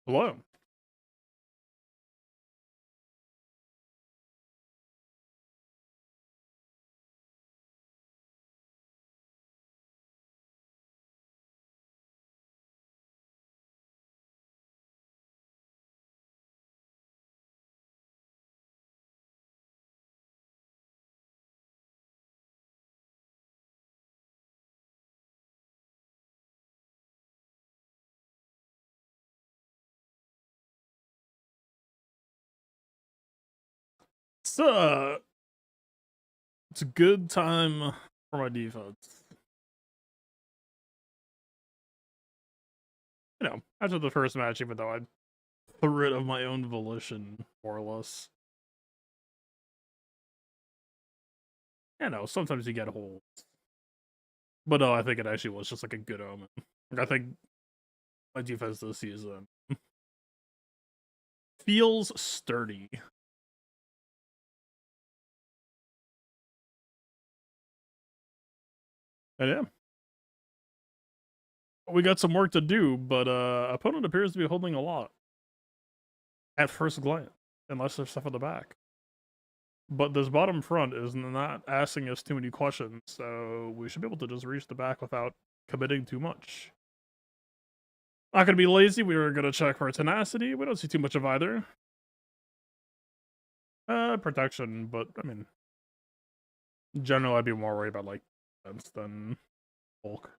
Hello. It's it's a good time for my defense. After the first match, even though I threw it of my own volition, more or less. Sometimes you get holes. But no, I think it actually was just like a good omen. I think my defense this season feels sturdy. And yeah. We got some work to do, but opponent appears to be holding a lot. At first glance. Unless there's stuff at the back. But this bottom front is not asking us too many questions, so we should be able to just reach the back without committing too much. Not gonna be lazy, we were gonna check for tenacity. We don't see too much of either. Protection, but I mean, generally I'd be more worried about like defense than bulk.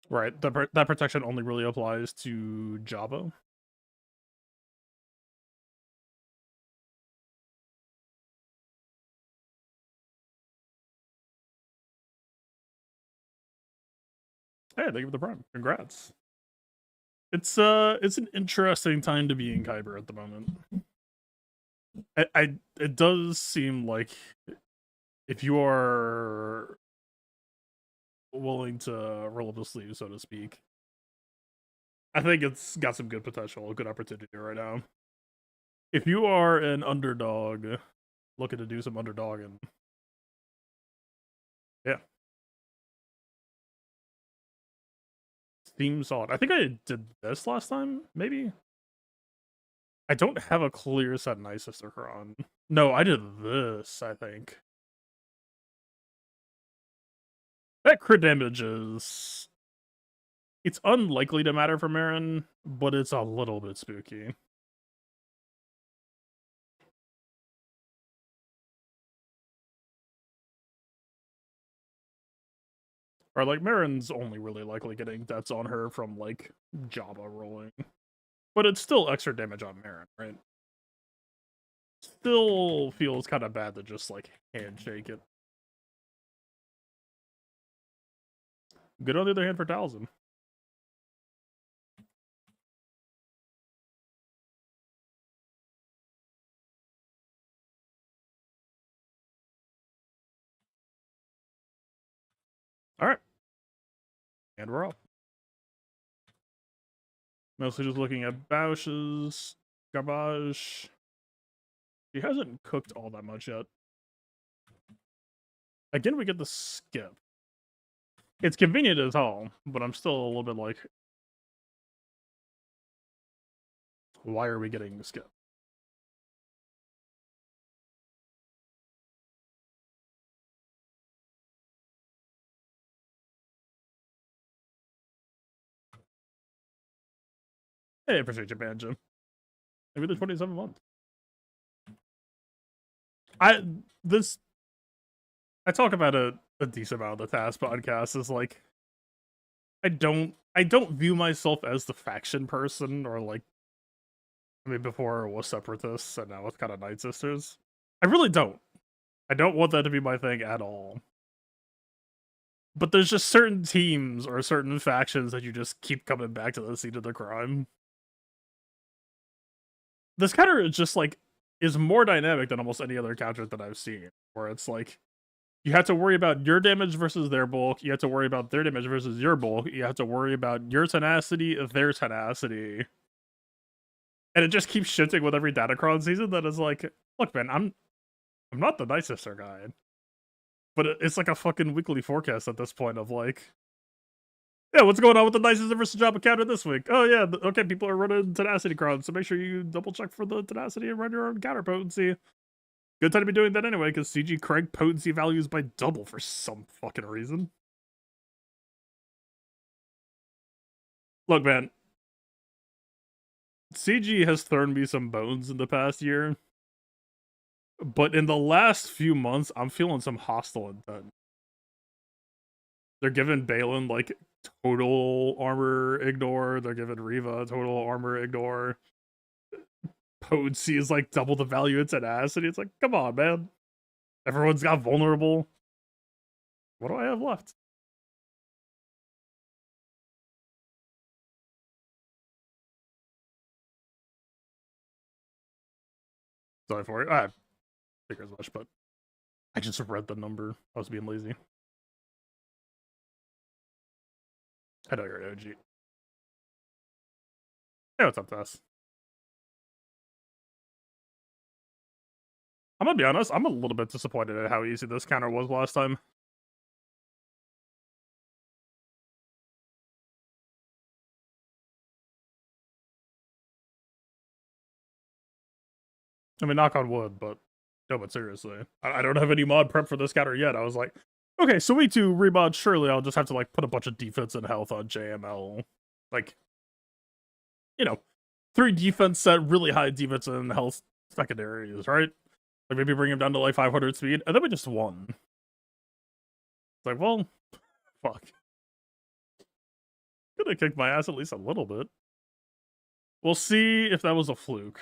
Right, that protection only really applies to Java. Hey, thank you for the prime. Congrats. It's an interesting time to be in Kyber at the moment. It does seem like if you are willing to roll up the sleeves, so to speak, I think it's got some good potential, good opportunity right now. If you are an underdog looking to do some underdogging, yeah. Seems solid. I think I did this last time, maybe? I don't have a clear set Night Sister Kron. No, I did this, I think. That crit damage is... It's unlikely to matter for Marin, but it's a little bit spooky. Or, like, Marin's only really likely getting deaths on her from, like, Java rolling. But it's still extra damage on Marin, right? Still feels kind of bad to just, like, handshake it. Good on the other hand for Talzin. Alright. And we're off. Mostly just looking at Bausch's garbage. She hasn't cooked all that much yet. Again, we get the skip. It's convenient as hell, but I'm still a little bit like, why are we getting the skip? Hey, I appreciate you, Banjo. Maybe the 27 months. I talk about a decent amount of the TAS podcast is like I don't view myself as the faction person or like before it was separatists and now it's kind of Night Sisters. I really don't. I don't want that to be my thing at all. But there's just certain teams or certain factions that you just keep coming back to the scene of the crime. This counter is just like is more dynamic than almost any other counter that I've seen, where it's like you have to worry about your damage versus their bulk, you have to worry about their damage versus your bulk, you have to worry about your tenacity, their tenacity. And it just keeps shifting with every Datacron season that is like, look man, I'm not the Night Sister guy. But it's like a fucking weekly forecast at this point of like, Yeah, what's going on with the nicest versus job encounter this week? Oh yeah, okay, people are running tenacity crowns, so make sure you double check for the tenacity and run your own counter potency. Good time to be doing that anyway, because CG crank potency values by double for some fucking reason. Look, man, CG has thrown me some bones in the past year, but in the last few months, I'm feeling some hostile intent. They're giving Balin like total armor ignore. They're giving Riva total armor ignore. Potency is like double the value it's at tenacity. It's like, come on, man. Everyone's got vulnerable. What do I have left? Sorry for it. I figure as much, but I just read the number. I was being lazy. I know you're an OG. Hey, what's up, Tess? I'm gonna be honest, I'm a little bit disappointed at how easy this counter was last time. I mean, knock on wood, but no, but seriously. I don't have any mod prep for this counter yet. I was like, okay, so we do remod, surely I'll just have to like put a bunch of defense and health on JML. Like, you know, 3 defense set, really high defense and health secondaries, right? Like maybe bring him down to like 500 speed, and then we just won. It's like, well, fuck. Could have kicked my ass at least a little bit. We'll see if that was a fluke.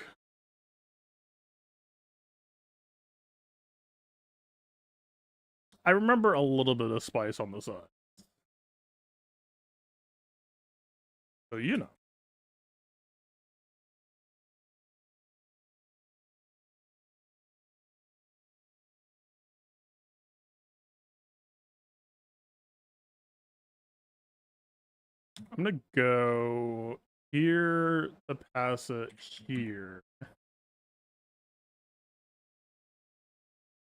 I remember a little bit of spice on the side. So, you know. I'm gonna go here to pass it here.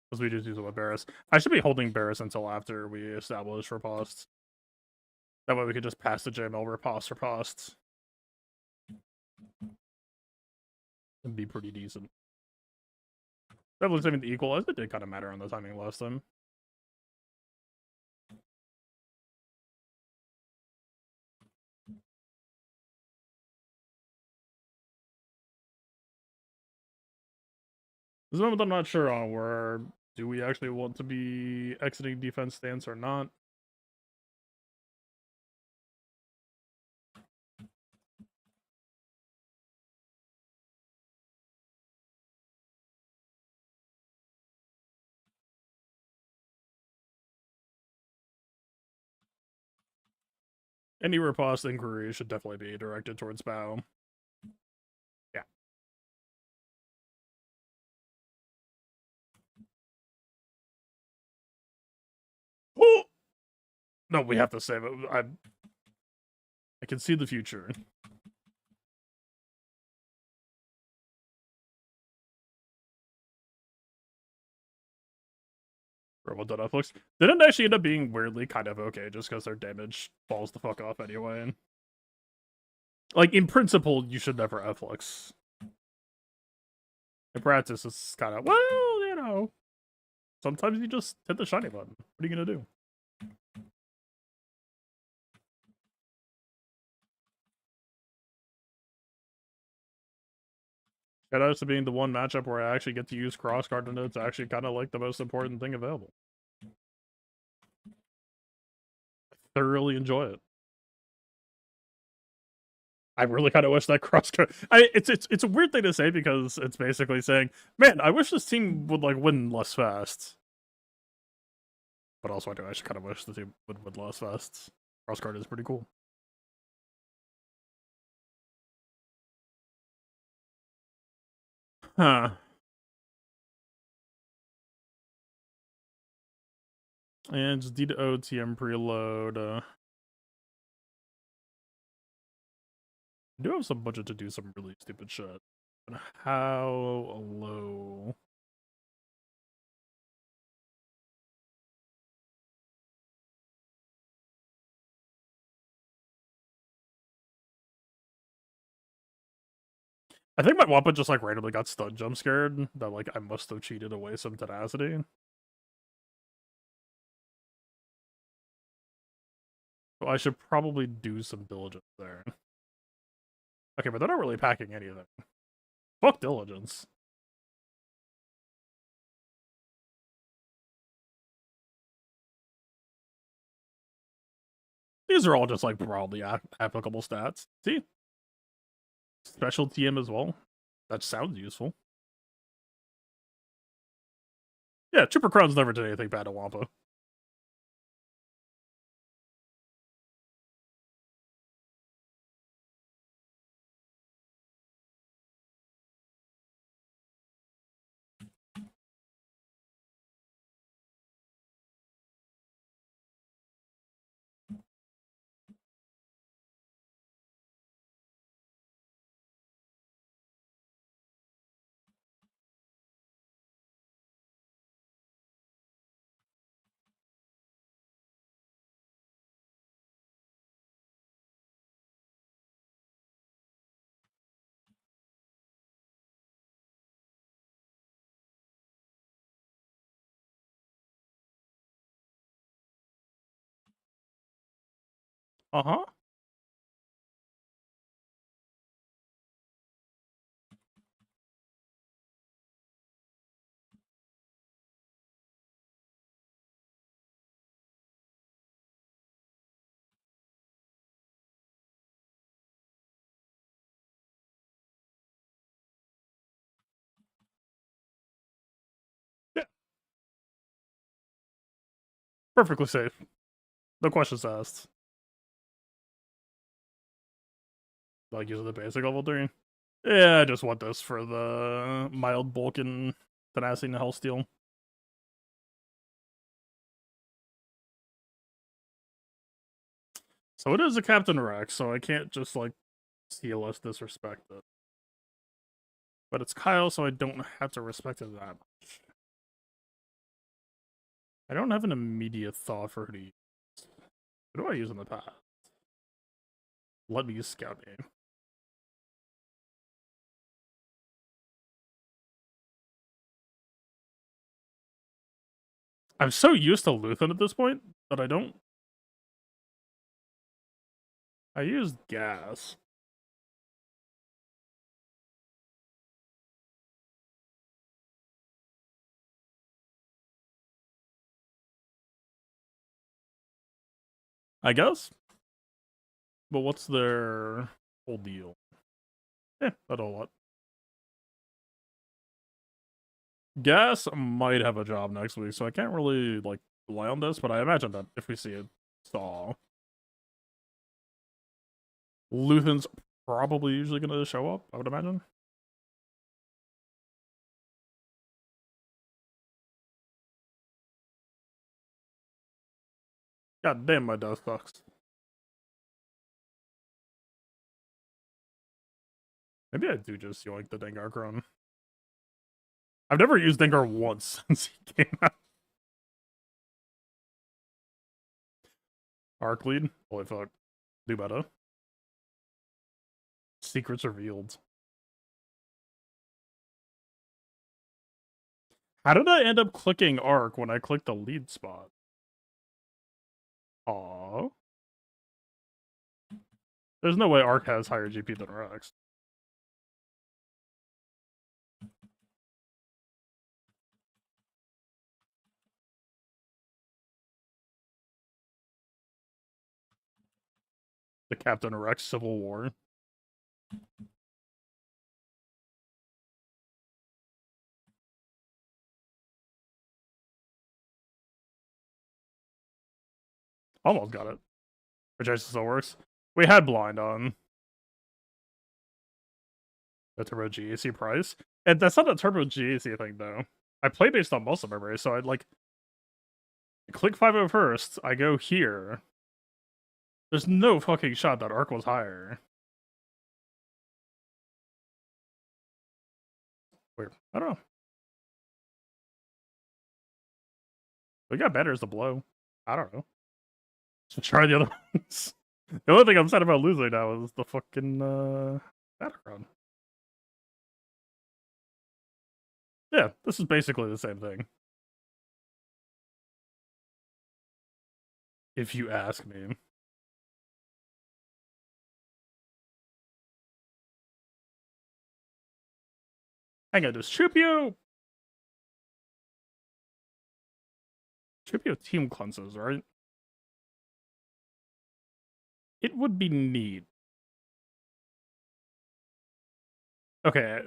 Because we just use it with Barris. I should be holding Barris until after we establish riposte. That way we could just pass the JML riposte. And be pretty decent. That was even equal, as it did kind of matter on the timing last time. There's a moment I'm not sure on where do we actually want to be exiting defense stance or not. Any riposte inquiry should definitely be directed towards bow. Yeah. Oh! No, we have to save it. I can see the future. What that Netflix didn't actually end up being weirdly kind of okay, just because their damage falls the fuck off anyway. Like in principle, you should never Netflix. In practice, it's kind of well, you know. Sometimes you just hit the shiny button. What are you gonna do? Shout out to being the one matchup where I actually get to use cross guard, and it's actually kind of like the most important thing available. I thoroughly enjoy it. I really kind of wish that cross guard. It's a weird thing to say because it's basically saying, man, I wish this team would like win less fast. But also, I do actually kind of wish the team would win less fast. Cross guard is pretty cool. Huh. And just D to O TM preload. I do have some budget to do some really stupid shit. But how low? I think my Wampa just like randomly got stun jump scared that like I must have cheated away some tenacity. So I should probably do some diligence there. Okay, but they're not really packing anything. Fuck diligence. These are all just like broadly applicable stats. See? Special TM as well. That sounds useful. Yeah, Trooper Crown's never did anything bad to Wampa. Uh-huh. Yeah. Perfectly safe. No questions asked. Like using the basic level 3. Yeah, I just want this for the mild bulk and tenacity and health steal. So it is a Captain Rex, so I can't just like CLS disrespect it. But it's Kyle, so I don't have to respect it that much. I don't have an immediate thought for who to use. What do I use in the past? Let me use Scout Name. I'm so used to Luthen at this point that I don't. I used gas. I guess. But what's their whole deal? Yeah, not a lot. Gas might have a job next week, so I can't really like rely on this, but I imagine that if we see it Saw, Luthen's probably usually gonna show up, I would imagine. God damn, my death sucks. Maybe I do just yoink the Dengar Crone. I've never used Dengar once since he came out. Arc lead? Holy fuck. Do better. Secrets revealed. How did I end up clicking Arc when I clicked the lead spot? Aww. There's no way Arc has higher GP than Rex. The Captain Rex Civil War. Almost got it. Rejoice still works. We had blind on the Turbo GAC price. And that's not a Turbo GAC thing, though. I play based on muscle memory, so I'd like click 5 first. I go here. There's no fucking shot that Arc was higher. Weird. I don't know. We got better as the blow. I don't know. So try the other ones. The only thing I'm sad about losing now is the fucking Battleground. Yeah, this is basically the same thing. If you ask me. Hang on, does Chupio team cleanses, right? It would be neat. Okay,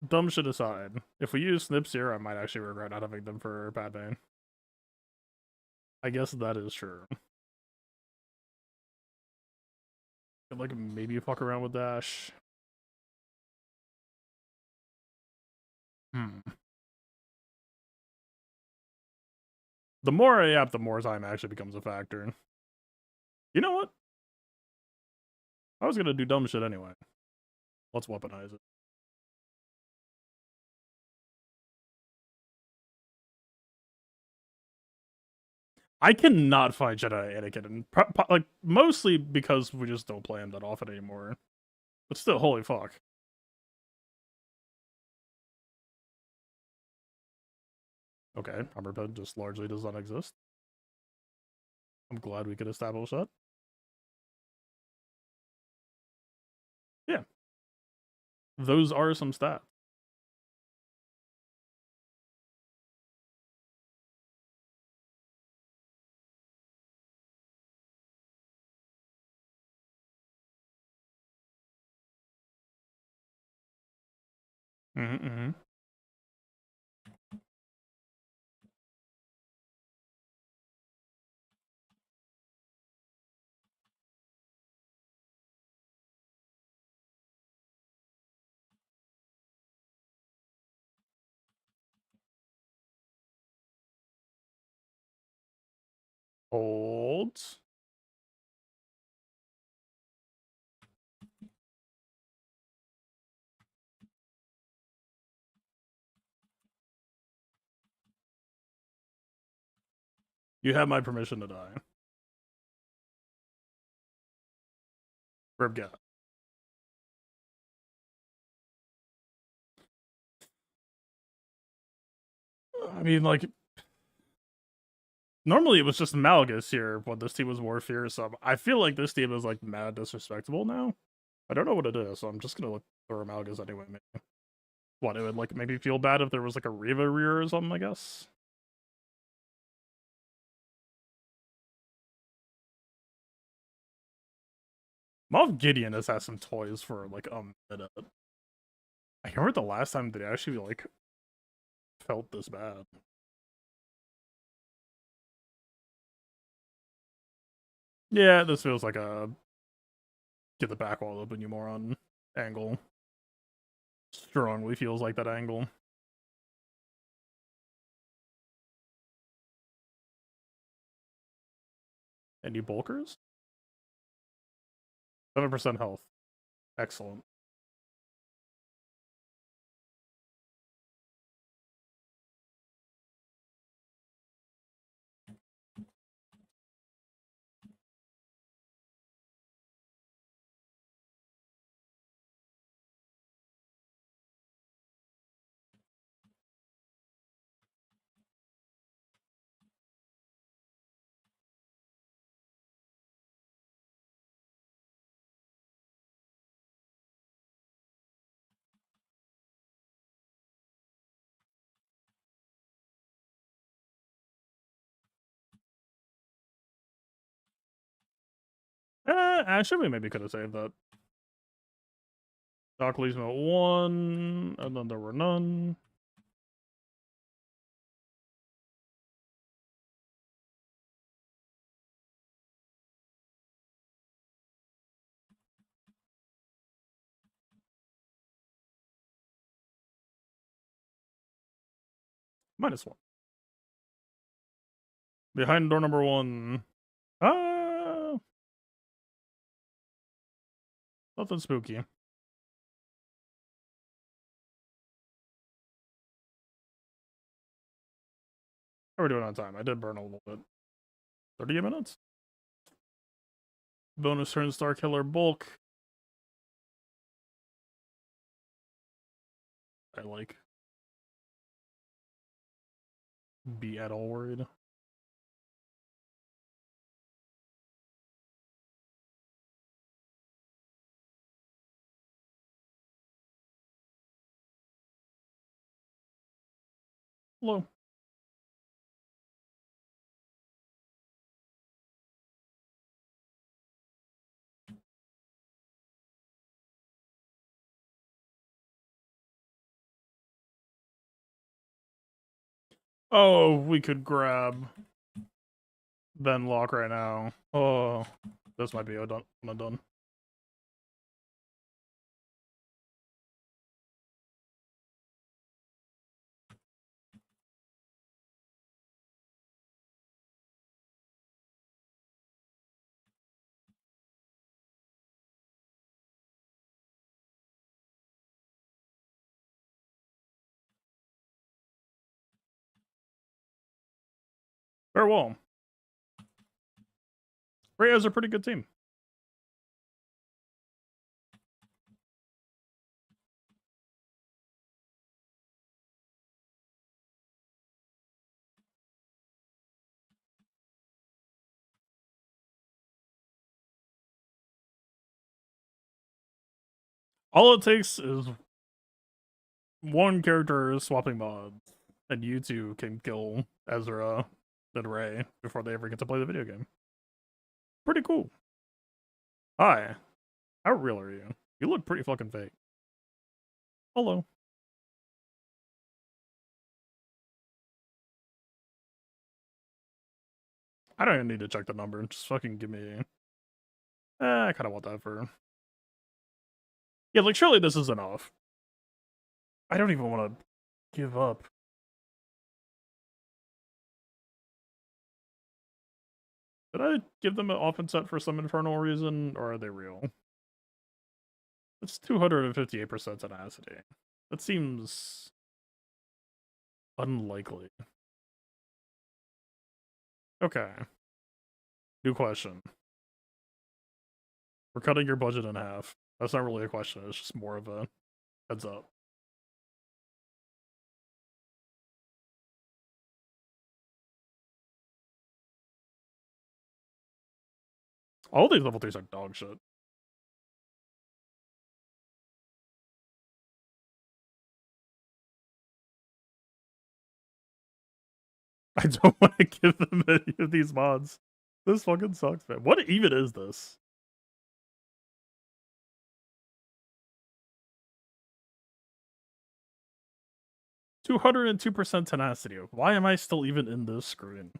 dumb shit aside. If we use Snips here, I might actually regret not having them for Padme. I guess that is true. Could, like, maybe fuck around with Dash. Hmm. The more I app, the more time actually becomes a factor. You know what? I was gonna do dumb shit anyway. Let's weaponize it. I cannot find Jedi Anakin, and like mostly because we just don't play him that often anymore. But still, holy fuck. Okay, Humberbed just largely does not exist. I'm glad we could establish that. Yeah, those are some stats. Mm-hmm. Hold. You have my permission to die. Ribgat. I mean, like, normally it was just Malgus here when this team was more fearsome. I feel like this team is, like, mad disrespectable now. I don't know what it is, so I'm just gonna look throw Malgus anyway, maybe. What, it would, like, maybe feel bad if there was, like, a Riva rear or something, I guess? Moff Gideon has had some toys for, like, a minute. I can't remember the last time they actually, like, felt this bad. Yeah, this feels like a get the back wall open, you moron angle. Strongly feels like that angle. Any bulkers? 7% health. Excellent. Actually, we maybe could have saved that. Doc leaves me at 1, and then there were none. -1. Behind door number 1. Ah! Nothing spooky. How are we doing on time? I did burn a little bit. 30 minutes? Bonus turn Star Killer bulk. I like. be at all worried. Hello. Oh, we could grab Ben Lock right now. Oh, this might be done. Farewell. Rhea's a pretty good team. All it takes is one character swapping mods, and you two can kill Ezra and Ray before they ever get to play the video game. Pretty cool. Hi. How real are you? You look pretty fucking fake. Hello. I don't even need to check the number. Just fucking give me... I kind of want that for... Yeah, like, surely this is enough. I don't even want to give up. Did I give them an offense set for some infernal reason, or are they real? It's 258% tenacity. That seems... unlikely. Okay. New question. We're cutting your budget in half. That's not really a question, it's just more of a heads up. All these level 3s are dog shit. I don't want to give them any of these mods. This fucking sucks, man. What even is this? $202% tenacity. Why am I still even in this screen?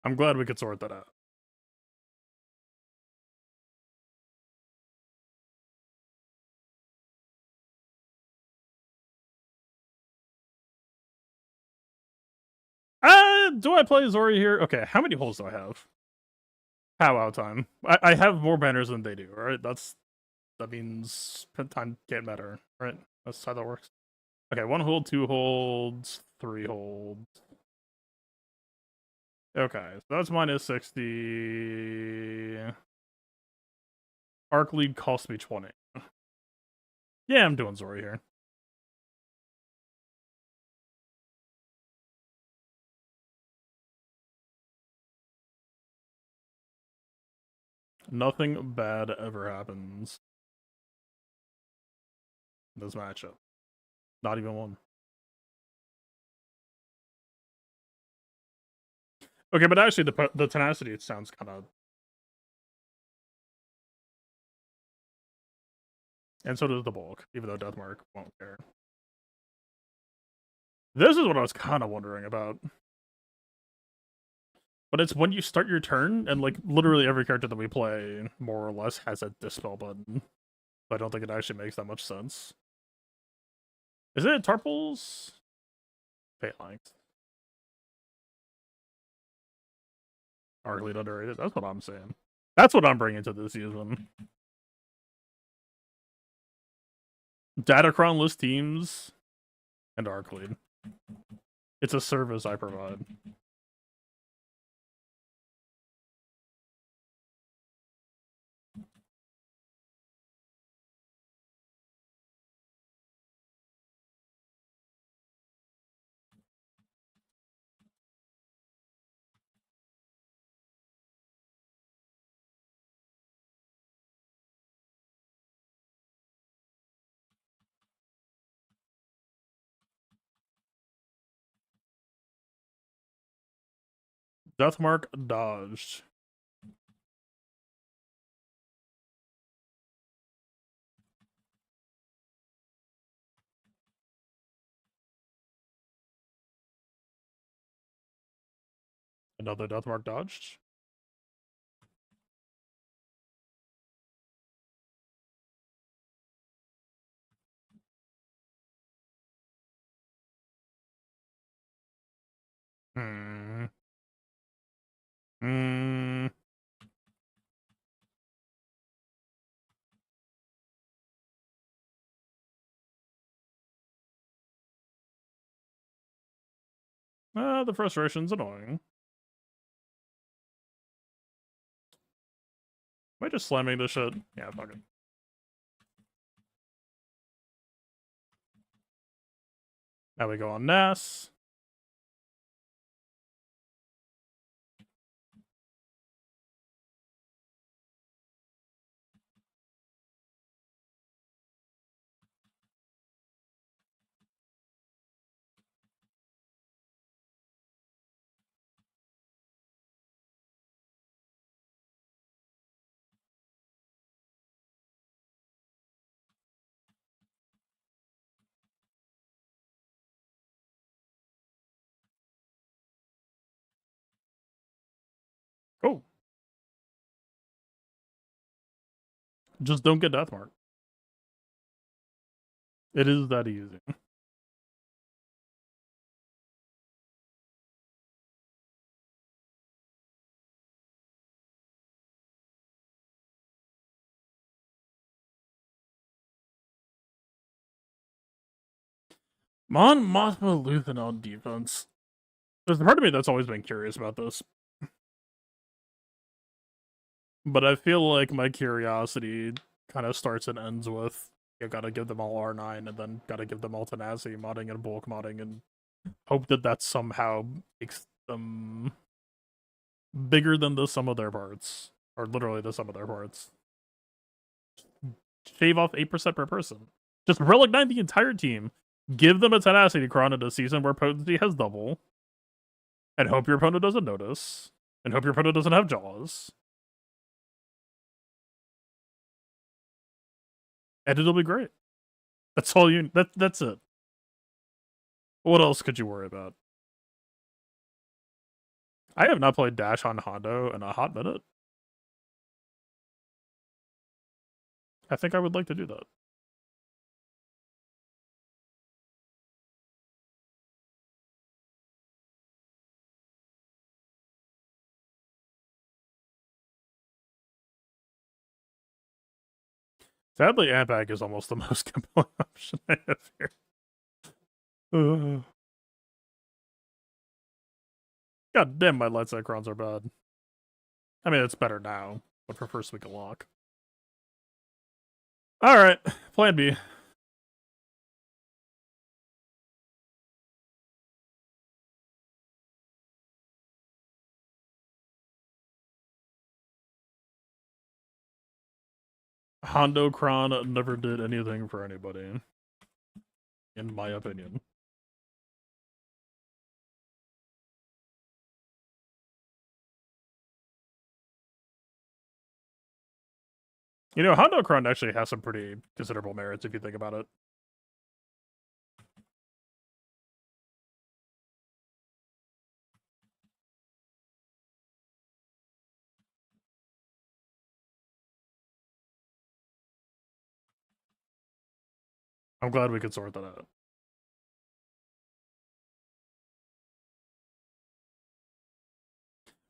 I'm glad we could sort that out. Do I play Zori here? Okay, how many holes do I have? Powwow time. I have more banners than they do, right? That means time can't matter, right? That's how that works. Okay, 1 hold, 2 holds, 3 holds. Okay, so that's minus 60. Arc lead cost me 20. Yeah, I'm doing Zori here. Nothing bad ever happens in this matchup. Not even one. Okay, but actually the tenacity, it sounds kind of... And so does the bulk, even though Deathmark won't care. This is what I was kind of wondering about. But it's when you start your turn, and like literally every character that we play, more or less, has a dispel button. So I don't think it actually makes that much sense. Is it Tarples? Fate length. Arguably underrated. That's what I'm saying. That's what I'm bringing to this season. Datacron list teams and Arclead. It's a service I provide. Deathmark dodged. Another Deathmark dodged. Hmm. Hmm. The frustration's annoying. Am I just slamming this shit? Yeah, fuck it. Now we go on Nass. Oh. Just don't get Deathmark. It is that easy. Mon Mothma Luthen on defense. There's a part of me that's always been curious about this. But I feel like my curiosity kind of starts and ends with you gotta give them all R9 and then gotta give them all tenacity modding and bulk modding and hope that somehow makes them bigger than the sum of their parts. Or literally the sum of their parts. Shave off 8% per person. Just relic 9 the entire team. Give them a tenacity cron in a season where potency has double. And hope your opponent doesn't notice. And hope your opponent doesn't have jaws. And it'll be great. That's all you that's it. What else could you worry about? I have not played Dash on Hondo in a hot minute. I think I would like to do that. Sadly, Ambag is almost the most compelling option I have here. God damn, my light side crons are bad. I mean, it's better now, but for first week of lock. Alright, plan B. Hondo Cron never did anything for anybody. In my opinion. You know, Hondo Cron actually has some pretty considerable merits if you think about it. I'm glad we could sort that out.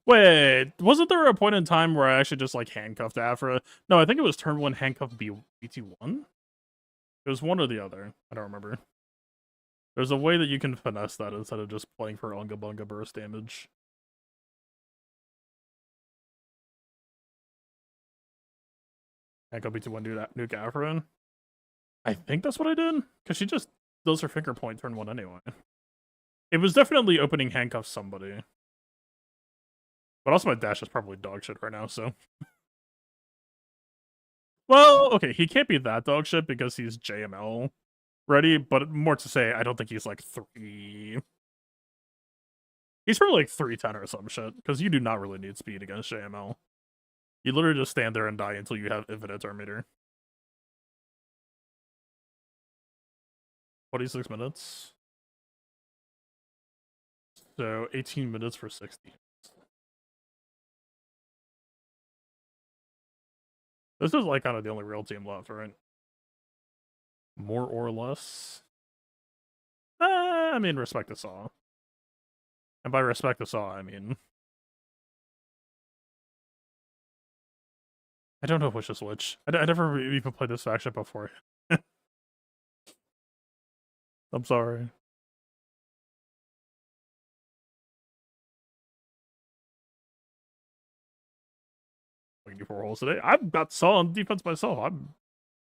Wait, wasn't there a point in time where I actually just like handcuffed Afra? No, I think it was turn 1 handcuff BT1? It was one or the other. I don't remember. There's a way that you can finesse that instead of just playing for Unga Bunga burst damage. Can't go to one new Gavrin. I think that's what I did, because she just does her finger point turn 1 anyway. It was definitely opening handcuffs somebody. But also my dash is probably dog shit right now, so... Well, okay, he can't be that dog shit because he's JML ready, but more to say, I don't think he's like 3... He's probably like 310 or some shit, because you do not really need speed against JML. You literally just stand there and die until you have infinite turn meter. 26 minutes. So 18 minutes for 60. This is like kind of the only real team left, right? More or less. I mean, respect the saw. And by respect the saw, I mean... I don't know which is which. I never even played this faction before. I'm sorry. I can do 4 holes today. I've got Saw on defense myself. I'm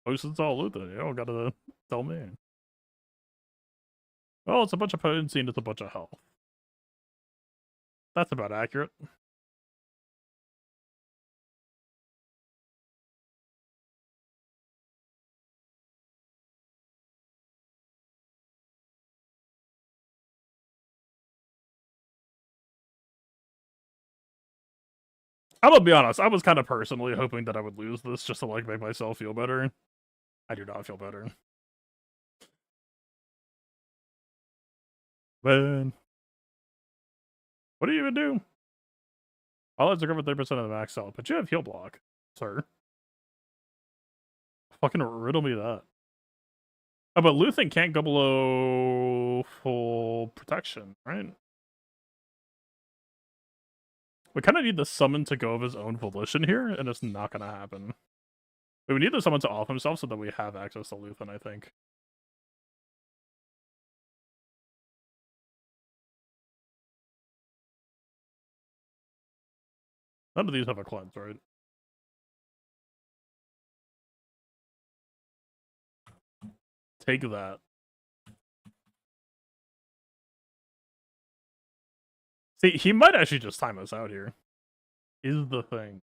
posting Saw Luther. You don't gotta tell me. Well, it's a bunch of potency and it's a bunch of health. That's about accurate. I'm gonna be honest, I was kind of personally hoping that I would lose this just to like make myself feel better. I do not feel better. Man. What do you even do? I'll have to cover 30% of the max out, but you have heal block, sir. Fucking riddle me that. Oh, but Luthen can't go below full protection, right? We kind of need the summon to go of his own volition here, and it's not going to happen. But we need the summon to off himself so that we have access to Luthen, I think. None of these have a cleanse, right? Take that. See, he might actually just time us out here. Is the thing.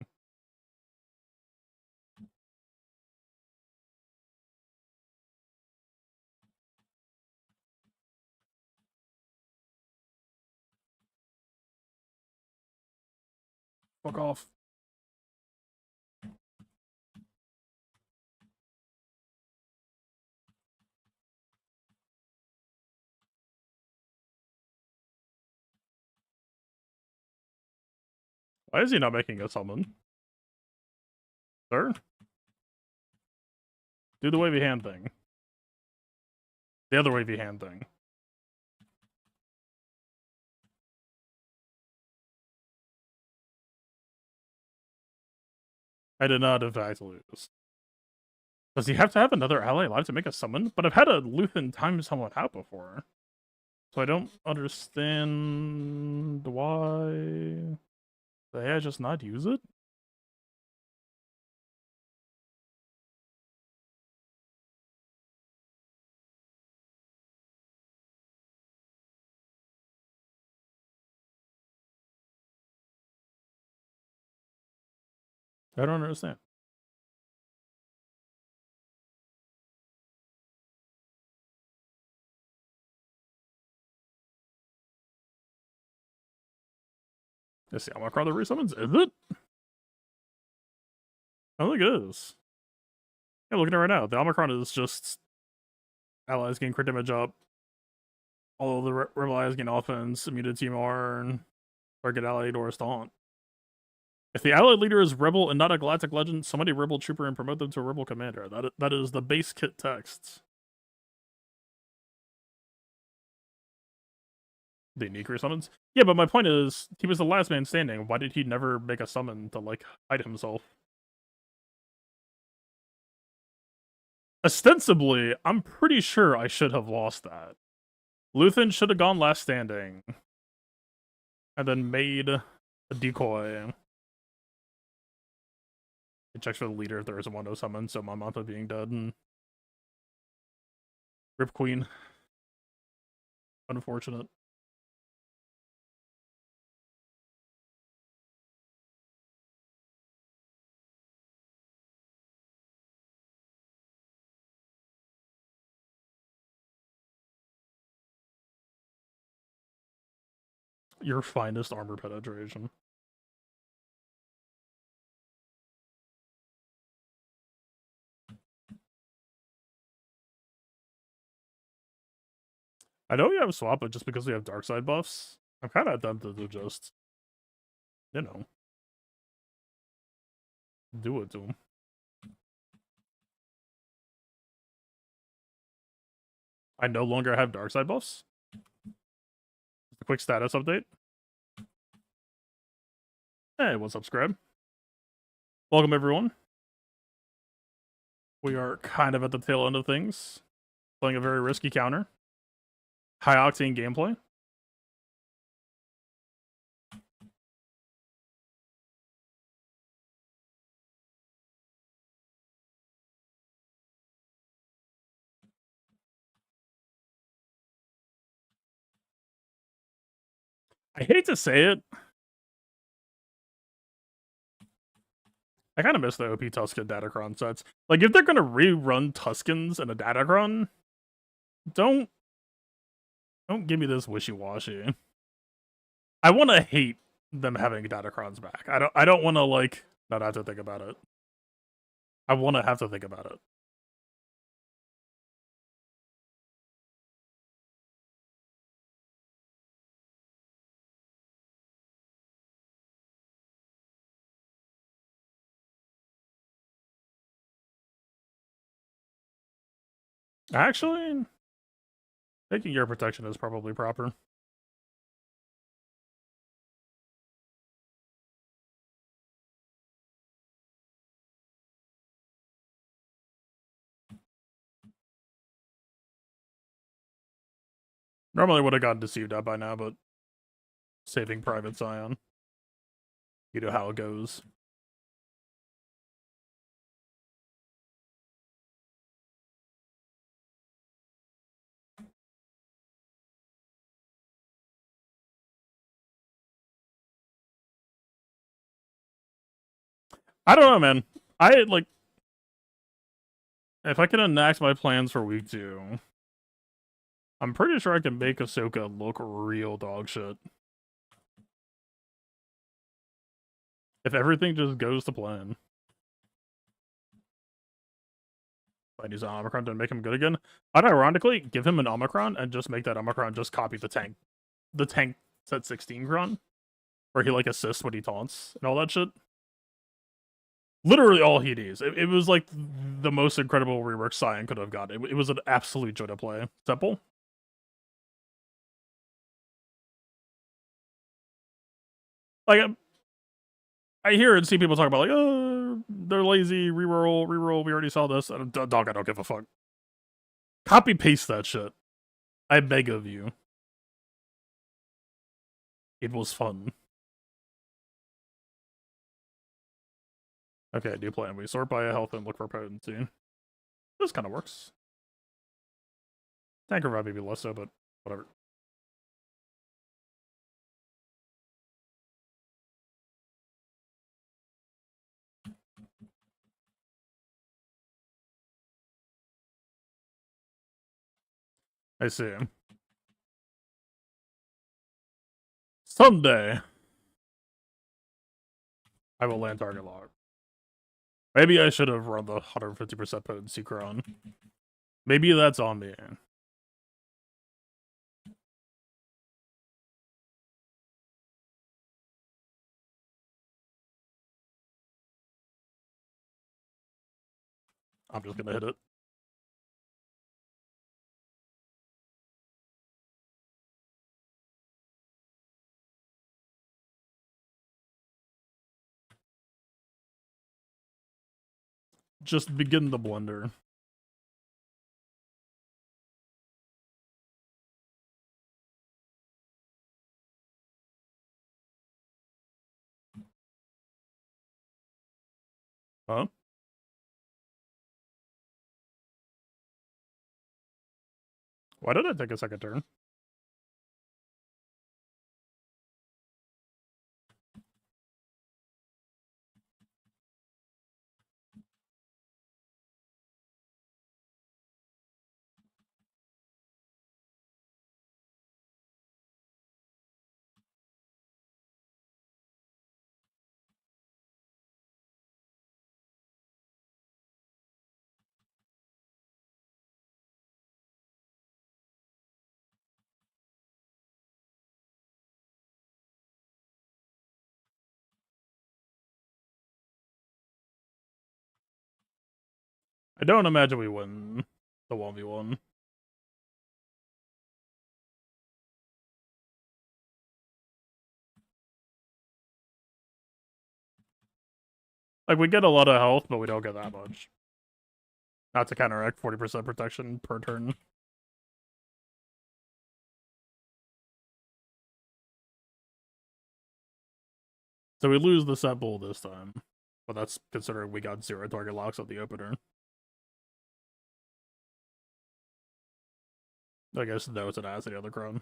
Fuck off. Why is he not making a summon? Sir? Do the wavy hand thing. The other wavy hand thing. I did not in fact lose. Does he have to have another ally alive to make a summon? But I've had a Luthen time someone out before. So I don't understand why... Did I just not use it? I don't understand. Let's see, Omicron the resummons? Is it? I don't think it is. Yeah, looking at it right now. The Omicron is just allies gain crit damage up. All of the rebel allies gain offense, immunity more, target allied or a taunt. If the allied leader is rebel and not a galactic legend, somebody rebel trooper and promote them to a rebel commander. That is the base kit text. The unique resummons? Yeah, but my point is, he was the last man standing. Why did he never make a summon to, like, hide himself? Ostensibly, I'm pretty sure I should have lost that. Luthen should have gone last standing. And then made a decoy. It checks for the leader if there is a 1-0 summon, so my Manta being dead. And Rip Queen. Unfortunate. Your finest armor penetration. I know we have swap, but just because we have dark side buffs, I'm kind of tempted to just, you know, do it to him. I no longer have dark side buffs. A quick status update. Hey, what's up, Scrab? Welcome, everyone. We are kind of at the tail end of things. Playing a very risky counter. High octane gameplay. I hate to say it. I kind of miss the OP Tuscan Datacron sets. Like, if they're going to rerun Tuscans in a Datacron, don't give me this wishy-washy. I want to hate them having Datacrons back. I don't want to, like, not have to think about it. I want to have to think about it. Actually, taking your protection is probably proper. Normally would have gotten deceived out by now, but saving Private Scion. You know how it goes. I don't know, man. I, like, if I can enact my plans for week 2, I'm pretty sure I can make Ahsoka look real dog shit. If everything just goes to plan. I use an Omicron to make him good again. I'd ironically give him an Omicron and just make that Omicron just copy the tank. The tank set 16 Cron. Where he, like, assists when he taunts and all that shit. Literally all he needs. It was, like, the most incredible rework Scion could have got. It was an absolute joy to play. Simple. Like, I hear and see people talk about, like, oh, they're lazy, reroll, we already saw this. And dog, I don't give a fuck. Copy paste that shit. I beg of you. It was fun. Okay, new plan. We sort by health and look for potency. This kind of works. Tank revive maybe less so, but whatever. I see. Someday, I will land target lock. Maybe I should have run the 150% potency Cron. Maybe that's on me. I'm just gonna hit it. Just begin the blunder. Huh? Why did I take a second turn? I don't imagine we win the 1v1. Like, we get a lot of health, but we don't get that much. Not to counteract 40% protection per turn. So we lose the set bull this time. But that's considering we got 0 target locks on the opener. I guess no, it's an ass the other crown.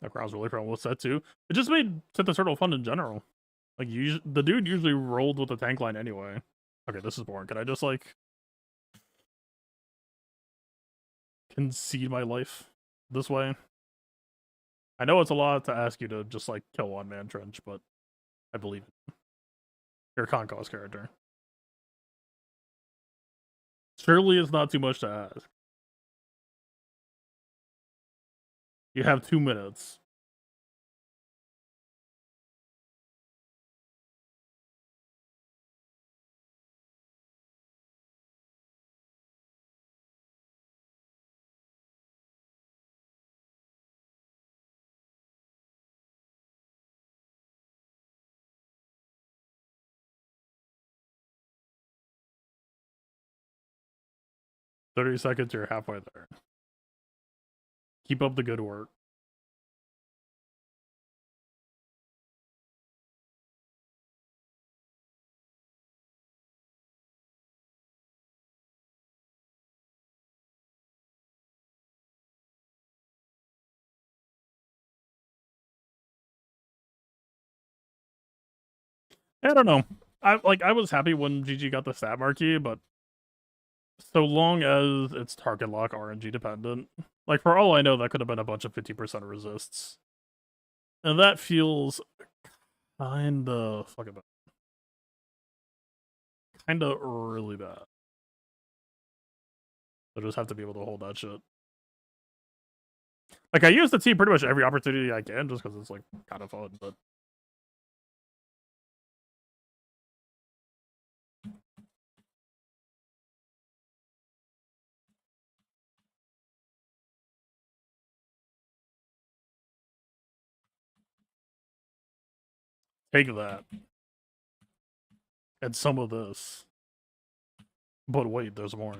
That crown's really fun with set 2. It just made Set the Turtle fun in general. Like, the dude usually rolled with the tank line anyway. Okay, this is boring. Can I just, like, concede my life this way? I know it's a lot to ask you to just, like, kill one man trench, but I believe it. You're a Concost character. Surely it's not too much to ask. You have 2 minutes. $30 you're halfway there. Keep up the good work. I don't know. I was happy when GG got the stat marquee, but so long as it's target lock RNG dependent, like for all I know, that could have been a bunch of 50% resists, and that feels kinda fucking bad. Kinda really bad. I just have to be able to hold that shit. Like I use the team pretty much every opportunity I can, just because it's like kind of fun, but. Take that. And some of this. But wait, there's more.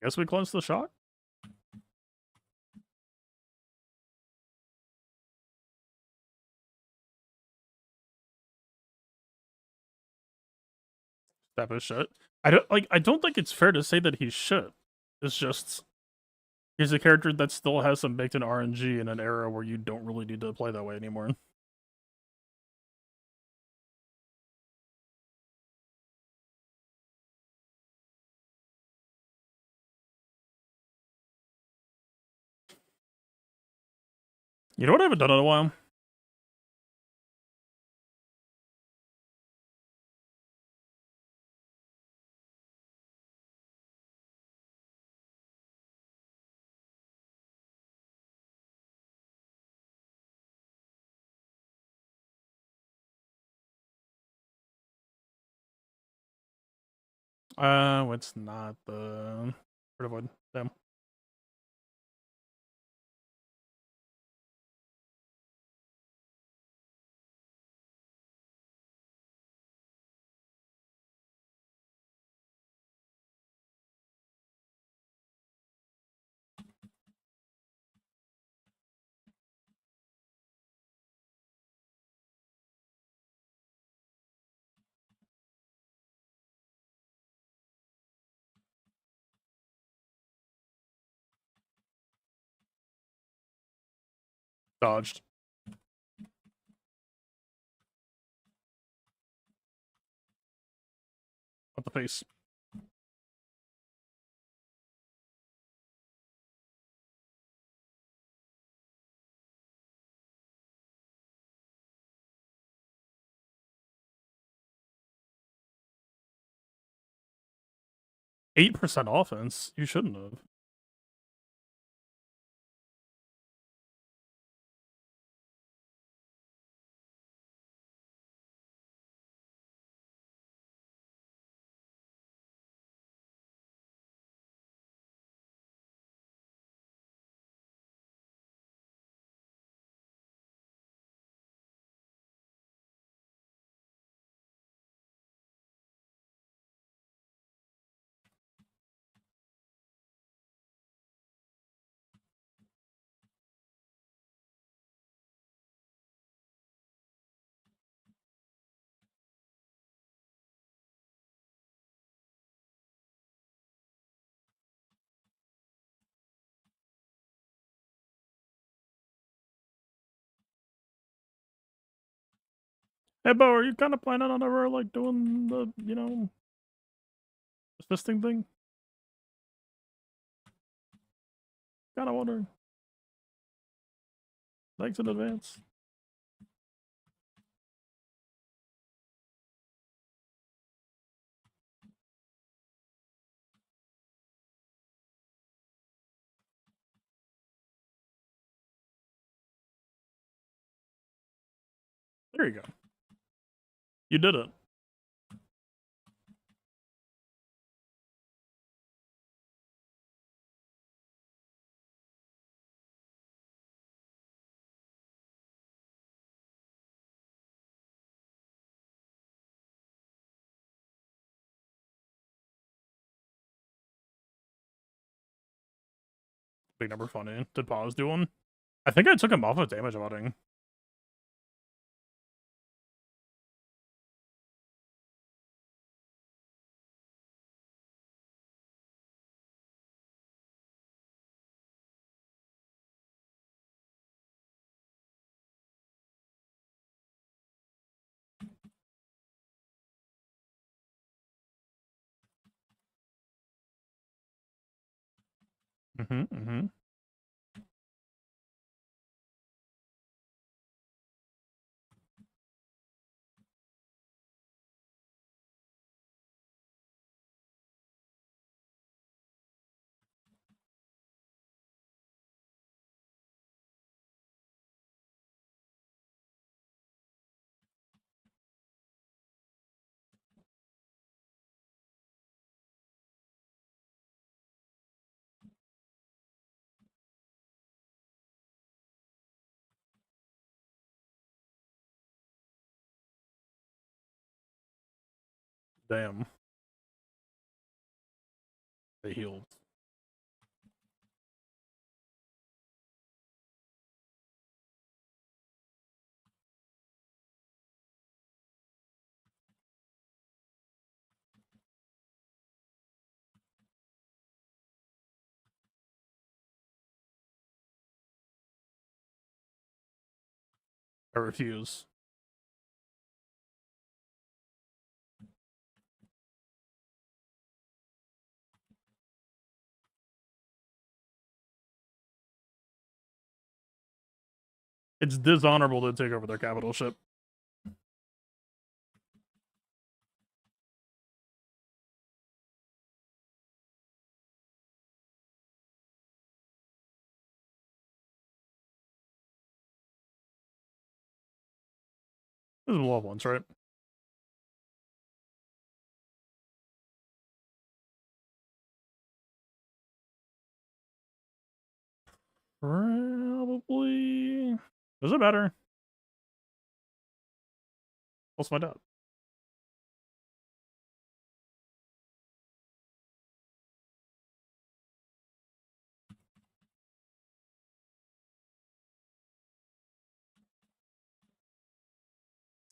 Guess we cleanse the shock? That is shit. I don't think it's fair to say that he's shit. It's just he's a character that still has some baked in RNG in an era where you don't really need to play that way anymore. You know what I haven't done in a while? It's not the Red Void. Damn. Dodged. At the face. %8 offense. You shouldn't have. Hey, Bo, are you kind of planning on ever like doing the, assisting thing? Kind of wondering. Thanks in advance. There you go. You did it. Big number funny. Did pause do one? I think I took him off of damage modding. Mm-hmm. Damn. They healed. I refuse. It's dishonorable to take over their capital ship. This is loved ones, right? Probably. Does it matter? What's my dad?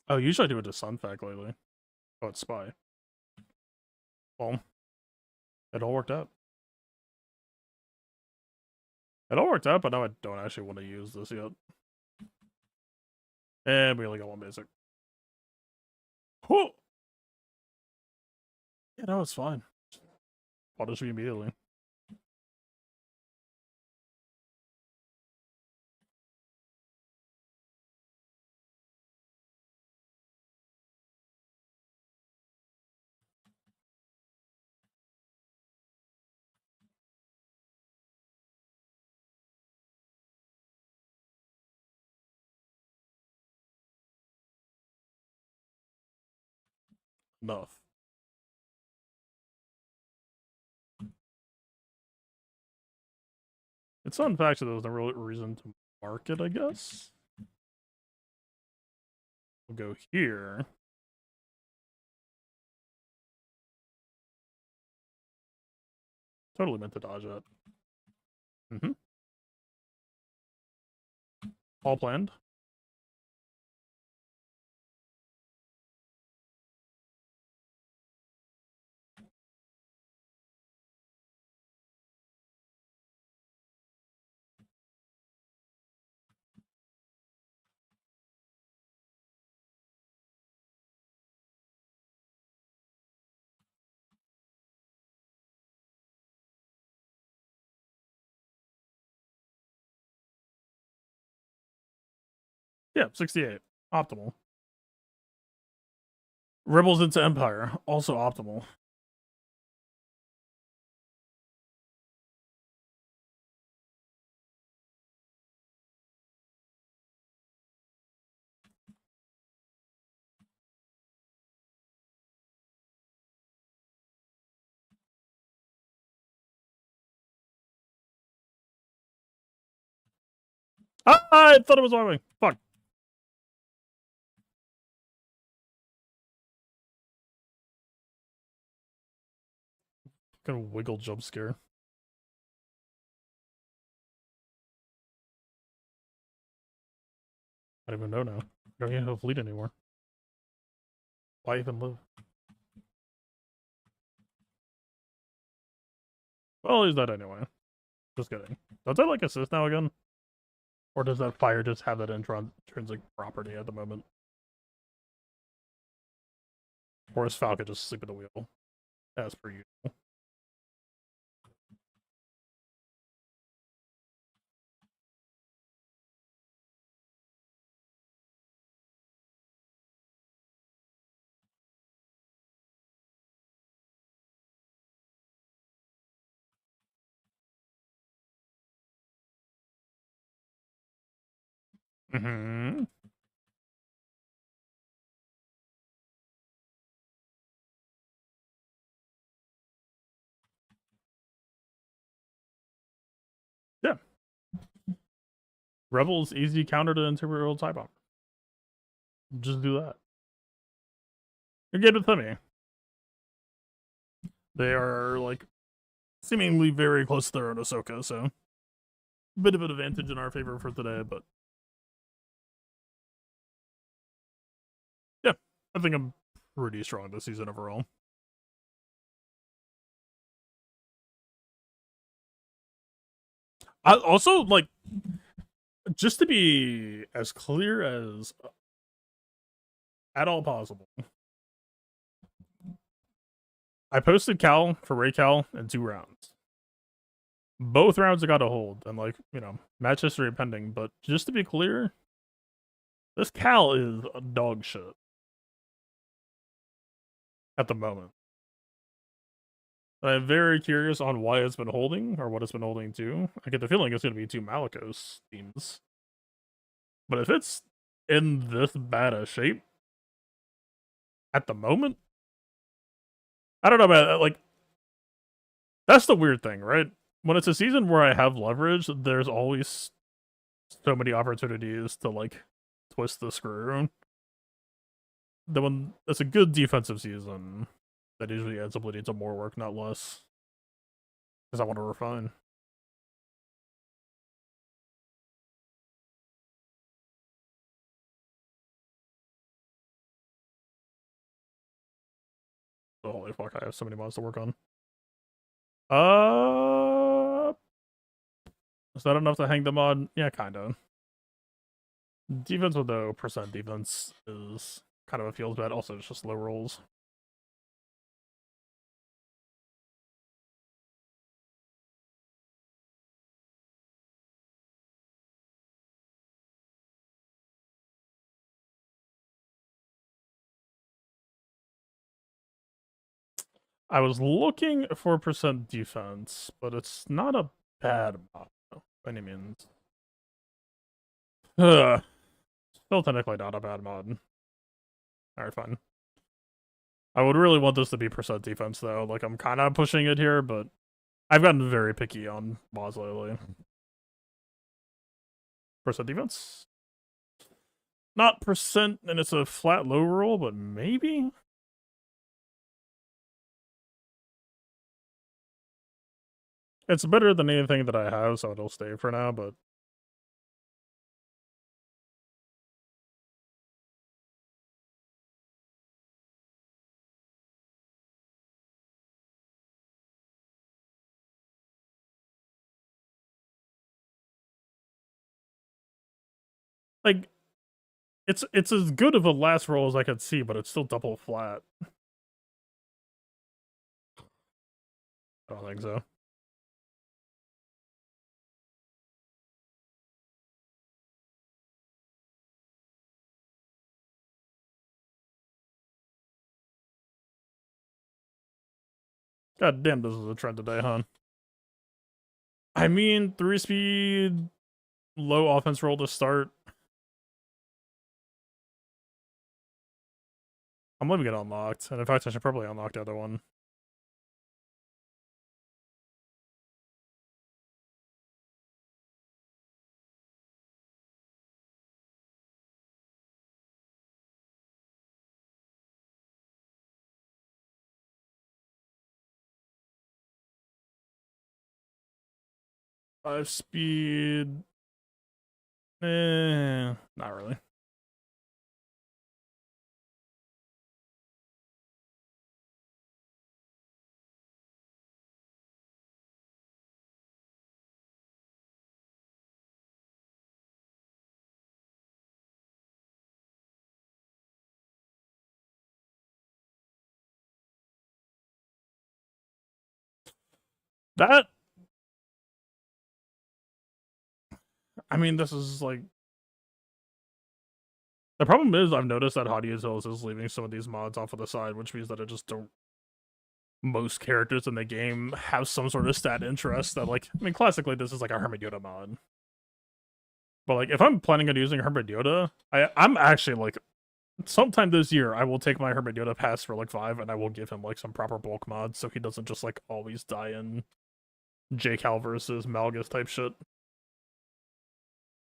Oh, usually I do it to Sun Fact lately. Oh, it's Spy. Well, it all worked out. It all worked out, but now I don't actually want to use this yet. And we only got one basic. Whoa! Yeah, no, it's fine. Punish me immediately. Enough. It's not in fact that there's no real reason to mark it, I guess. We'll go here. Totally meant to dodge it. Mm-hmm. All planned. Yeah, 68. Optimal. Rebels into Empire. Also optimal. Ah, I thought it was my way. Fuck. Kind of wiggle jump scare. I don't even know now. I don't even have a fleet anymore. Why even live? Well, he's dead anyway. Just kidding. Does that like assist now again? Or does that fire just have that intrinsic property at the moment? Or is Falcon just sleep at the wheel? As per usual. Mm-hmm. Yeah. Rebels easy counter to Imperial TIE Bomber. Just do that. You're good with me. They are like seemingly very close to their own Ahsoka, so bit of an advantage in our favor for today, but yeah, I think I'm pretty strong this season overall. I also like, just to be as clear as at all possible, I posted Cal for Ray Cal in 2 rounds. Both rounds I got a hold, and like, you know, match history pending, but just to be clear, this Cal is a dog shit at the moment. I'm very curious on why it's been holding, or what it's been holding to. I get the feeling it's going to be 2 Malicos teams. But if it's in this bad a shape, at the moment, I don't know about, like, that's the weird thing, right? when it's a season where I have leverage, there's always so many opportunities to like twist the screw. Then when it's a good defensive season, that usually ends up leading to more work, not less. Because I want to refine. Oh, holy fuck, I have so many mods to work on. Is that enough to hang them on? Yeah, kinda. Defense with no percent defense is kind of a feels bad. Also, it's just low rolls. I was looking for percent defense, but it's not a bad mod by any means. Ugh. Still technically not a bad mod. Alright, fine. I would really want this to be percent defense, though. Like, I'm kind of pushing it here, but I've gotten very picky on mods lately. Percent defense? Not percent, and it's a flat low roll, but maybe? It's better than anything that I have, so it'll stay for now, but... like, it's as good of a last roll as I could see, but it's still double flat. I don't think so. God damn, this is a trend today, huh? I mean, 3-speed, low offense roll to start. I'm leaving it unlocked, and in fact, I should probably unlock the other one. Five speed. Not really. That, I mean, this is like... The problem is, I've noticed that Haughty Hills is leaving some of these mods off of the side, which means that I just don't... Most characters in the game have some sort of stat interest that, like... I mean, classically, this is like a Hermit Yoda mod. But, like, if I'm planning on using Hermit Yoda, I'm actually, like... Sometime this year, I will take my Hermit Yoda pass for, like, 5, and I will give him, like, some proper bulk mods, so he doesn't just, like, always die in J-Cal versus Malgus type shit.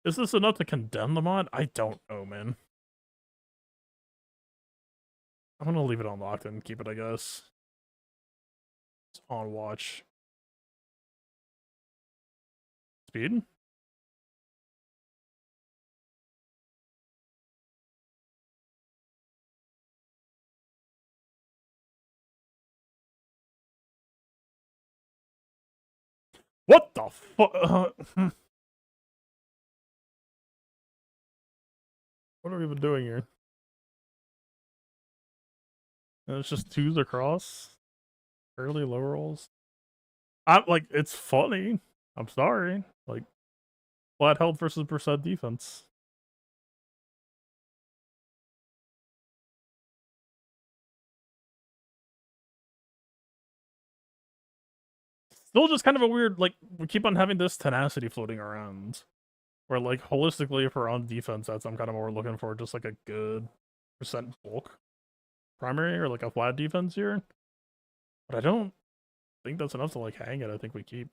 Is this enough to condemn the mod? I don't know, man. I'm gonna leave it unlocked and keep it, I guess. It's on watch. Speed? What the fuck? What are we even doing here? And it's just 2s across? Early low rolls? I'm like, it's funny. I'm sorry. Like, flat health versus percent defense. Still just kind of a weird, like, we keep on having this tenacity floating around. Where, like, holistically, if we're on defense, that's I'm kind of more looking for just, like, a good percent bulk primary or, like, a flat defense here. But I don't think that's enough to, like, hang it. I think we keep.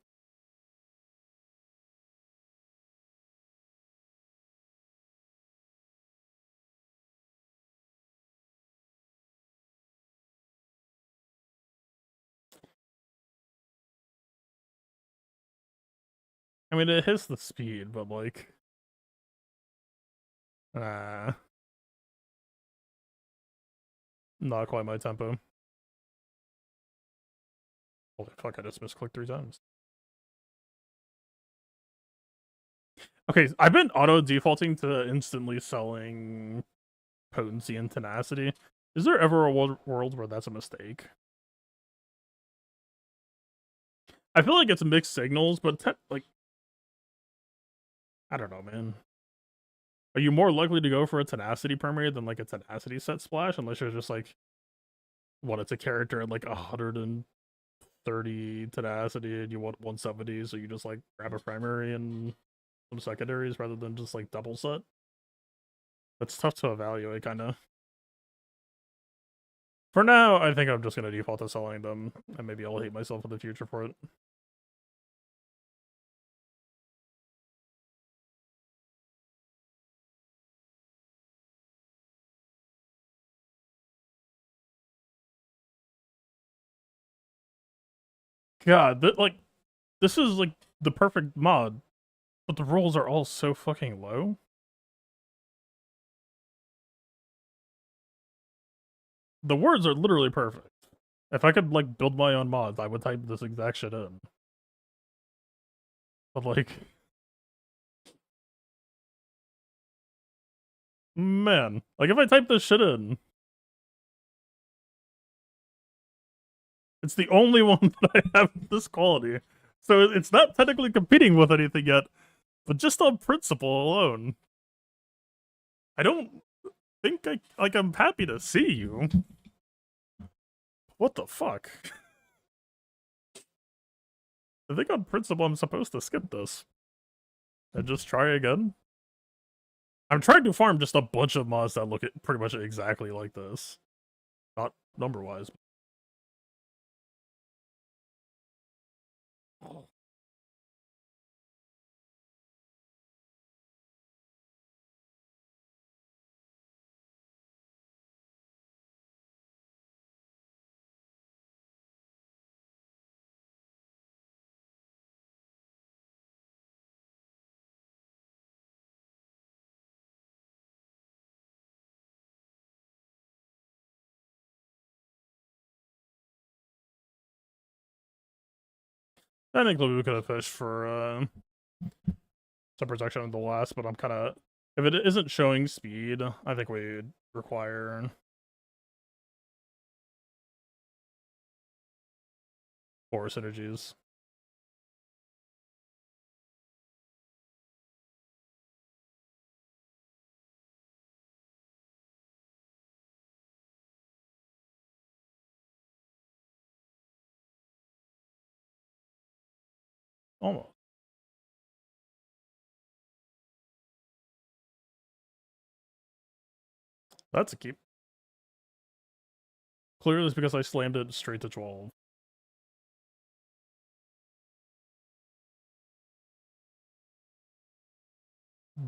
I mean, it hits the speed, but like, uh, not quite my tempo. Holy fuck! I just misclicked 3 times. Okay, I've been auto defaulting to instantly selling potency and tenacity. Is there ever a world where that's a mistake? I feel like it's mixed signals, but like, I don't know, man. Are you more likely to go for a tenacity permeate than like a tenacity set splash, unless you're just like, what? It's a character at like 130 tenacity, and you want 170, so you just like grab a primary and some secondaries rather than just like double set. That's tough to evaluate, kind of. For now, I think I'm just gonna default to selling them, and maybe I'll hate myself in the future for it. God, like, this is like the perfect mod, but the rolls are all so fucking low. The words are literally perfect. If I could like build my own mods, I would type this exact shit in. But like, man, like if I type this shit in, it's the only one that I have this quality. So it's not technically competing with anything yet, but just on principle alone. I don't think I'm happy to see you. What the fuck? I think on principle I'm supposed to skip this. And just try again. I'm trying to farm just a bunch of mods that look pretty much exactly like this. Not number-wise. I think we could have fished for some protection on the last, but I'm kind of... If it isn't showing speed, I think we require 4 synergies. Almost. That's a keep. Clearly it's because I slammed it straight to 12.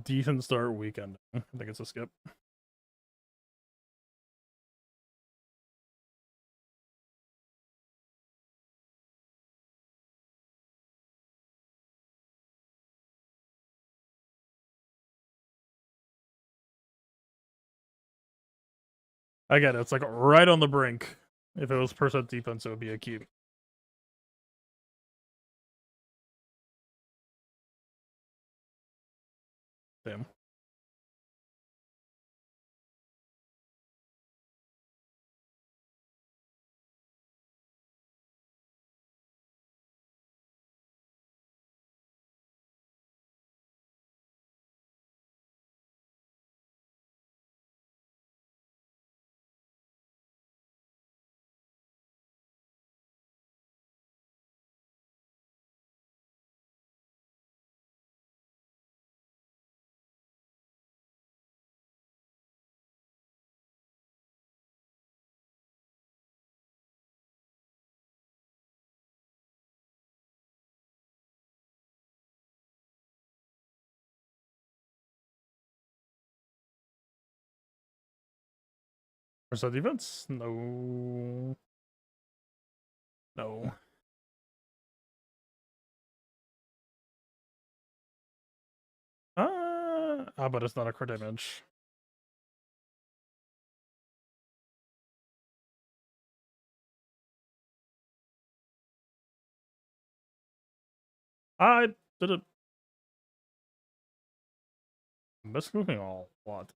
Decent start weekend. I think it's a skip. I get it. It's like right on the brink. If it was percent defense, it would be a keep. Damn. Percent defense? No. No. But it's not a crit image. I did it. Mismoving a lot.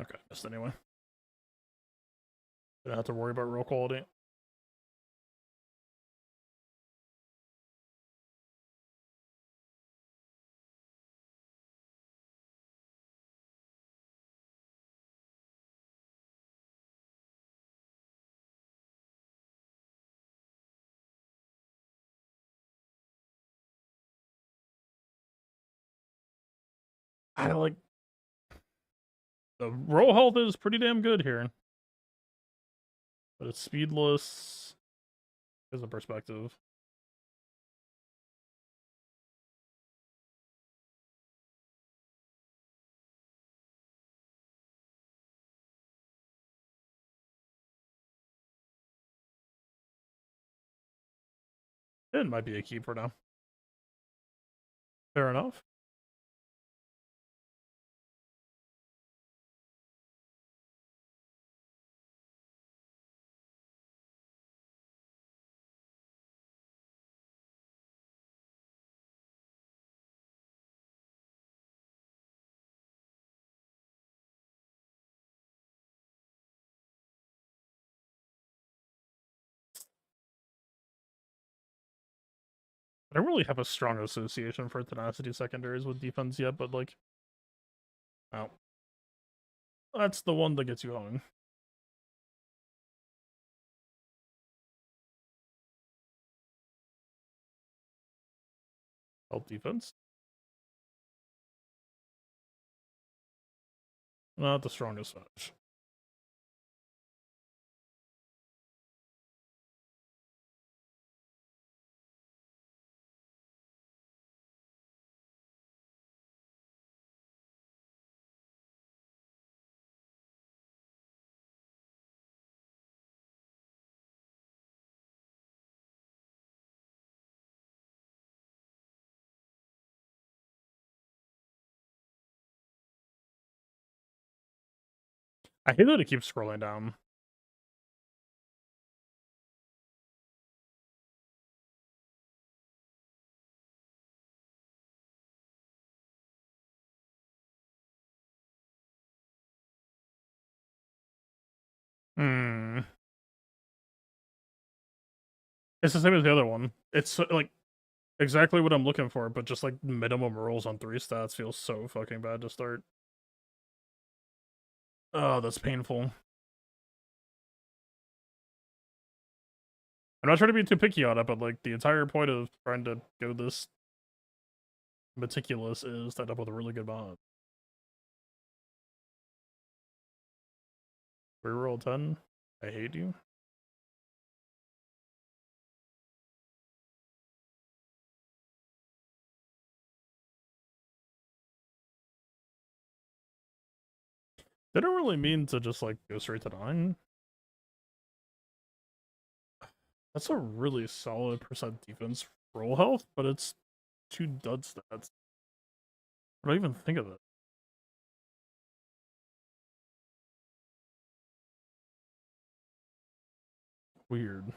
Okay, missed anyway. Didn't have to worry about roll quality. I like the roll health is pretty damn good here, but it's speedless. As a perspective. It might be a keep for now. Fair enough. I don't really have a strong association for tenacity secondaries with defense yet, but like, oh, that's the one that gets you hung. Help defense. Not the strongest match. I hate that it keeps scrolling down. Hmm. It's the same as the other one. It's like exactly what I'm looking for, but just like minimum rolls on 3 stats feels so fucking bad to start. Oh, that's painful. I'm not trying to be too picky on it, but like the entire point of trying to go this meticulous is to end up with a really good mod. Reroll 10. I hate you. They don't really mean to just like go straight to 9. That's a really solid percent defense roll health, but it's 2 dud stats. What do I even think of it? Weird.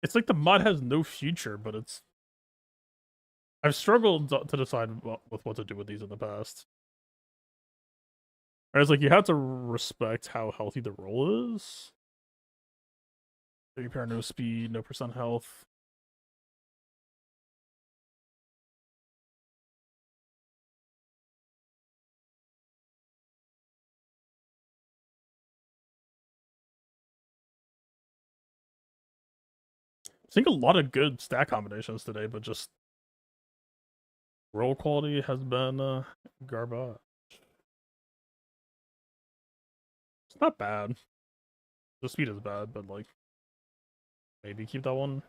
It's like the mod has no future, but it's. I've struggled to decide with what to do with these in the past. It's like you have to respect how healthy the roll is. 3 pair, no speed, no percent health. I think a lot of good stat combinations today, but just Roll quality has been garbage. It's not bad. The speed is bad, but like maybe keep that one.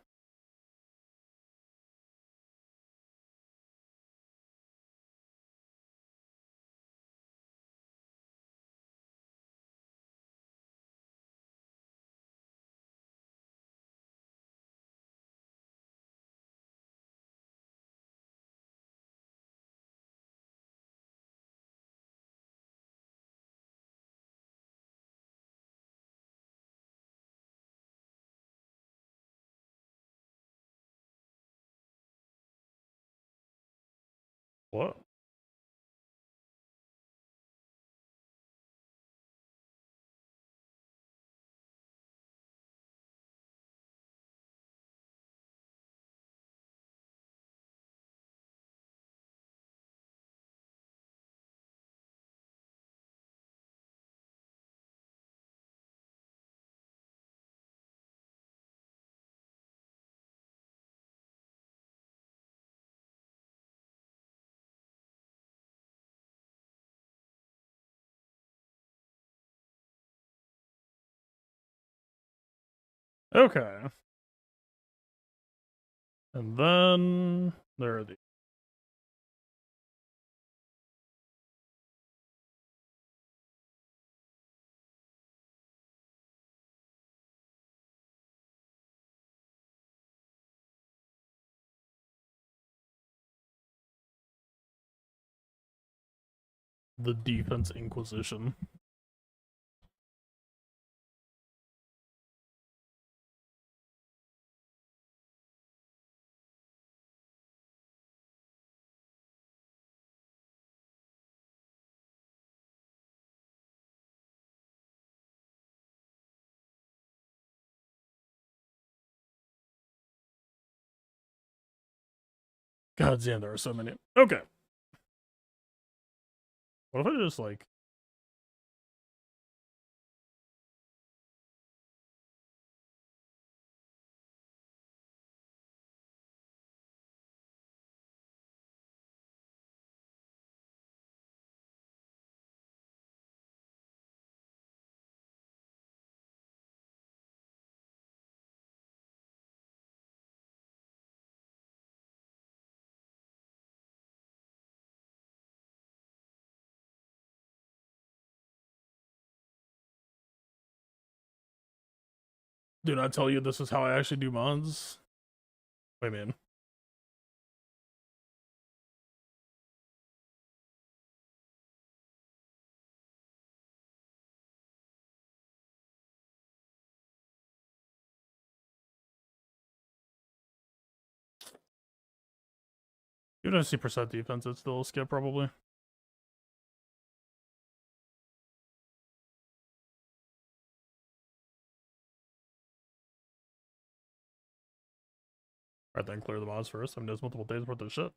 What? Okay. And then there are the defense inquisition. God damn, there are so many. Okay. What if I just like do not tell you this is how I actually do mods? Wait, man. Even if I see percent defense, it's still a skip probably. Alright, then clear the mods first. I mean, there's multiple days worth of shit.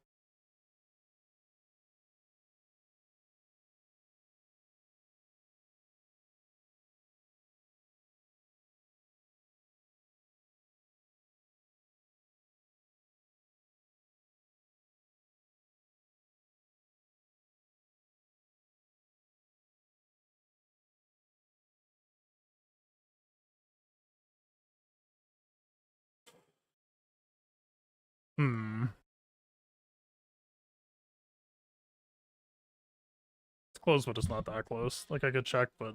It's close, but it's not that close. Like, I could check, but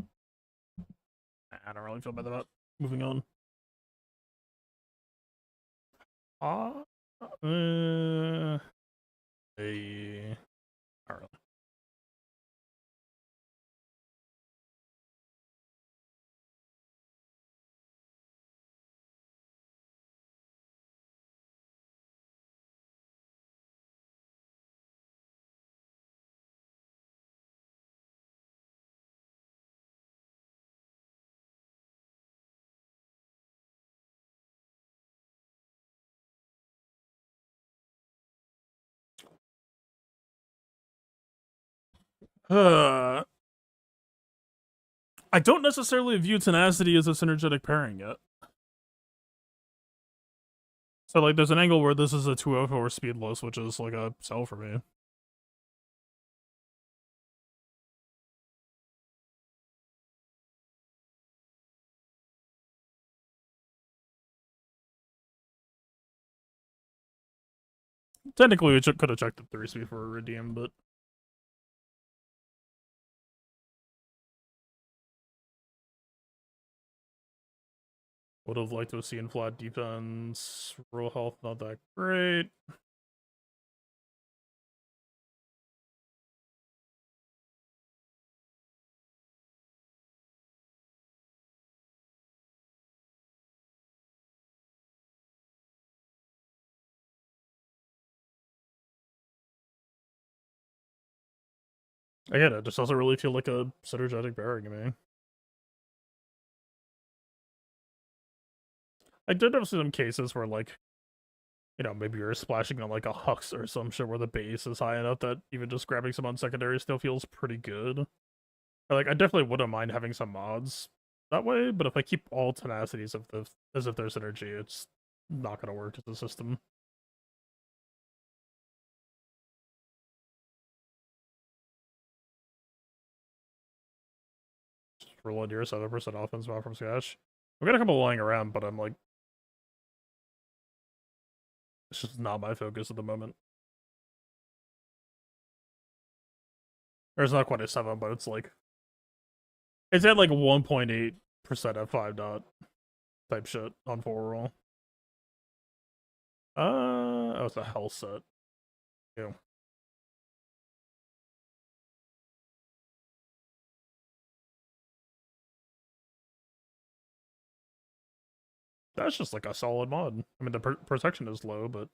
I don't really feel bad about moving on. Hey. Not really. I don't necessarily view tenacity as a synergetic pairing yet. So, like, there's an angle where this is a 204 speedless, which is like a sell for me. Technically, we could have checked the 3s before redeem, but would have liked to have seen flat defense. Roll health, not that great. Again, it just doesn't really feel like a synergetic bearing to me. I did have some cases where, like, you know, maybe you're splashing on like a Hux or some shit where the base is high enough that even just grabbing some on secondary still feels pretty good. Like, I definitely wouldn't mind having some mods that way, but if I keep all tenacities of the as if there's synergy, it's not gonna work as a system. Just roll into your 7% offense mod from scratch. I've got a couple lying around, but I'm like, it's just not my focus at the moment. Or it's not quite a 7, but it's like, it's at like 1.8% F5 dot type shit on 4 roll. Oh, it's a hell set. Ew. That's just like a solid mod. I mean, the protection is low, but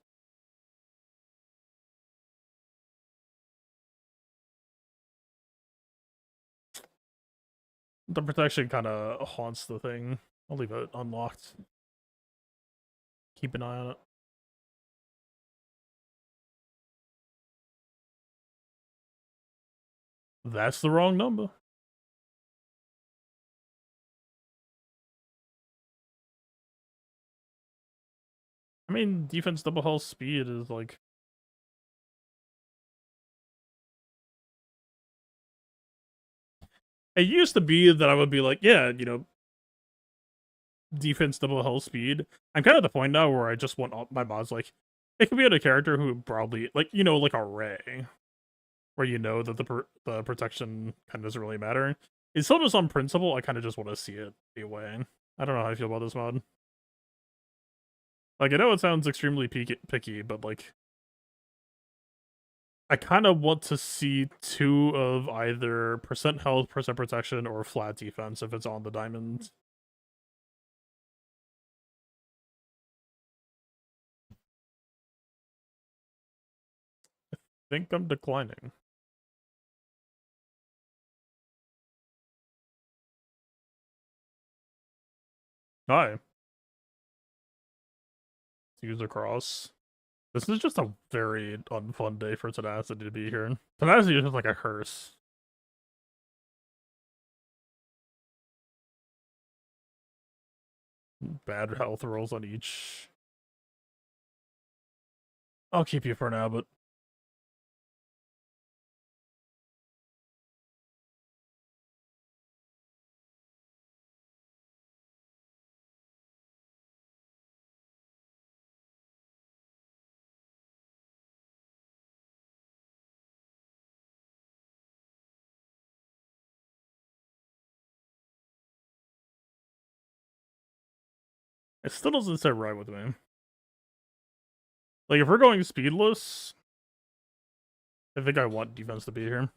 the protection kind of haunts the thing. I'll leave it unlocked. Keep an eye on it. That's the wrong number. I mean, defense double health speed is like... It used to be that I would be like, yeah, you know, defense double health speed. I'm kind of at the point now where I just want all my mods, like, it could be on a character who probably, like, you know, like a Ray, where you know that the protection kind of doesn't really matter. It's still just on principle, I kind of just want to see it be away. I don't know how I feel about this mod. Like, I know it sounds extremely picky, but, like, I kind of want to see 2 of either percent health, percent protection, or flat defense if it's on the diamond. I think I'm declining. Hi. User cross. This is just a very unfun day for Tenacity to be here. Tenacity is just like a curse. Bad health rolls on each. I'll keep you for now, but... It still doesn't sit right with me. Like, if we're going speedless, I think I want defense to be here.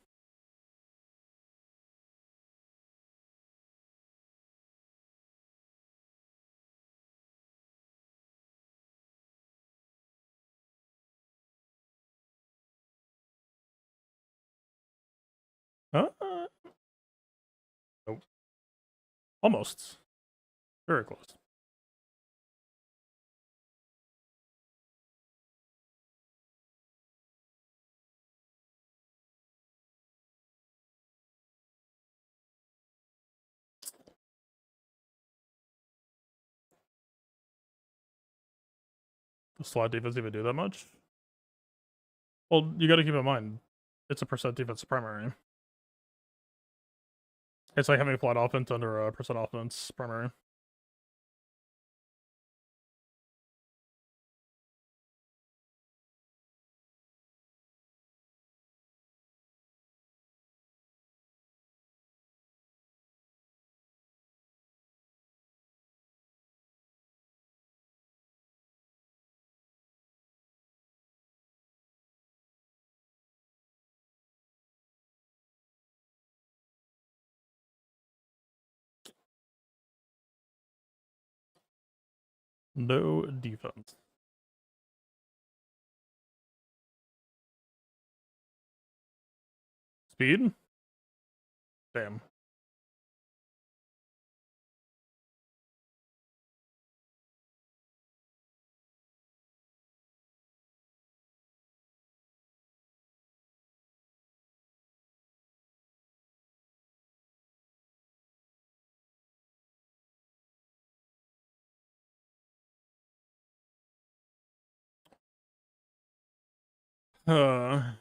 Nope. Almost. Very close. The slot defense even do that much? Well, you gotta keep in mind, it's a percent defense primary. It's like having flat offense under a percent offense primary. No defense. Speed? Damn. Uh,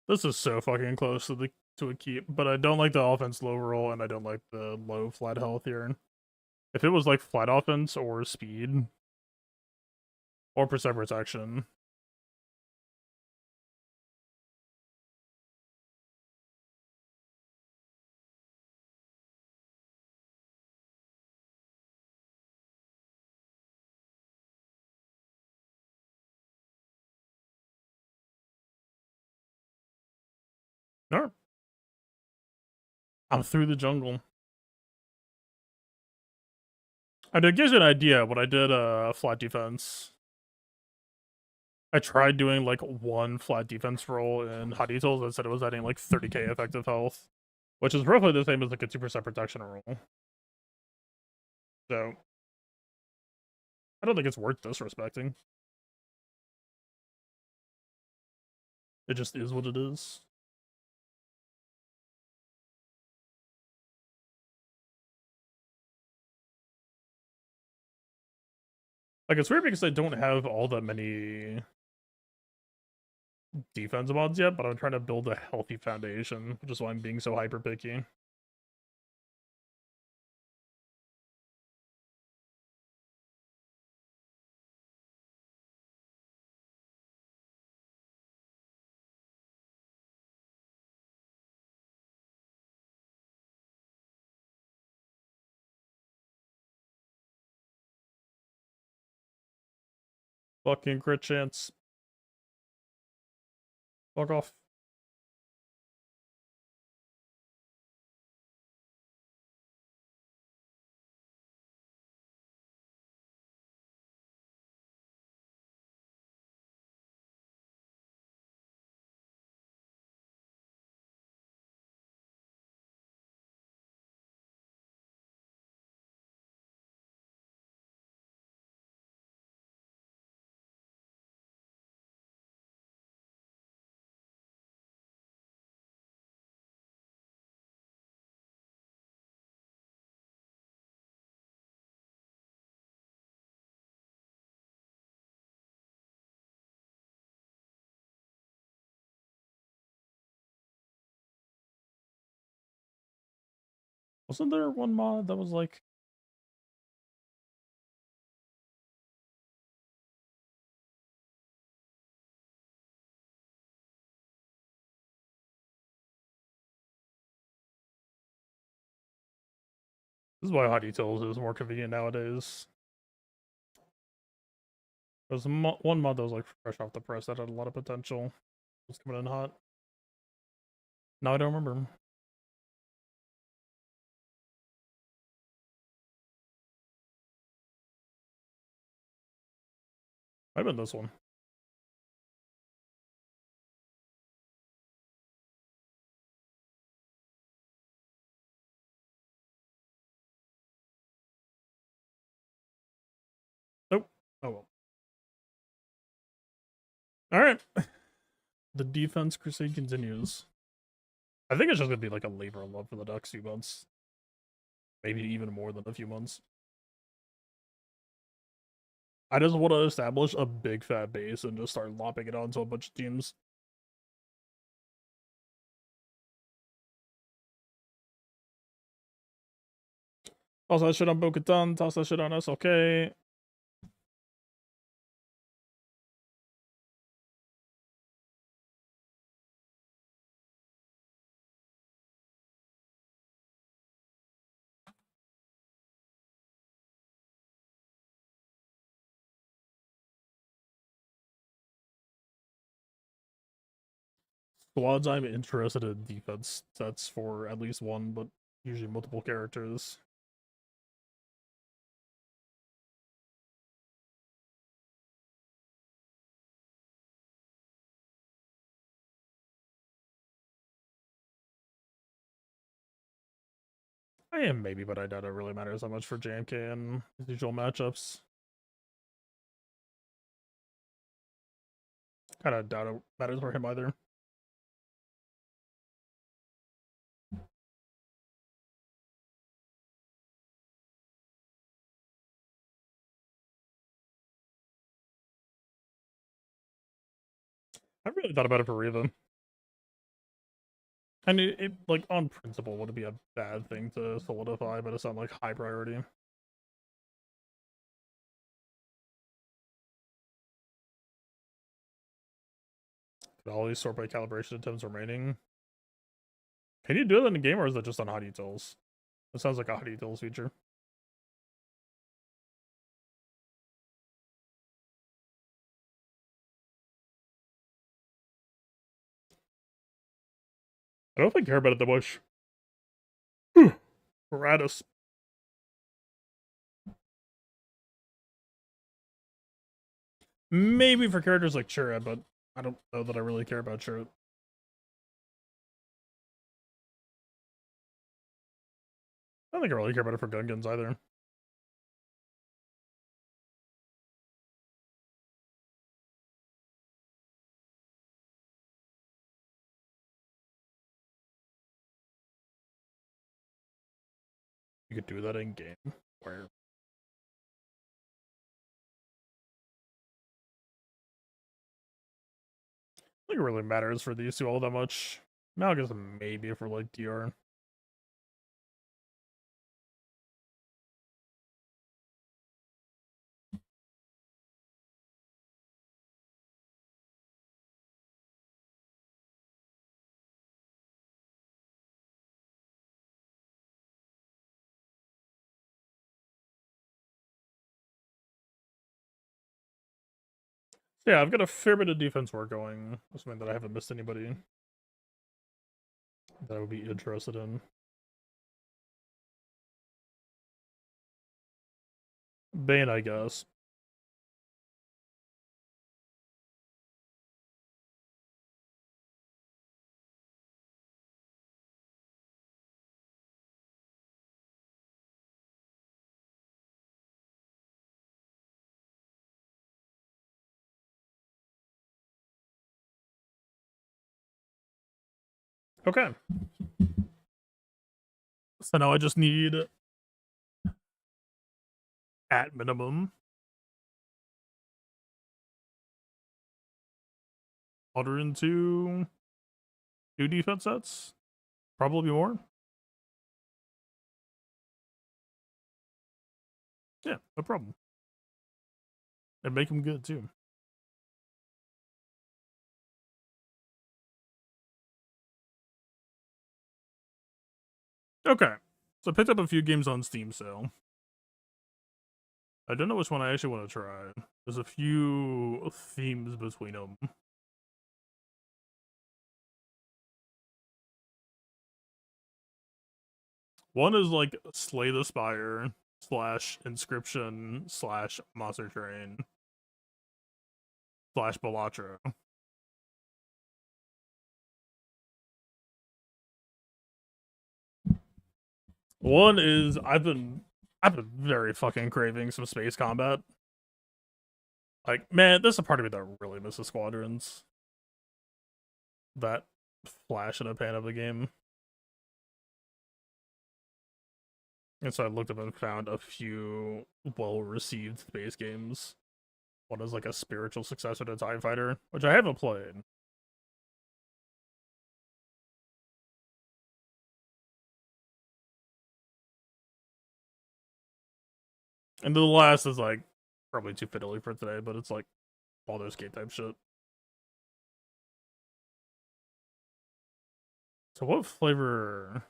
this is so fucking close to a keep, but I don't like the offense low roll and I don't like the low flat health here. If it was like flat offense or speed or percent protection. No. I'm through the jungle. And it gives you an idea when I did flat defense. I tried doing like one flat defense roll in hot details and said it was adding like 30k effective health, which is roughly the same as like a 2% protection roll. So I don't think it's worth disrespecting. It just is what it is. Like, it's weird because I don't have all that many defense mods yet, but I'm trying to build a healthy foundation, which is why I'm being so hyper picky. Fucking crit chance. Fuck off. Wasn't there one mod that was like... This is why hot details is more convenient nowadays. There's one mod that was like fresh off the press that had a lot of potential. It was coming in hot. No, I don't remember. I've been this one. Nope. Oh well. Alright. The defense crusade continues. I think it's just gonna be like a labor of love for the next few months. Maybe even more than a few months. I just want to establish a big fat base and just start lopping it onto a bunch of teams. Toss that shit on Bo-Katan, toss that shit on SLK. Squads, I'm interested in defense sets for at least one, but usually multiple characters. I am maybe, but I doubt it really matters that much for JMK and his usual matchups. Kind of doubt it matters for him either. I really thought about it for Riva. And it like on principle would be a bad thing to solidify, but it's not like high priority. Could always sort by calibration attempts remaining. Can you do that in the game, or is that just on hot details? It sounds like a hot details feature. I don't think I care about it that much. Gratis. Maybe for characters like Chirrut, but I don't know that I really care about Chirrut. I don't think I really care about it for Gungans either. You could do that in game. Where? I think it really matters for these two all that much. Malgus maybe for like DR. Yeah, I've got a fair bit of defense work going. Assuming that I haven't missed anybody that I would be interested in. Bane, I guess. Okay. So now I just need, at minimum, 102 2 defense sets. Probably more. Yeah, no problem. And make them good too. Okay. So I picked up a few games on Steam sale. I don't know which one I actually want to try. There's a few themes between them. One is like Slay the Spire / Inscription / Monster Train / Balatra. One is I've been very fucking craving some space combat. Like, man, there's a part of me that really misses Squadrons. That flash in a pan of the game. And so I looked up and found a few well-received space games. One is like a spiritual successor to TIE Fighter, which I haven't played. And the last is like probably too fiddly for today, but it's like Baldur's Gate type shit. So what flavor? Are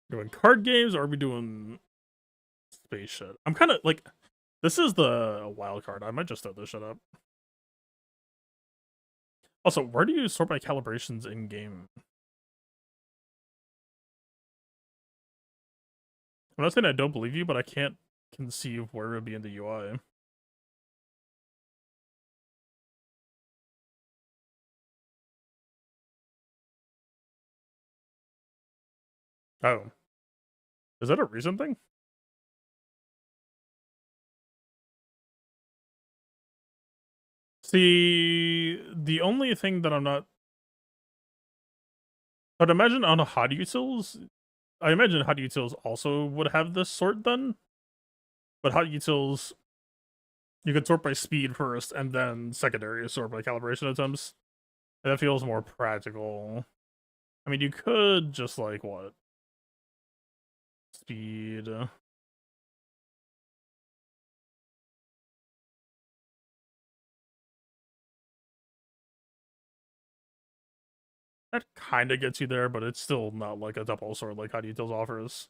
we doing card games or are we doing space shit? I'm kind of like, this is the wild card. I might just throw this shit up. Also, where do you sort by calibrations in game? I'm not saying I don't believe you, but I can't conceive where it would be in the UI. Oh, is that a recent thing? See, the only thing that I'm not, but imagine on a hot utils, I imagine hot utils also would have this sort then, but hot utils you could sort by speed first and then secondary sort by calibration attempts. And that feels more practical. I mean, you could just like what speed. That kind of gets you there, but it's still not like a double sort like hot utils offers.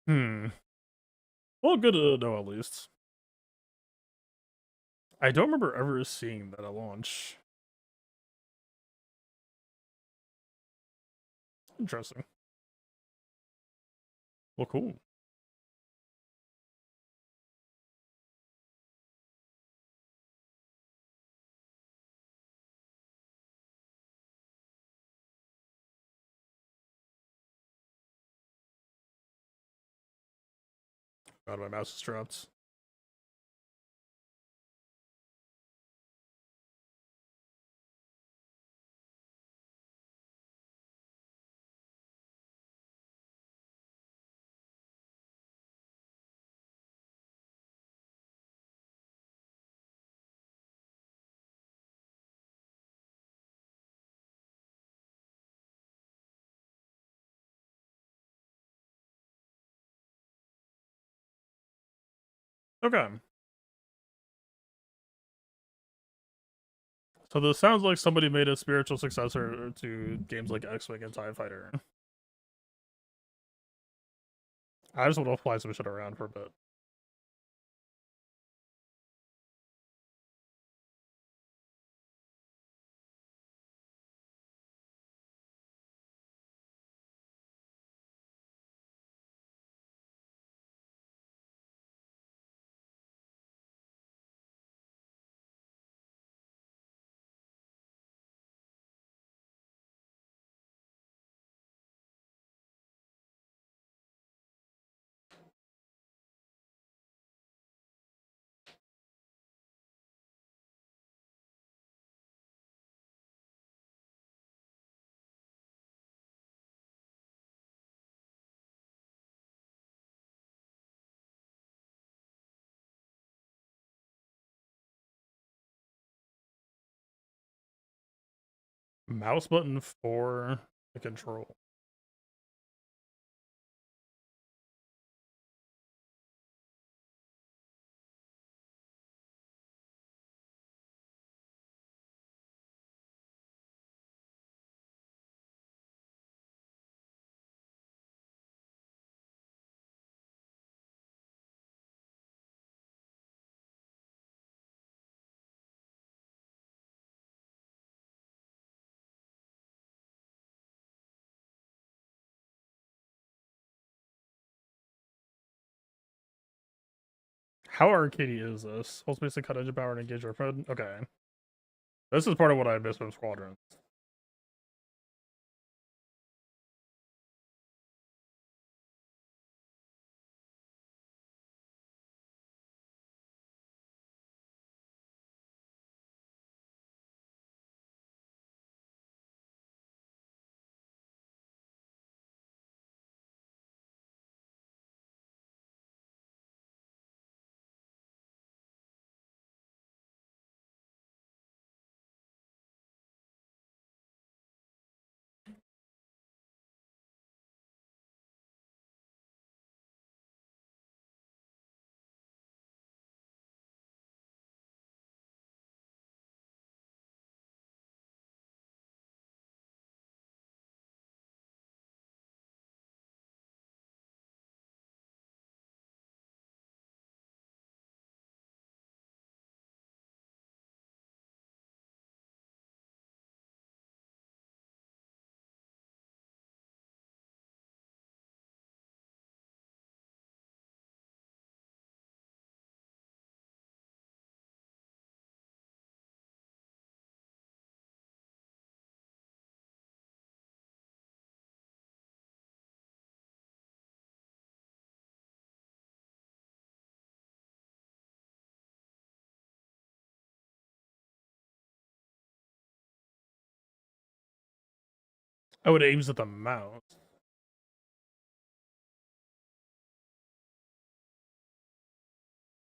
Hmm. Well, good to know at least. I don't remember ever seeing that at launch. Interesting. Well, cool. God, my mouse is dropped. Okay. So this sounds like somebody made a spiritual successor to games like X-Wing and TIE Fighter. I just want to fly some shit around for a bit. Mouse button for the control. How arcadey is this? What's basically cut engine power and engage our mode? Okay. This is part of what I missed from Squadrons. Oh, it aims at the mouse.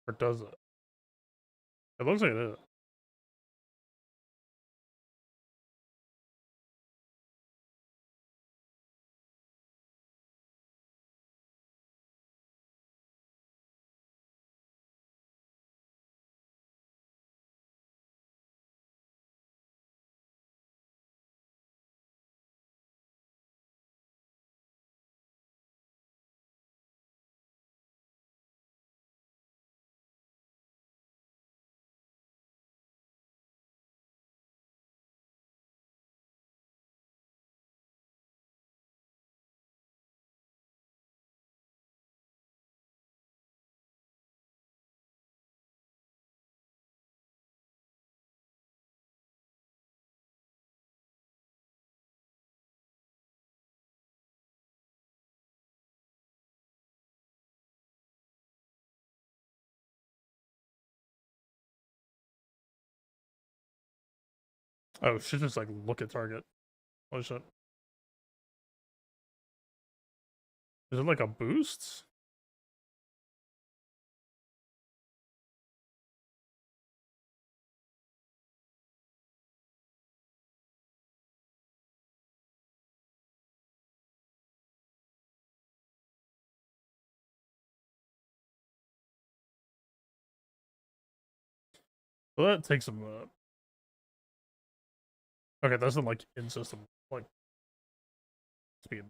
Or does it? It looks like it is. Oh, should just like look at target. What is it? Is it like a boost? Well, that takes some. Okay, that's not like in system like speed.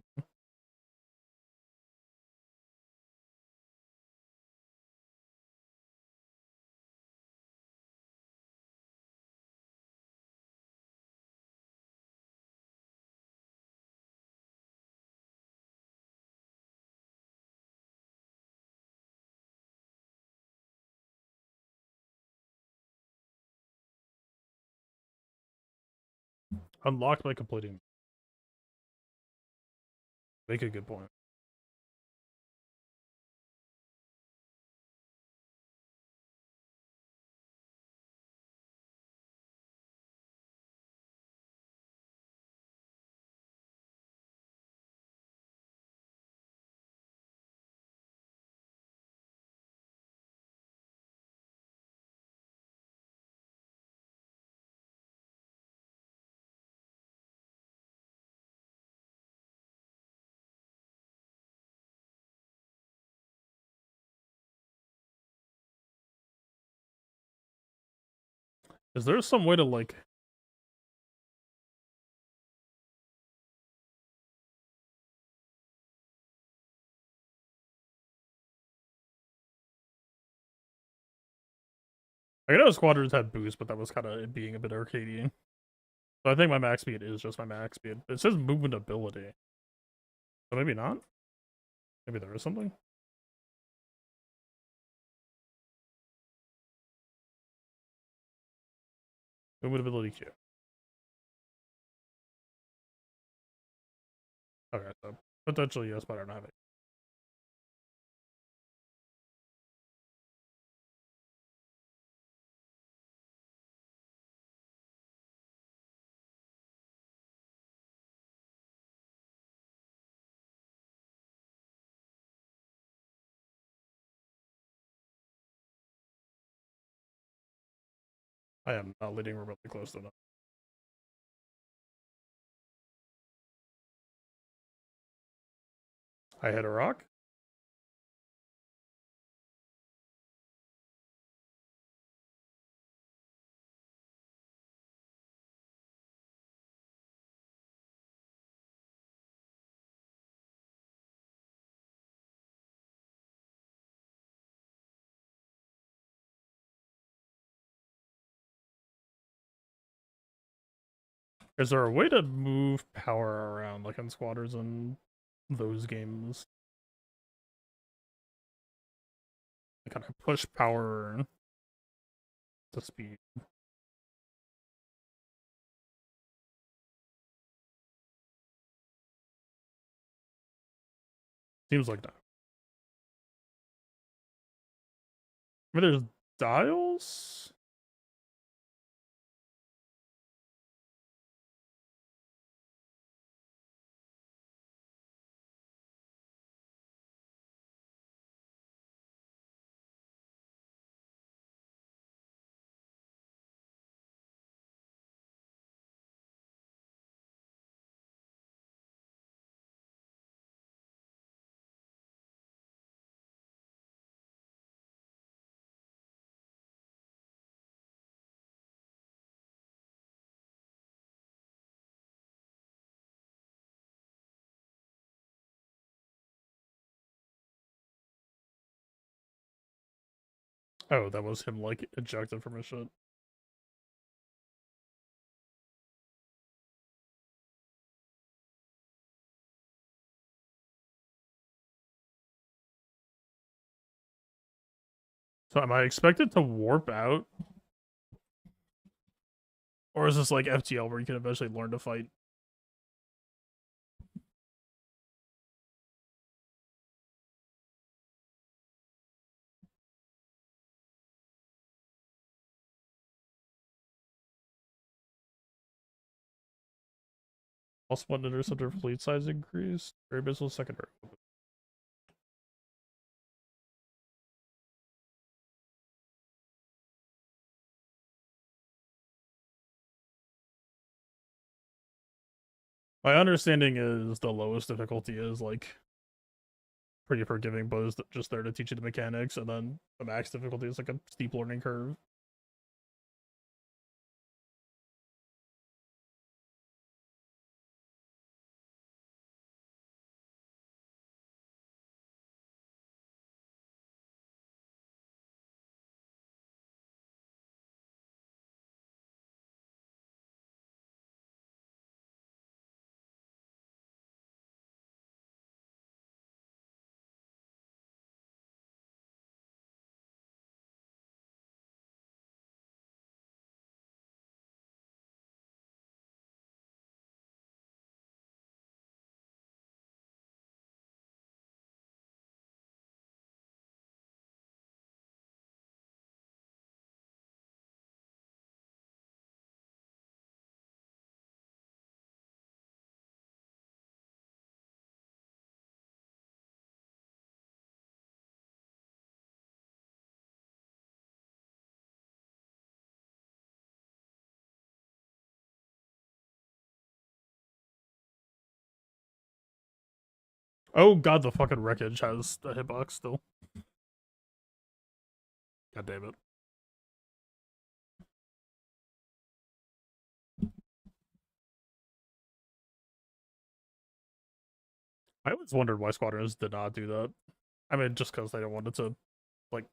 Unlocked by completing. Make a good point. Is there some way to like? I know squadrons had boost, but that was kind of being a bit arcadey. So I think my max speed is just my max speed. It says movement ability. So maybe not? Maybe there is something? Movement ability Q. Okay, so potentially yes, but I don't have it. I am not leading remotely close to enough. I hit a rock. Is there a way to move power around like in squatters and those games? I kind of push power to speed. Seems like that. I mean, there's dials. Oh, that was him, like, ejected from his shit. So am I expected to warp out? Or is this like FTL where you can eventually learn to fight? Also, one interceptor fleet size increase. Very missile secondary. My understanding is the lowest difficulty is like pretty forgiving, but is just there to teach you the mechanics, and then the max difficulty is like a steep learning curve. Oh god, the fucking wreckage has the hitbox still. God damn it. I always wondered why squadrons did not do that. I mean, just because they don't want it to, like,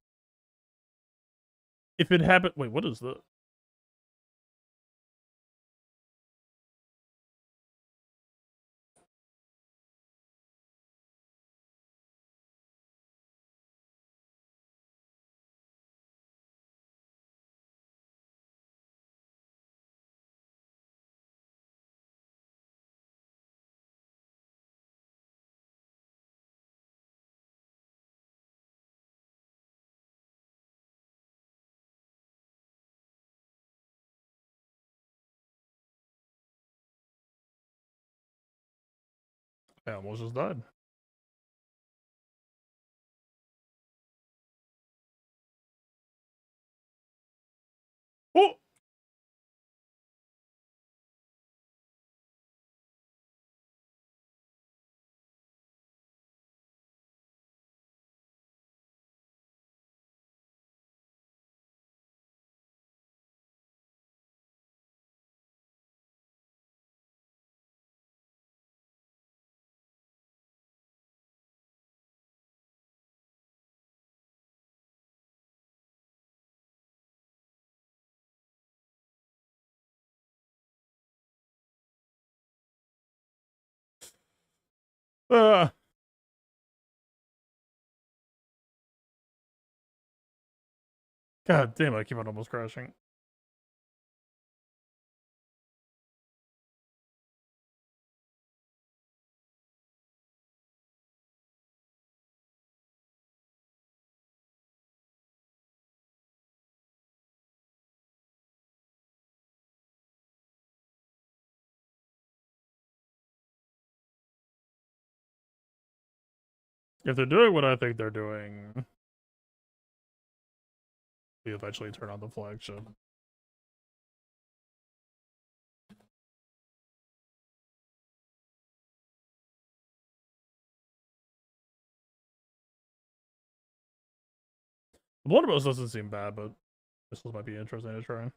if it happened. Wait, what is that? I almost just died. Oh! Ah! God damn, I keep on almost crashing. If they're doing what I think they're doing, we eventually turn on the flagship. The Blunderbuss doesn't seem bad, but missiles might be interesting to try.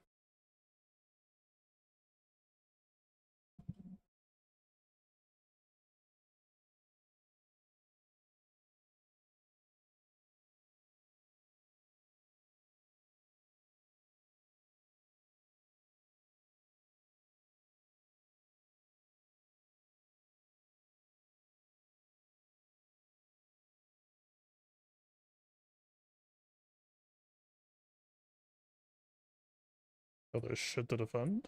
Oh, there's shit to defend.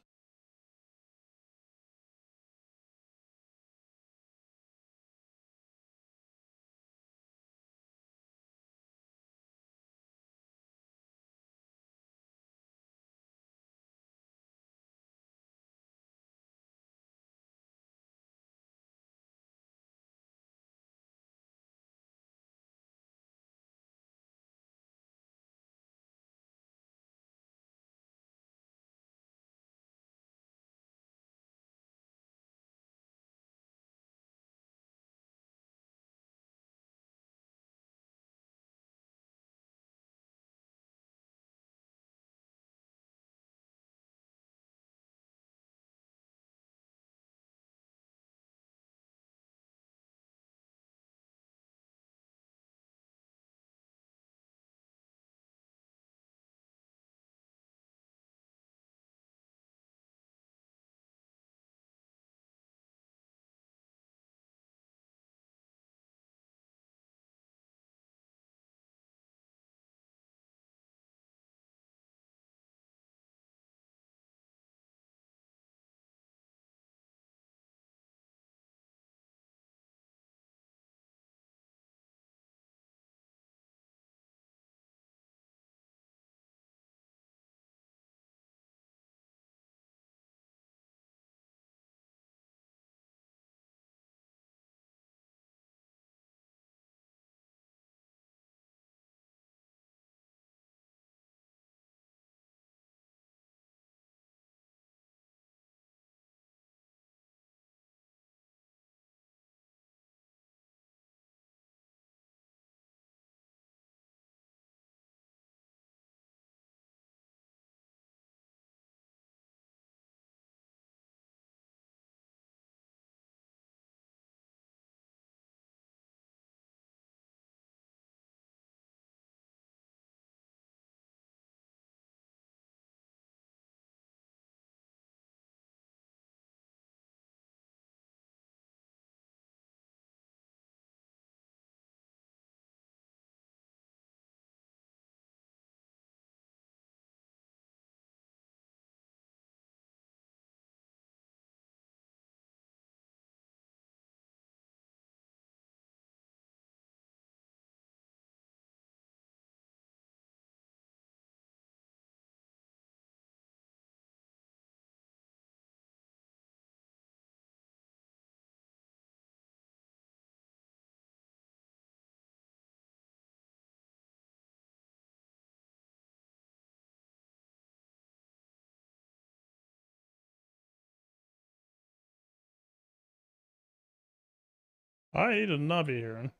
I did not be here.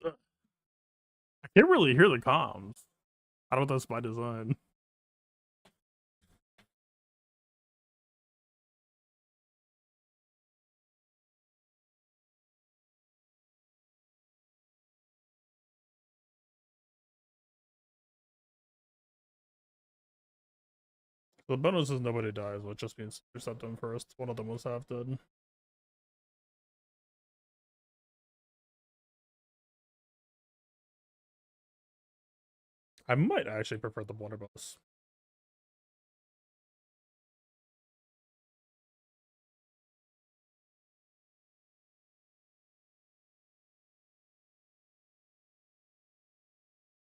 I can't really hear the comms. I don't know if that's by design. The bonus is nobody dies, which just means intercept them first. One of them was half dead. I might actually prefer the water bonus.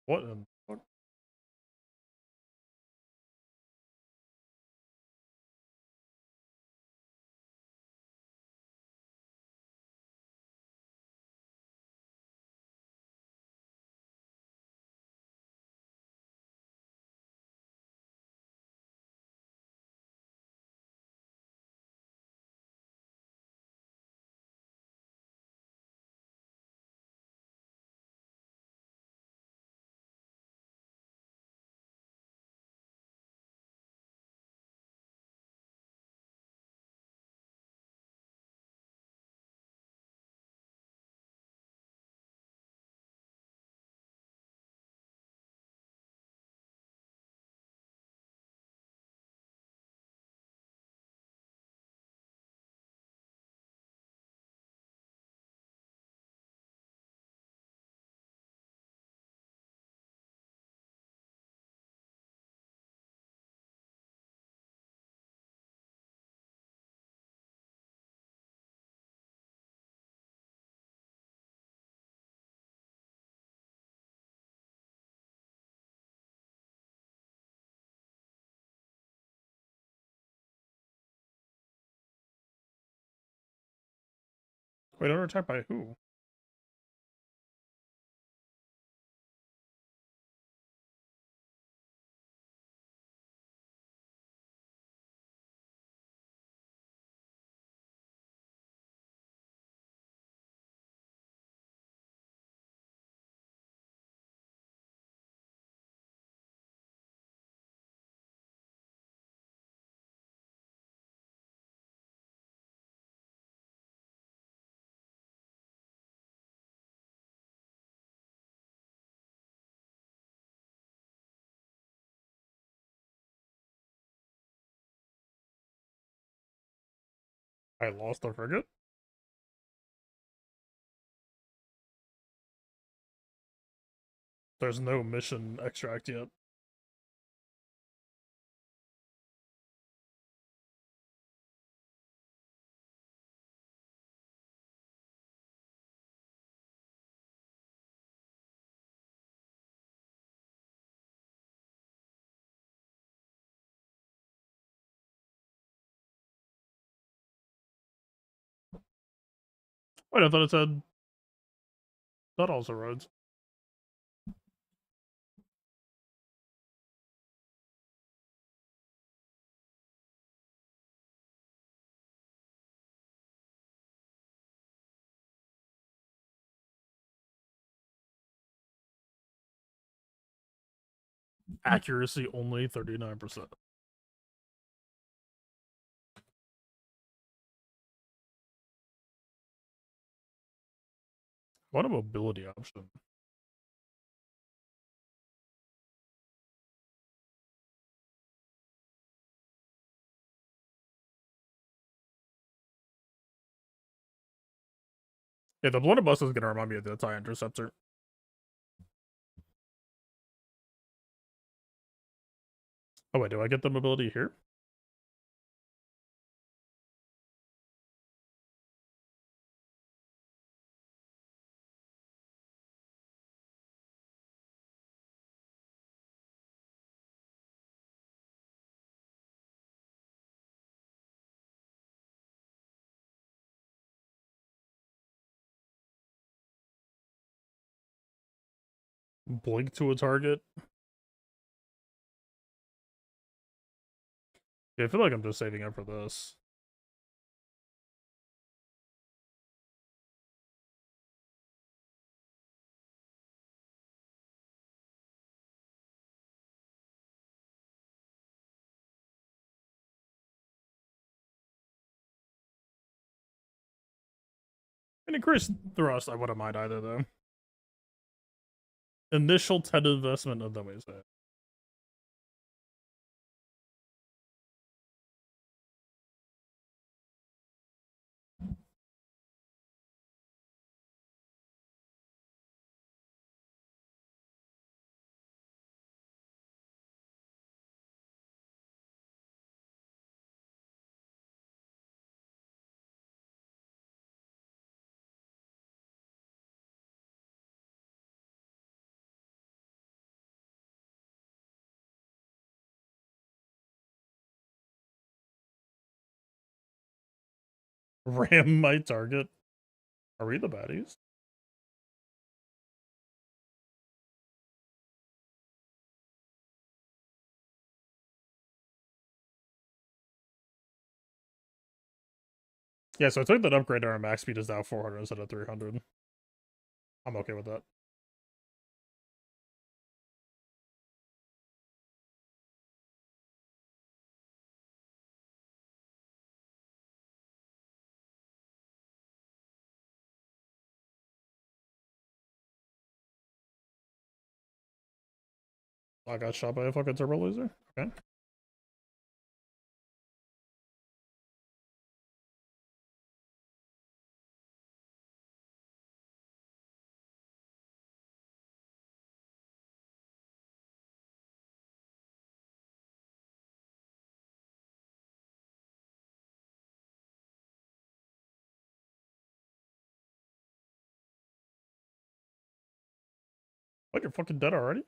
What in the fuck? Wait, under attack by who? I lost the frigate? There's no mission extract yet. Wait, I thought it said that also roads. Accuracy only 39%. What a mobility option. Yeah, the blunderbuss is gonna remind me of the TIE Interceptor. Oh wait, do I get the mobility here? Blink to a target? Yeah, I feel like I'm just saving up for this. An increased thrust, I wouldn't mind either, though. Initial 10 investment of them, is it? Ram my target. Are we the baddies? Yeah, so I took that upgrade and our max speed is now 400 instead of 300. I'm okay with that. I got shot by a fucking turbo laser? Okay. What, you're fucking dead already?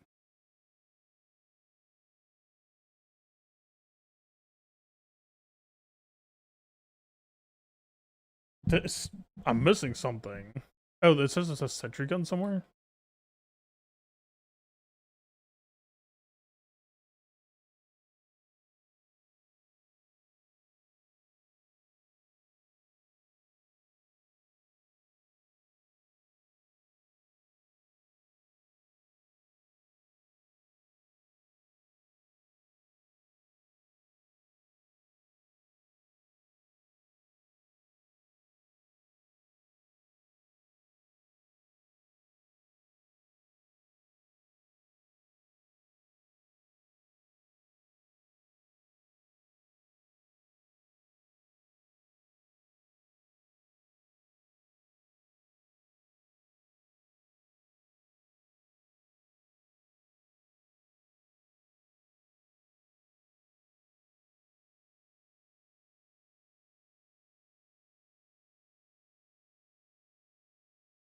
This, I'm missing something. Oh, it says it's a sentry gun somewhere?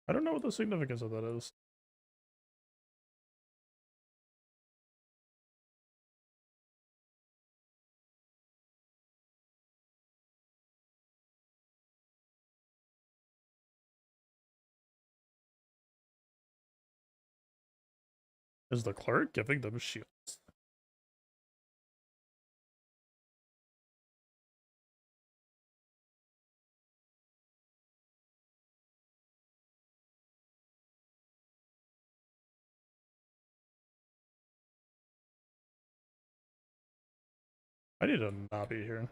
I don't know what the significance of that is. Is the cleric giving them shields? I need to not be here.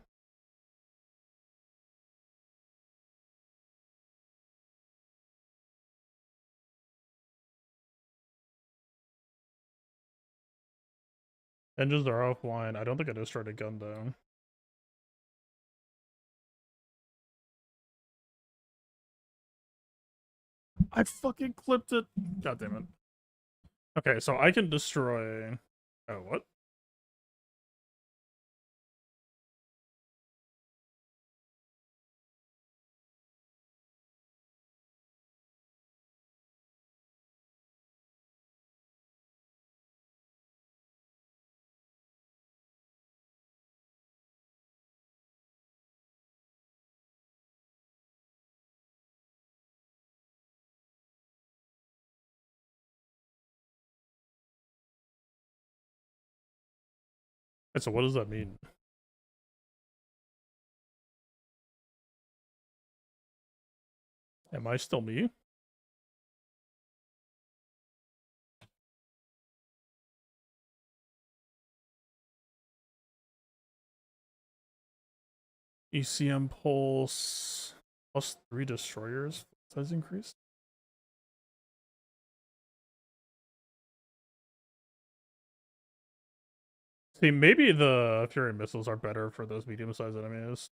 Engines are offline. I don't think I destroyed a gun though. I fucking clipped it. God damn it. Okay, so I can destroy. Oh, what? And so what does that mean? Am I still me? ECM pulse plus 3 destroyers size increased. See, maybe the Fury missiles are better for those medium-sized enemies.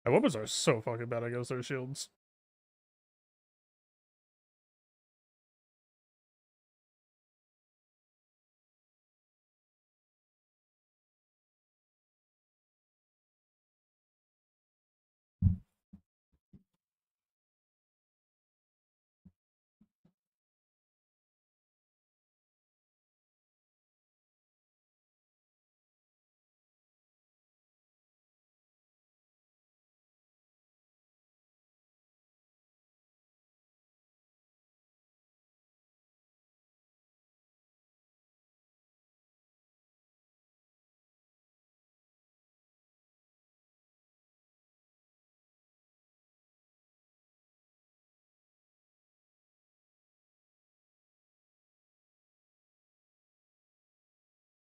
My weapons are so fucking bad against their shields.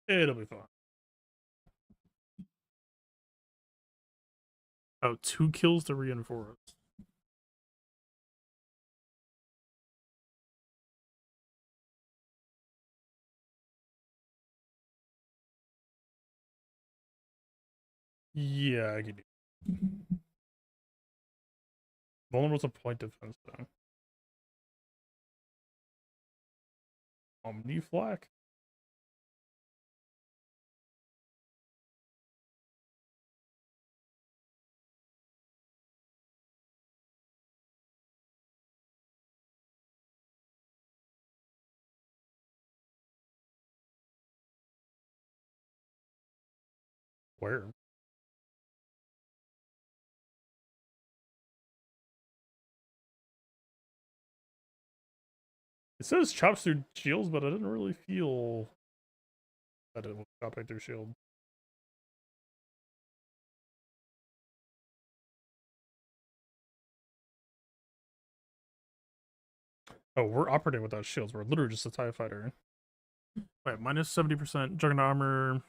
It'll be fine. Oh, 2 kills to reinforce. Yeah, I can do. Vulnerable to point defense though. Omni flak. Where? It says chops through shields, but I didn't really feel that it was chopping through shield. Oh, we're operating without shields. We're literally just a TIE fighter. Wait, minus 70% Juggernaut armor.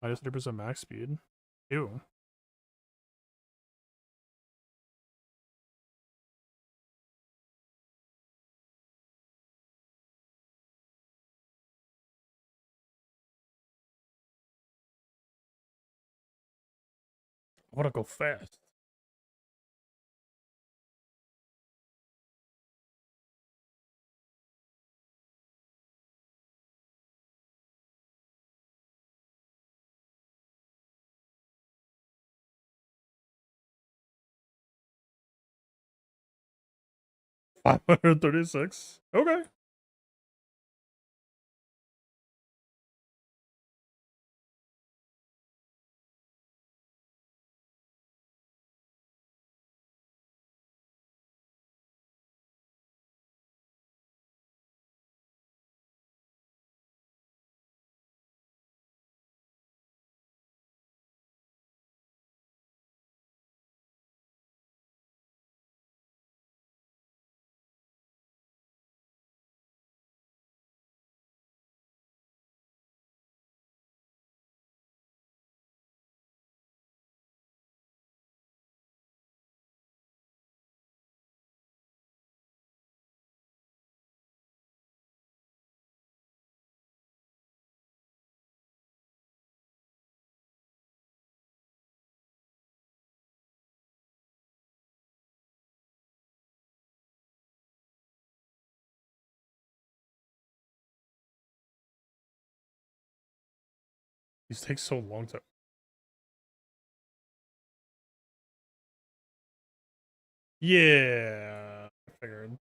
Minus 30% max speed. Ew. I want to go fast. $536. Okay. These take so long to. Yeah. I figured.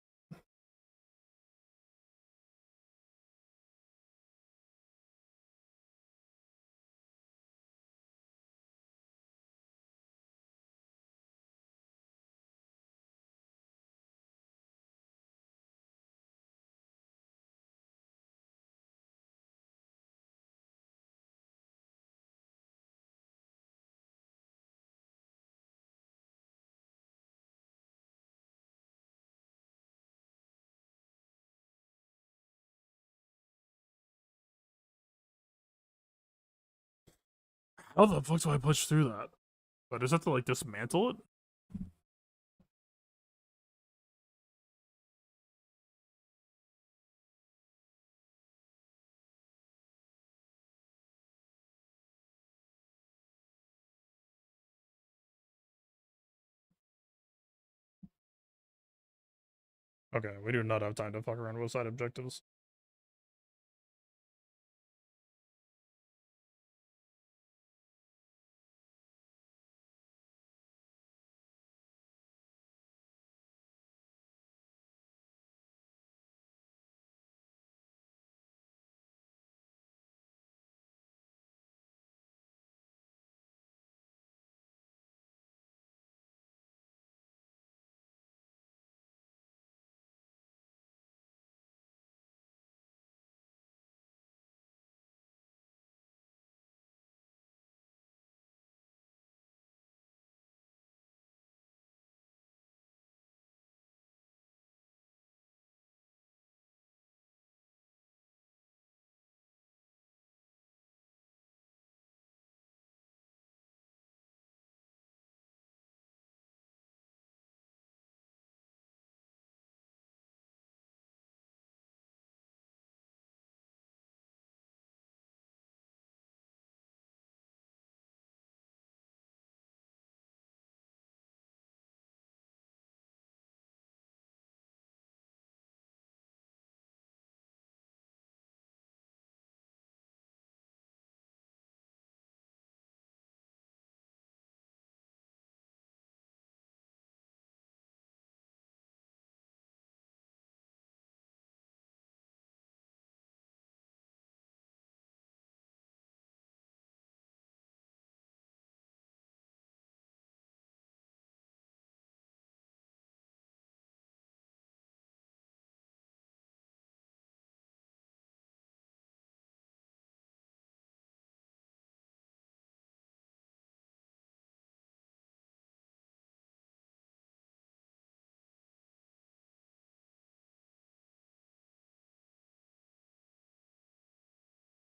How the fuck do I push through that? But I just have to like dismantle it? Okay, we do not have time to fuck around with side objectives.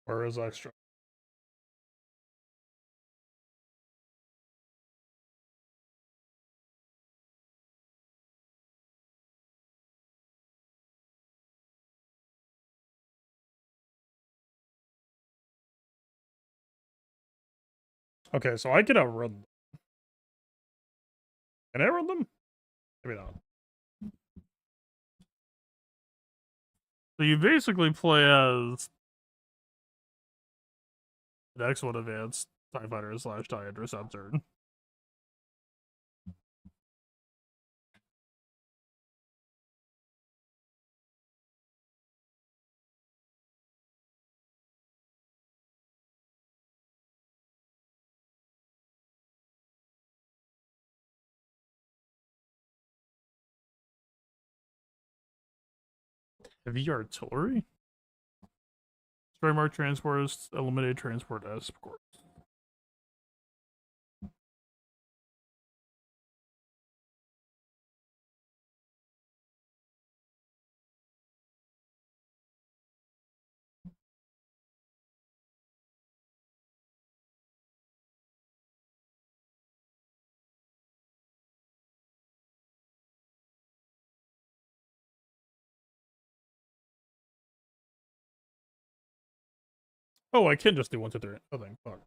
Where is extra? Okay, so I can outrun them. Can I outrun them? Maybe not. So you basically play as the X1 Advanced TIE Fighter / TIE Interceptor. Heavy artillery? Spray mark transports, eliminate transport escort. Oh, I can just do 1, 2, 3. Oh, thing. Fuck.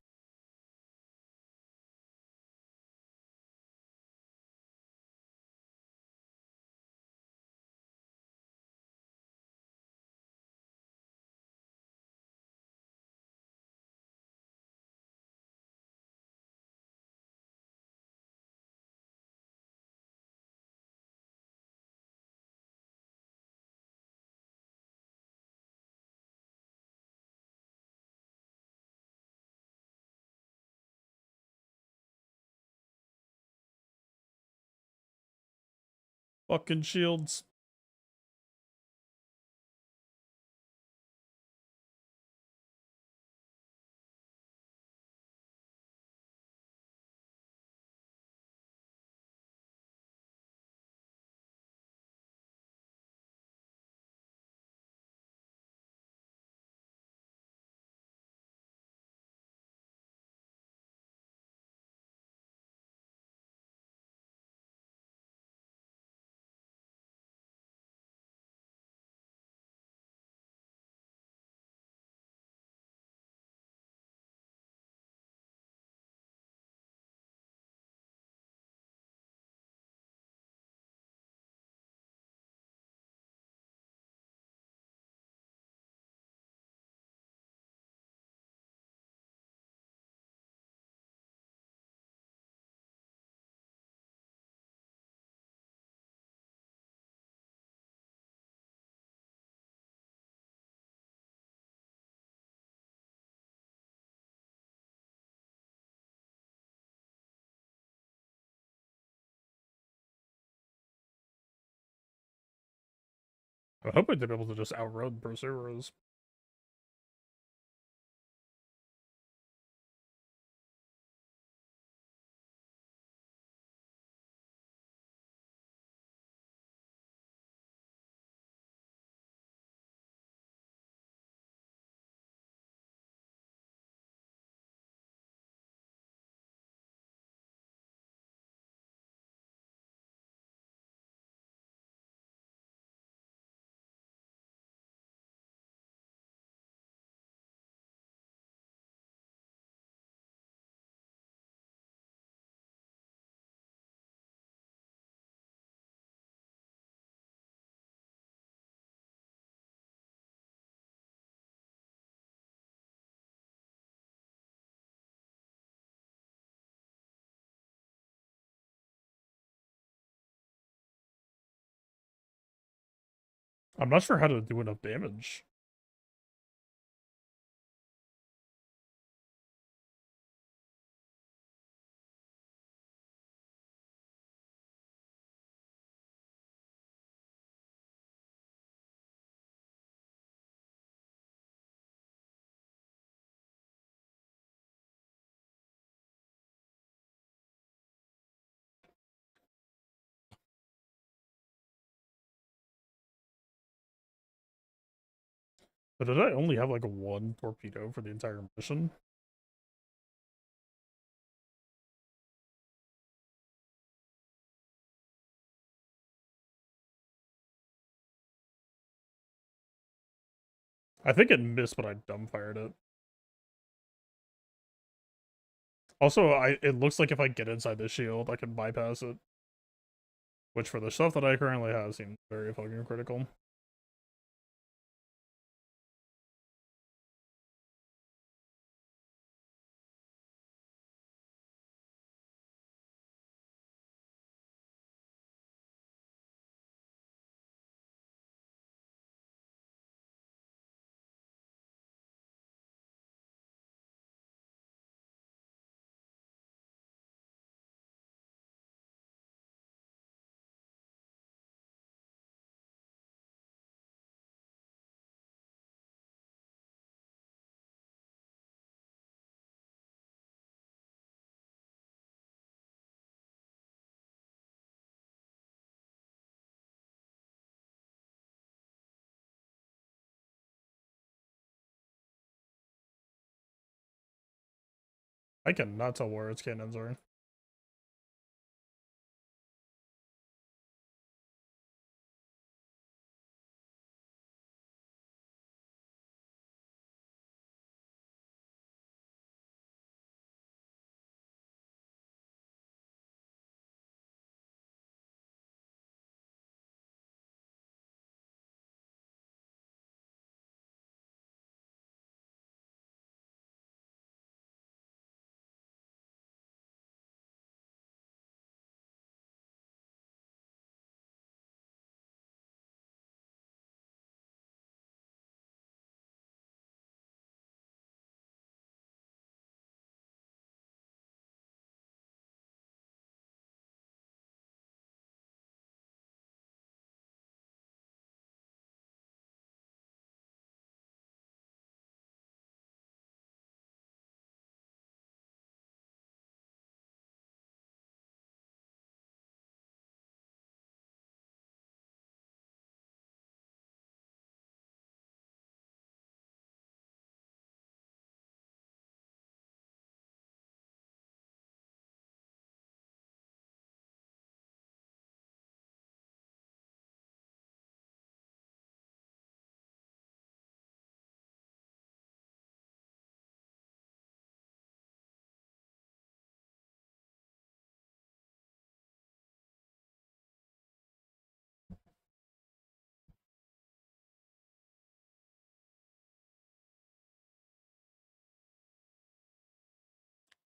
Fucking shields. I hope I'd be able to just outrun pursuers. I'm not sure how to do enough damage. But did I only have like one torpedo for the entire mission? I think it missed, but I dumbfired it. Also, it looks like if I get inside the shield, I can bypass it. Which for the stuff that I currently have seems very fucking critical. I cannot tell where its cannons are.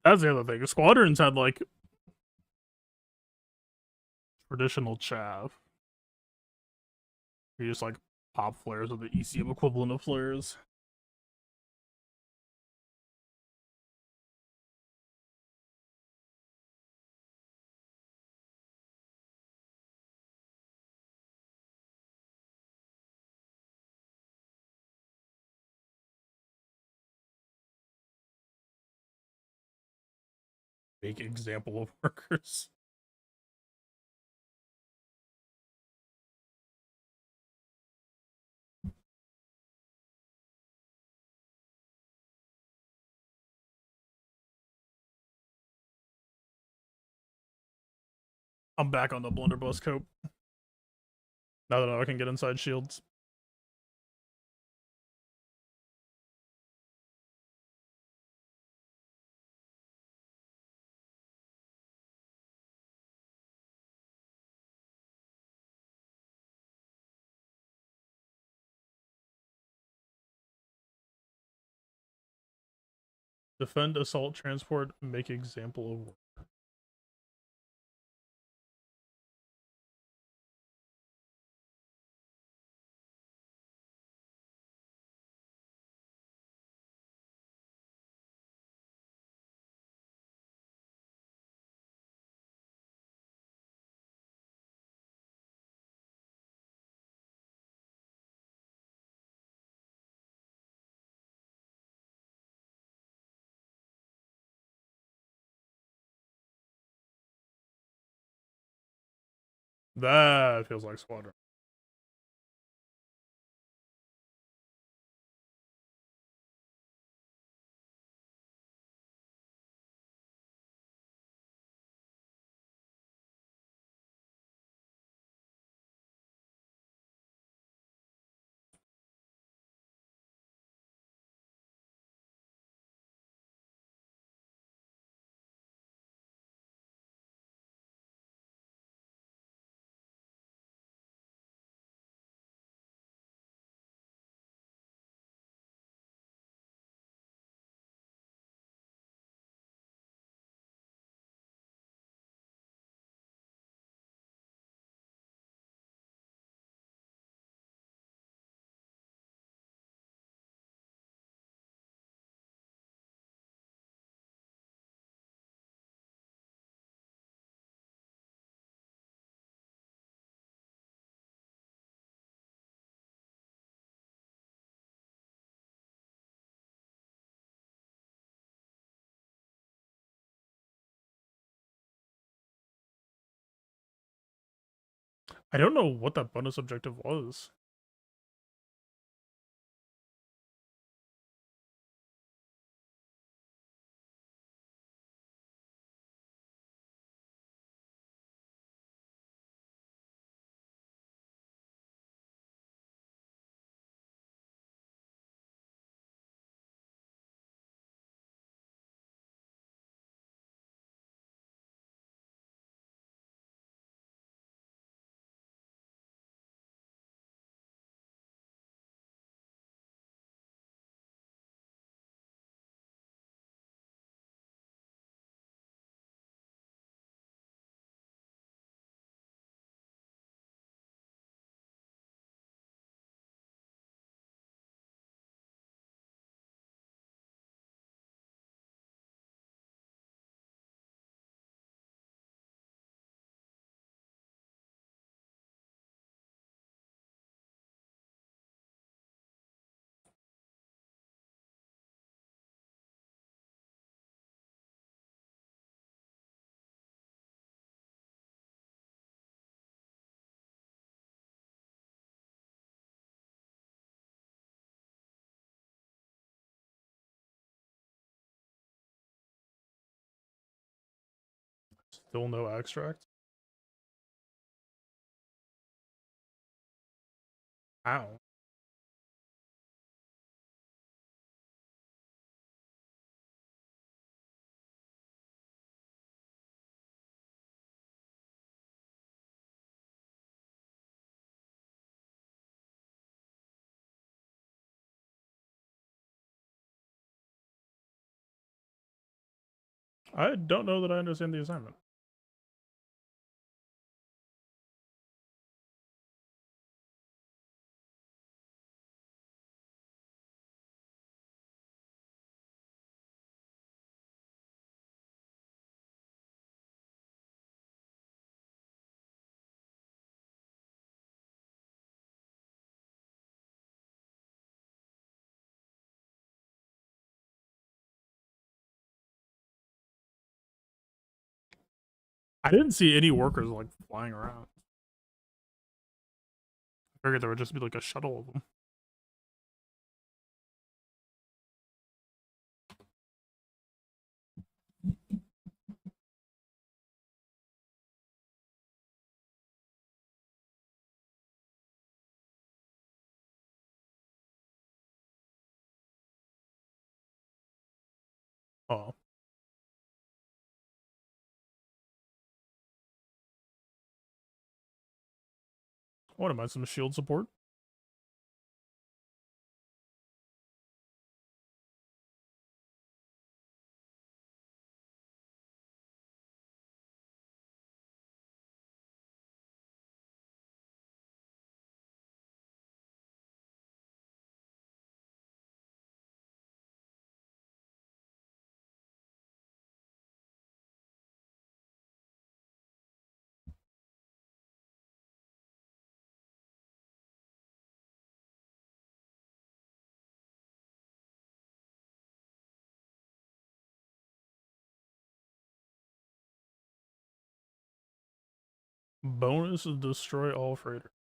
That's the other thing. Squadrons had like traditional chaff. You just like pop flares or the ECM equivalent of flares. Big example of workers. I'm back on the blunderbuss cope. Now that I can get inside shields. Defend assault transport, make example of work. That feels like squadron. I don't know what that bonus objective was. Still no extract. Ow. I don't know that I understand the assignment. I didn't see any workers like flying around. I figured there would just be like a shuttle of them. Oh, what am I? Some shield support? Bonus is destroy all freighters.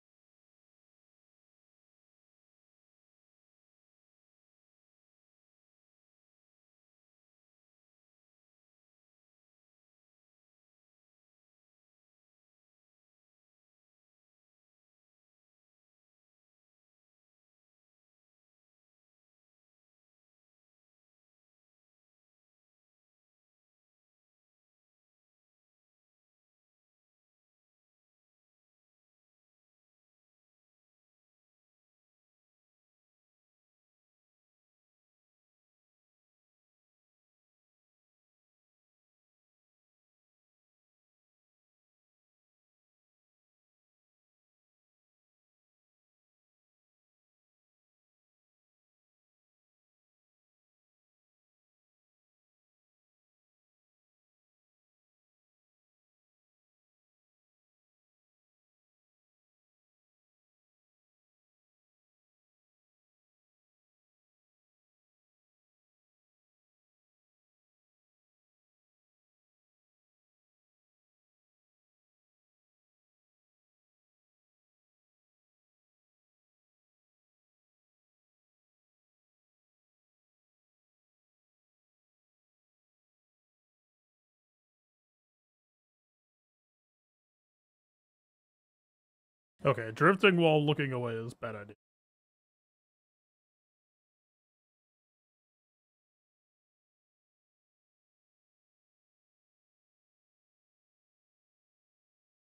Okay, drifting while looking away is a bad idea.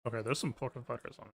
Okay, there's some fucking fuckers on it.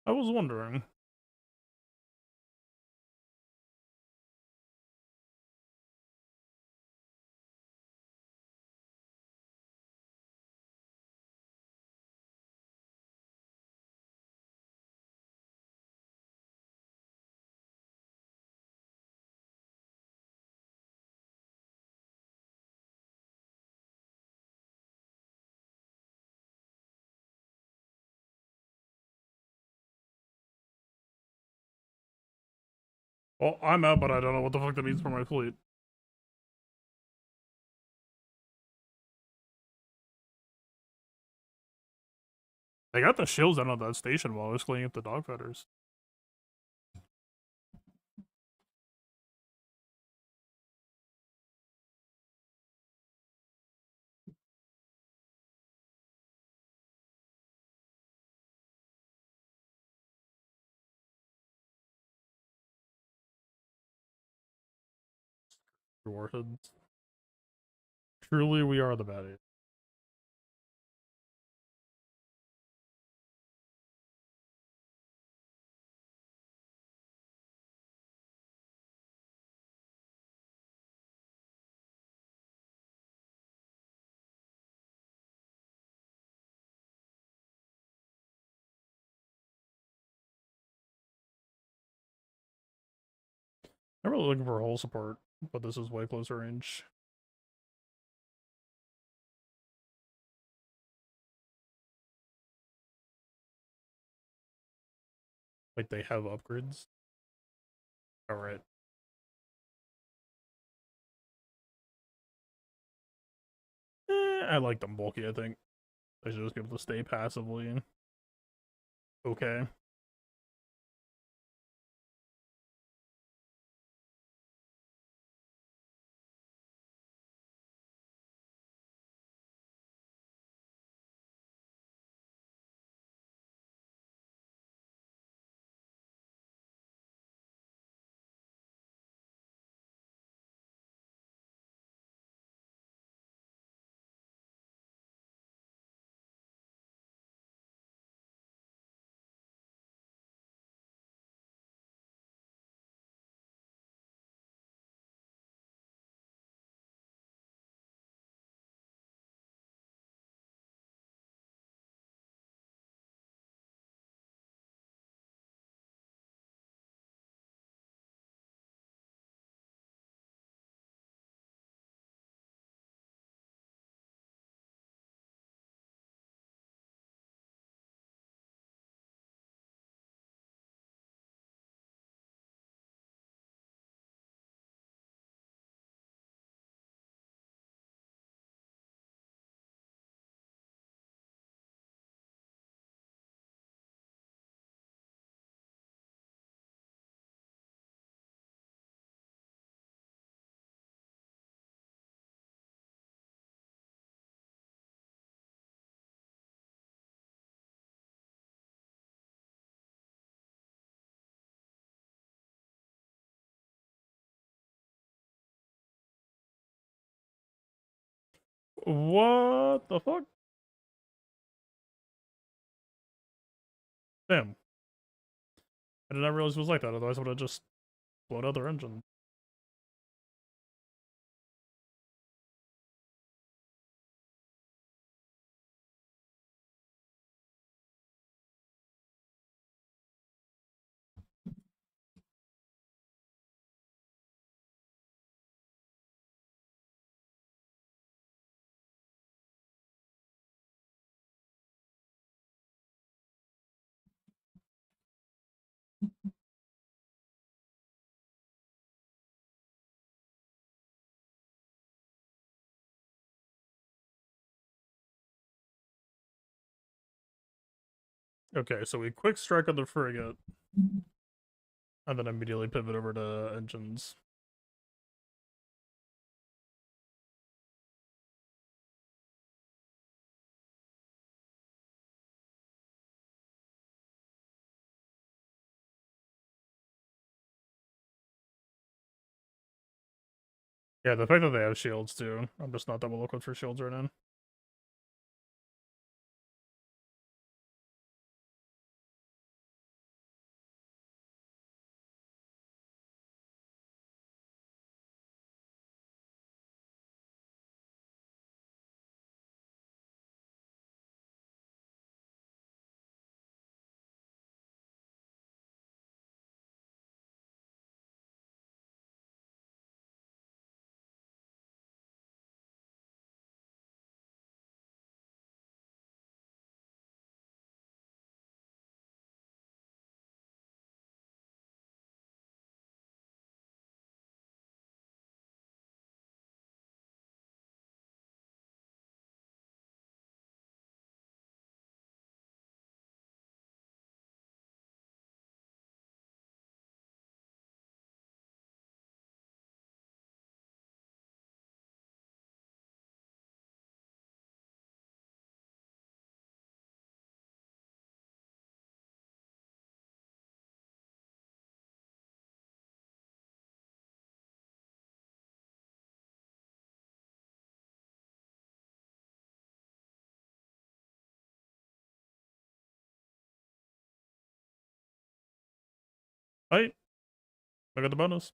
I was wondering. Well, I'm out, but I don't know what the fuck that means for my fleet. They got the shields down on that station while I was cleaning up the dogfighters. Warheads. Truly, we are the baddies. I'm really looking for a hull support, but this is way closer range. Like, they have upgrades. Alright. I like them bulky, I think. I should just be able to stay passively. Okay. What the fuck? Damn. I did not realize it was like that, otherwise I would have just blown out their engine. Okay, so we quick strike on the frigate, and then immediately pivot over to engines. Yeah, the fact that they have shields too. I'm just not that well equipped for shields right now. Right? I got the bonus.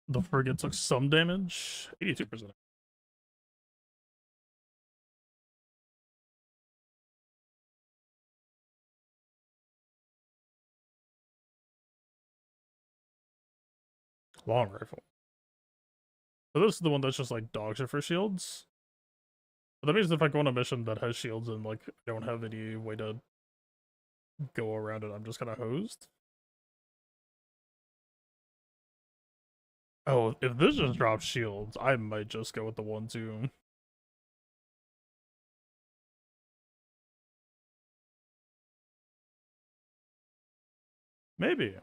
The frigate took some damage. 82%. Long rifle. So this is the one that's just like dog shit for shields. But that means if I go on a mission that has shields and like I don't have any way to go around it, I'm just kind of hosed. Oh, if this just drops shields, I might just go with the 1-2. Maybe.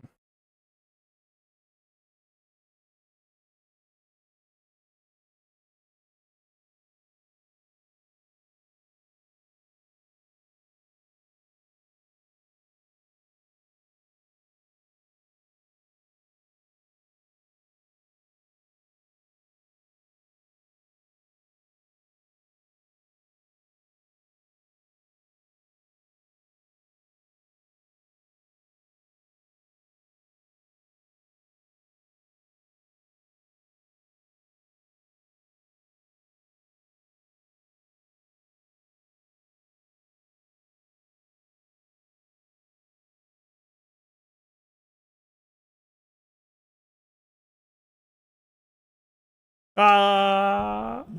Bad.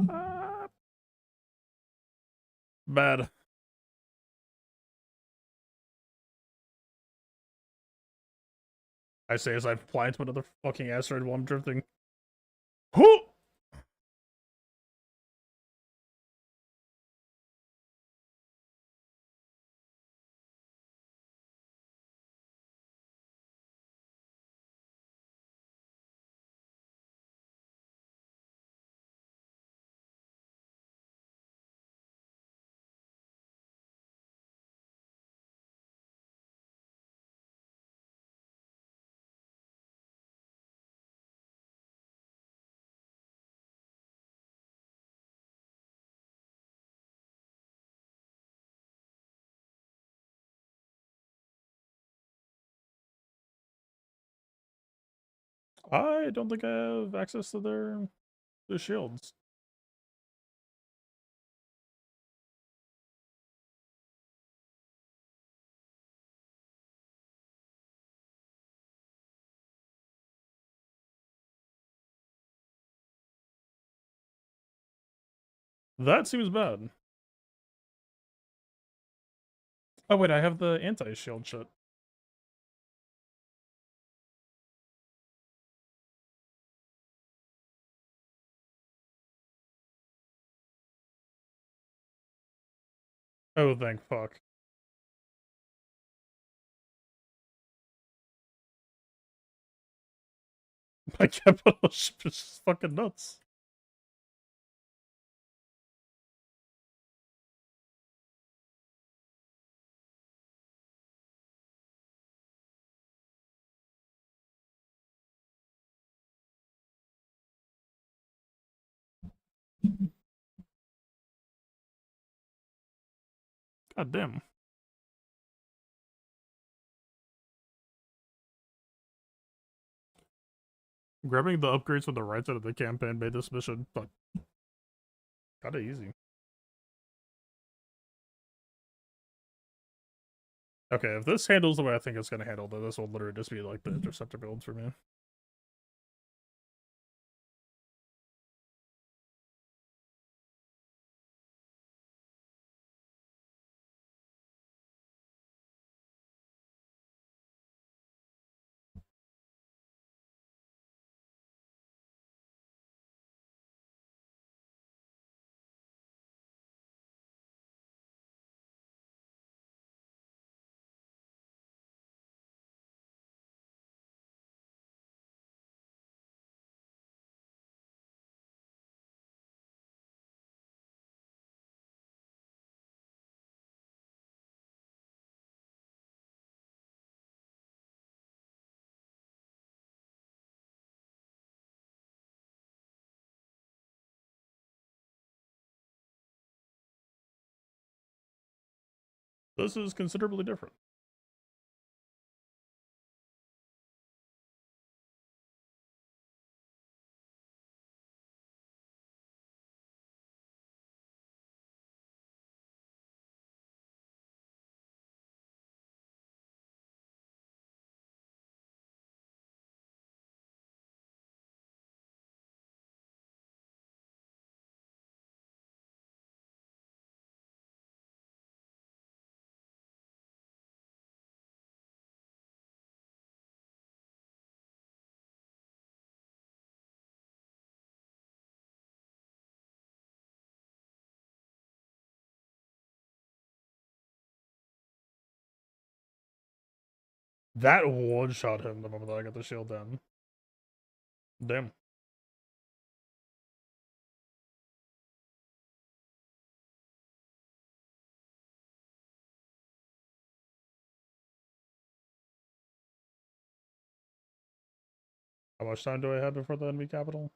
I say as I fly into another fucking asteroid while I'm drifting. Whoo! I don't think I have access to their shields. That seems bad. Oh wait, I have the anti-shield shit. Oh, thank fuck. My capital ship is just fucking nuts. God damn. Grabbing the upgrades from the right side of the campaign made this mission but kinda easy. Okay, if this handles the way I think it's gonna handle, then this will literally just be like the interceptor builds for me. This is considerably different. That one-shot him the moment that I got the shield down. Damn. How much time do I have before the enemy capital?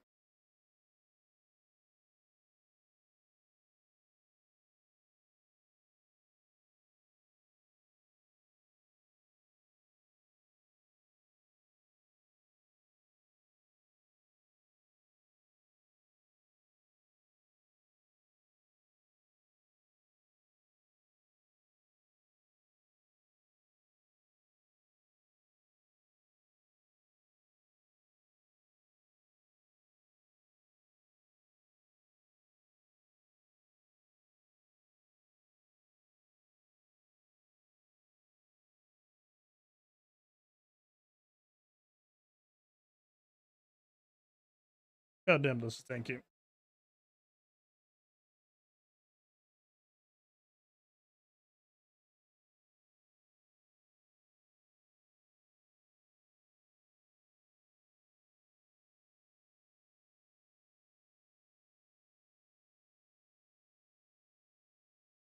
God damn this, thank you.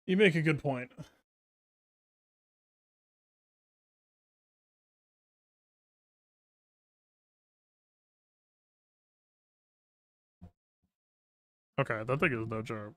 You make a good point. Okay, that thing is no joke.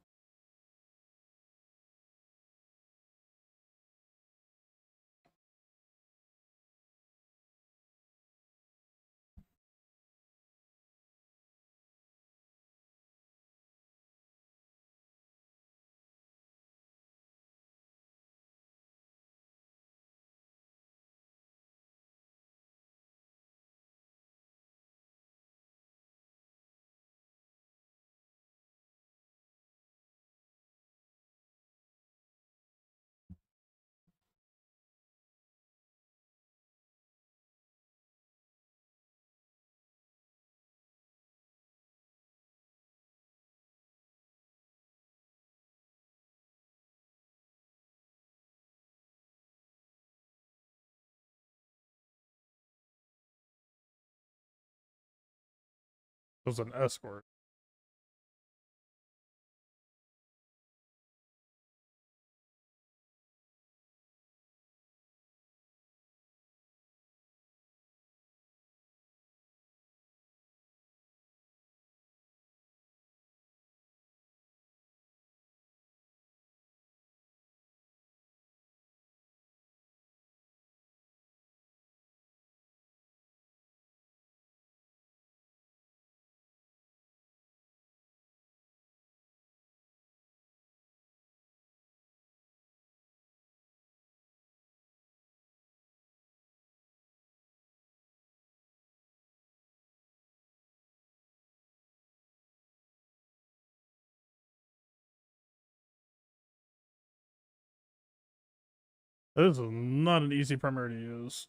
was an escort. This is not an easy primary to use.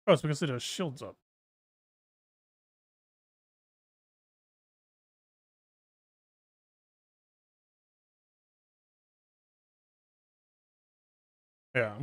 Oh, it's because it has shields up. Yeah.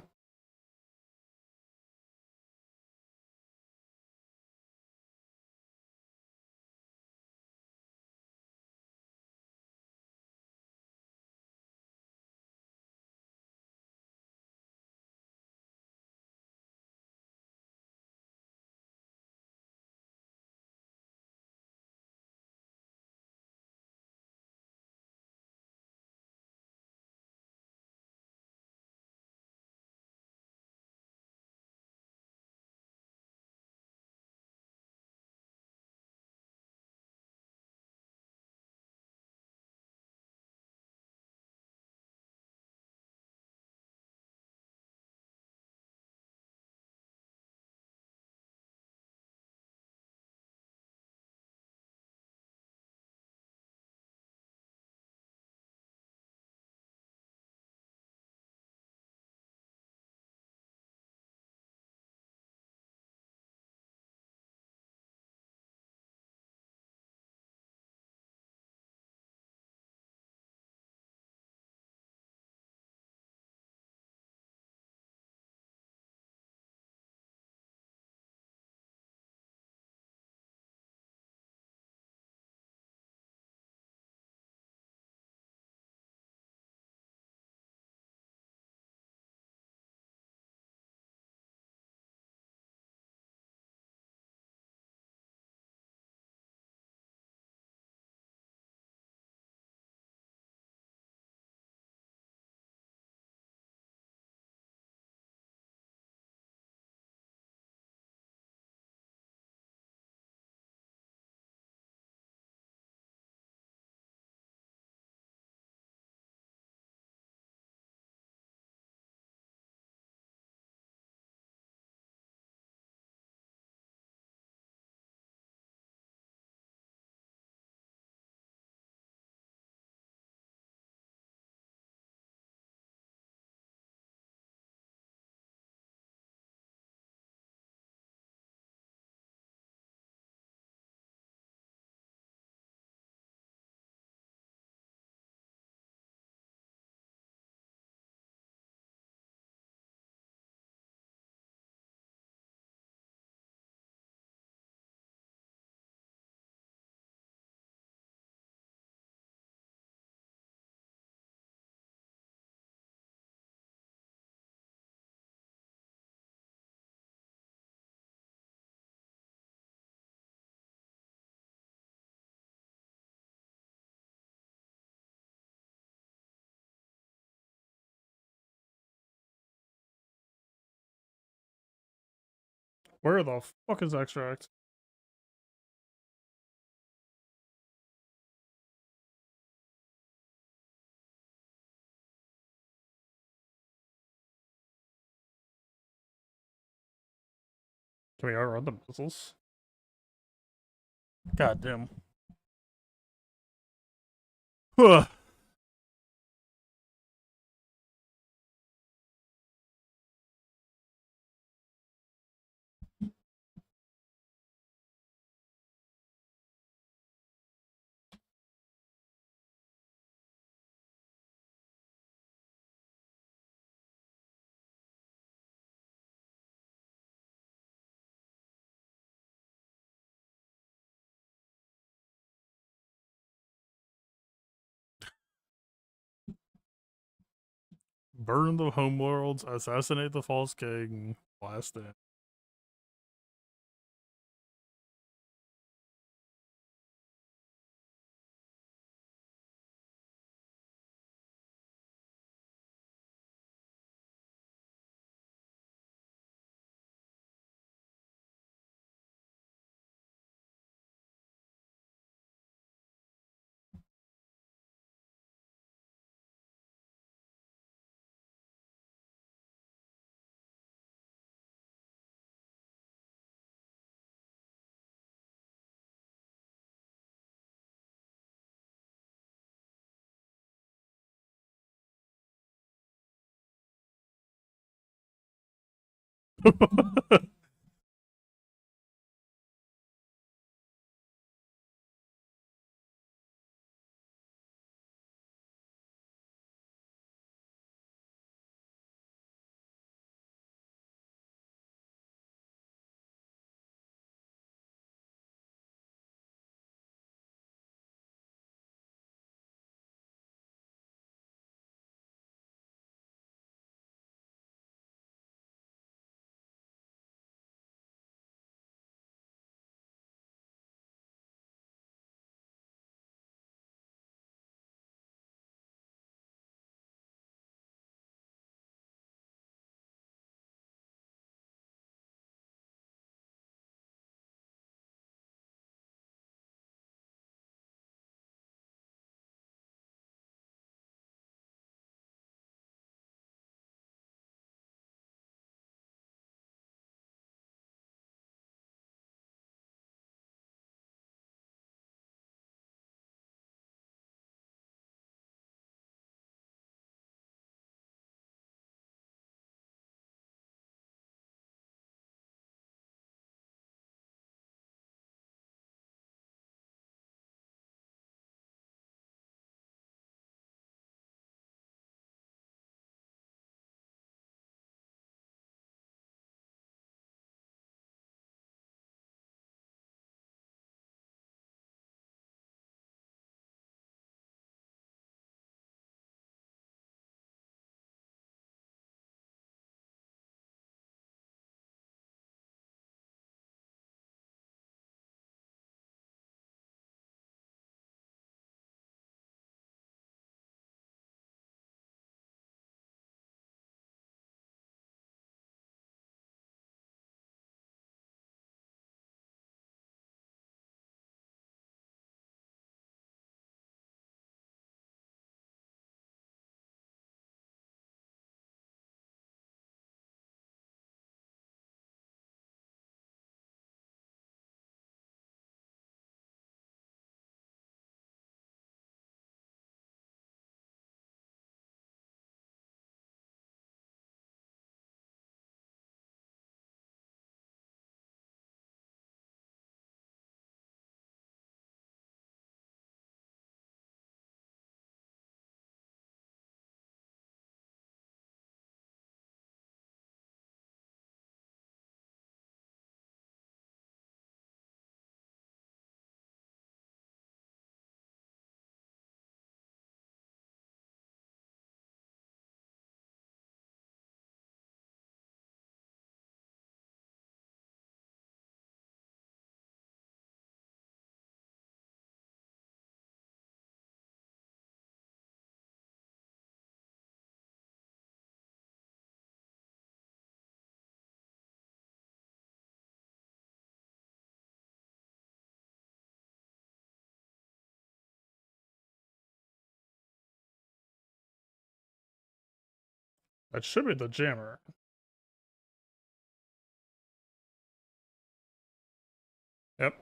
Where the fuck is extract? Can we outrun the missiles? God damn. Huh. burn the homeworlds, assassinate the false king, blast it. That should be the jammer. Yep.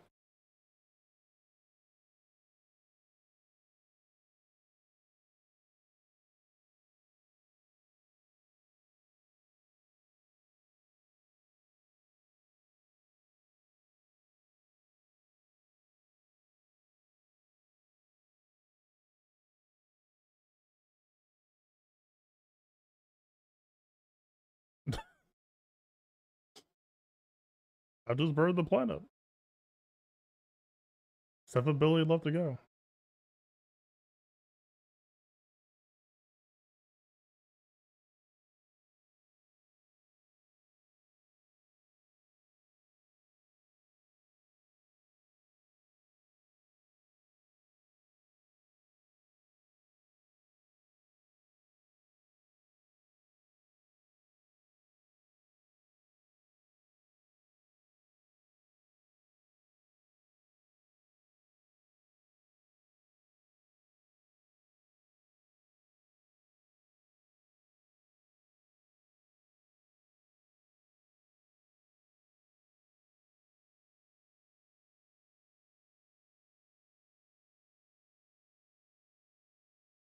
I just burned the planet. 7 billion left to go.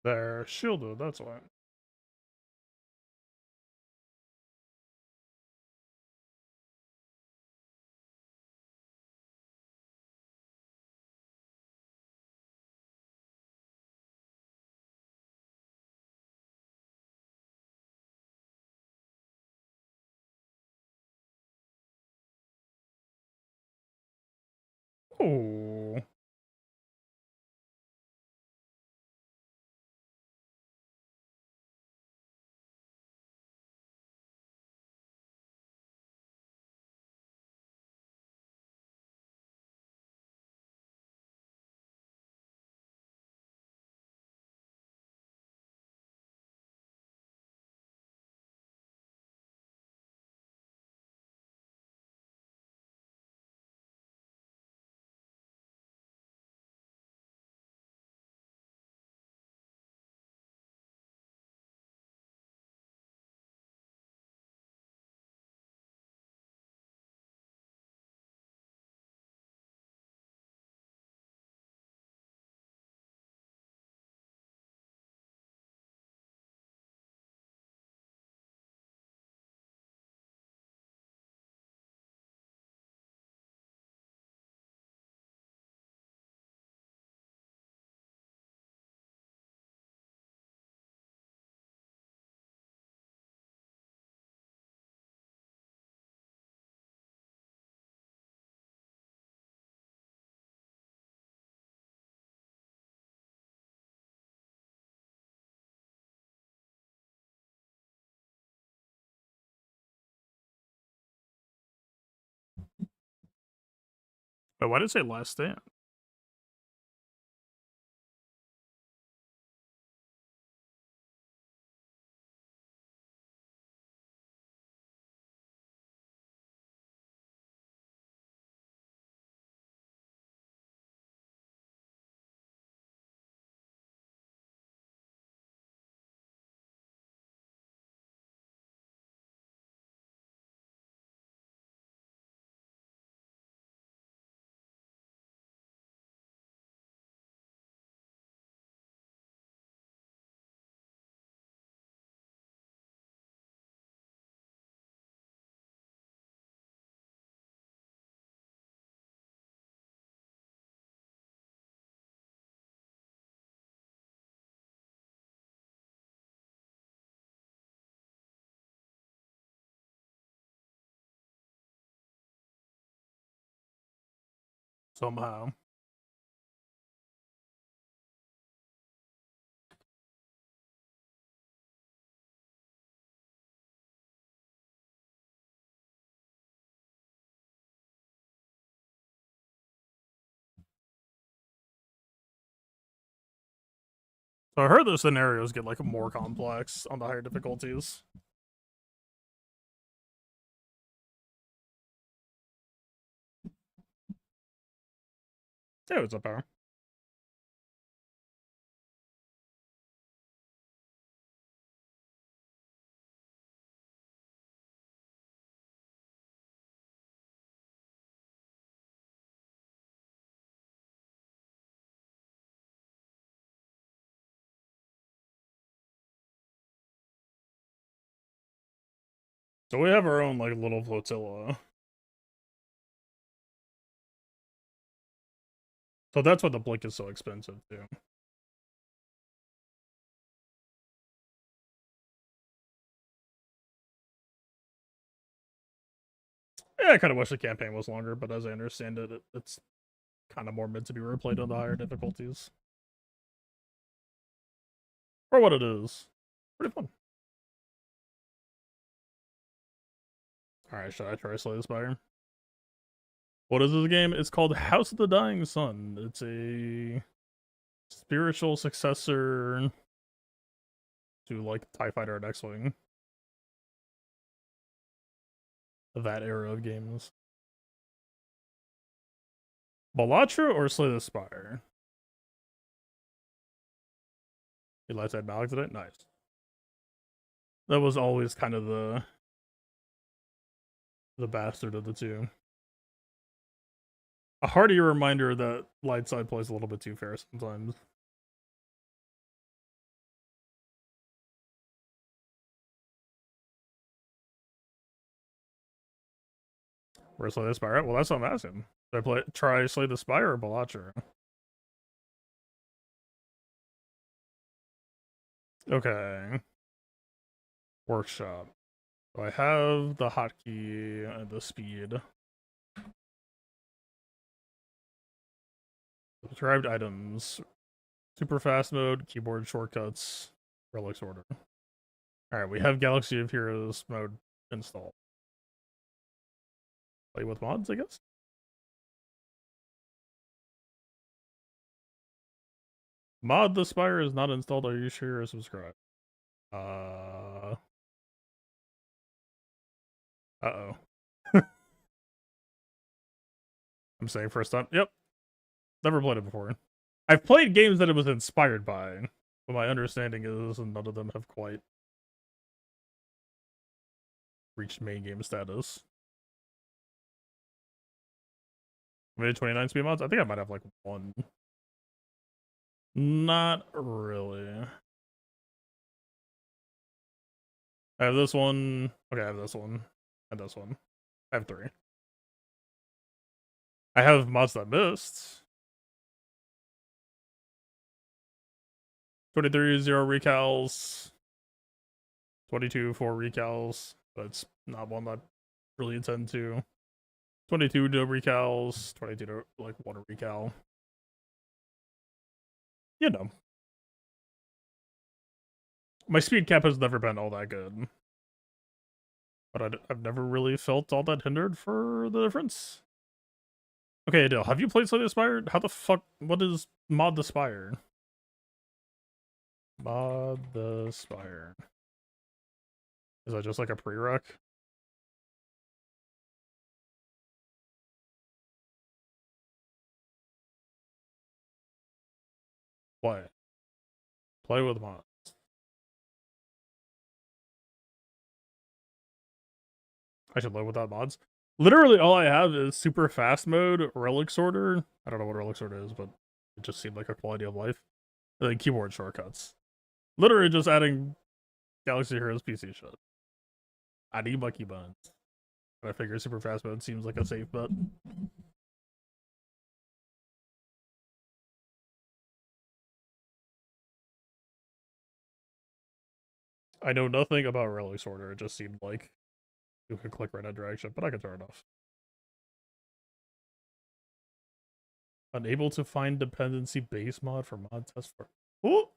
They're shielded, that's why. Oh. But why did it say last stand? Somehow. So I heard those scenarios get like more complex on the higher difficulties. Yeah, what's up, Power? So we have our own like little flotilla. So that's why the blink is so expensive too. Yeah, I kind of wish the campaign was longer, but as I understand it, it's kind of more meant to be replayed on the higher difficulties. For what it is. Pretty fun. Alright, should I try to slay the Spire? What is this game? It's called House of the Dying Sun. It's a spiritual successor to like TIE Fighter and X-Wing. That era of games. Balatra or Slay the Spire? You like that Malik today? Nice. That was always kind of the bastard of the two. A hearty reminder that light side plays a little bit too fair sometimes. Where's Slay the Spire? Well, that's what I'm asking. Should I try Slay the Spire or Balacher? Okay. Workshop. So I have the hotkey and the speed. Subscribed items. Super fast mode, keyboard shortcuts, relics order. Alright, we have Galaxy of Heroes mode installed. Play with mods, I guess? Mod the Spire is not installed. Are you sure you're subscribed? Uh-oh. I'm saying first time. Yep. Never played it before. I've played games that it was inspired by, but my understanding is none of them have quite reached main game status. Maybe 29 speed mods? I think I might have like one. Not really. I have this one. Okay, I have this one. And this one. I have 3. I have mods that missed. 23, 0 recals. 22, 4 recals. But it's not one that I really intend to. 22 to recals. 22 to like 1 recal. You know. My speed cap has never been all that good. But I've never really felt all that hindered for the difference. Okay, Adele, have you played Slay the Spire? How the fuck? What is Mod the Spire? Mod the Spire. Is that just like a prereq? What? Play with mods. I should play without mods. Literally all I have is super fast mode, relic sorter. I don't know what relic sorter is, but it just seemed like a quality of life. And then keyboard shortcuts. Literally just adding Galaxy Heroes PC shit. I need my key buttons. And I figure super fast mode seems like a safe bet. I know nothing about relic sorter. It just seemed like you could click right in a direction, but I can turn it off. Unable to find dependency base mod for mod test for. Oh,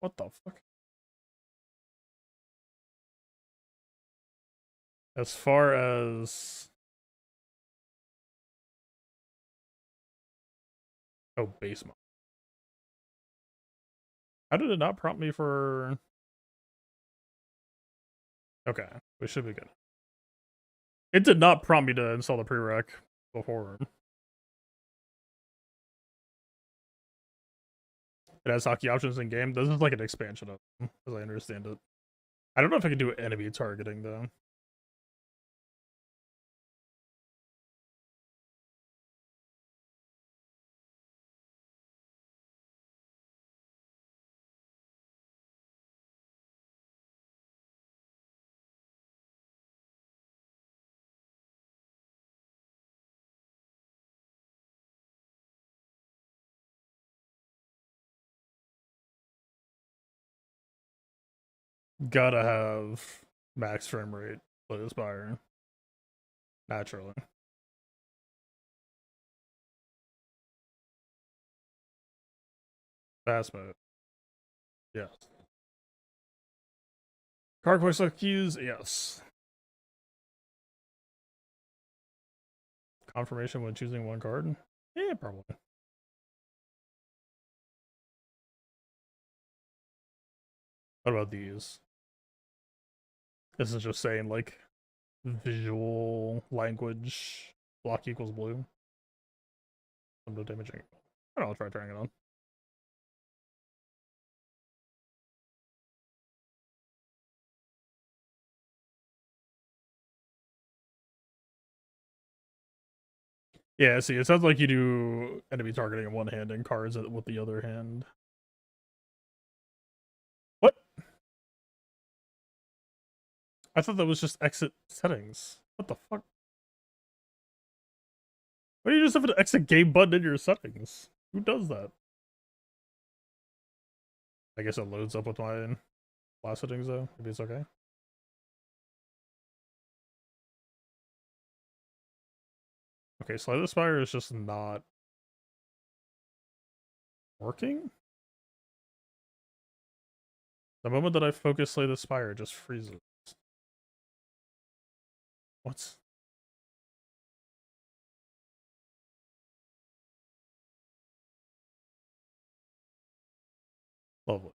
what the fuck? As far as base mod. How did it not prompt me for? Okay, we should be good. It did not prompt me to install the prereq before. It has hotkey options in game. This is like an expansion of them, as I understand it. I don't know if I can do enemy targeting though. Gotta have max frame rate for Spire. Naturally. Fast mode. Yes. Card quick select keys, yes. Confirmation when choosing one card? Yeah, probably. What about these? This is just saying like visual language block equals blue. No damaging. I don't know, I'll try trying it on. Yeah, see, it sounds like you do enemy targeting in one hand and cards with the other hand. What? I thought that was just exit settings. What the fuck? Why do you just have an exit game button in your settings? Who does that? I guess it loads up with my last settings though. Maybe it's okay. Okay, Slay the Spire is just not working. The moment that I focus Slay the Spire, it just freezes. What? Lovely.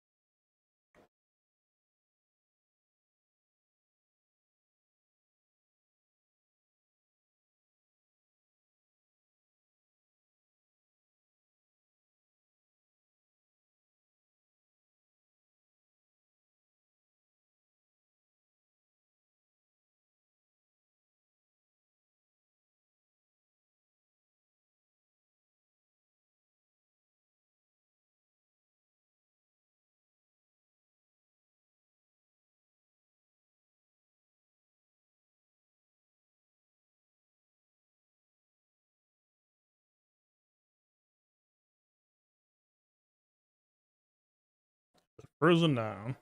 Frozen now.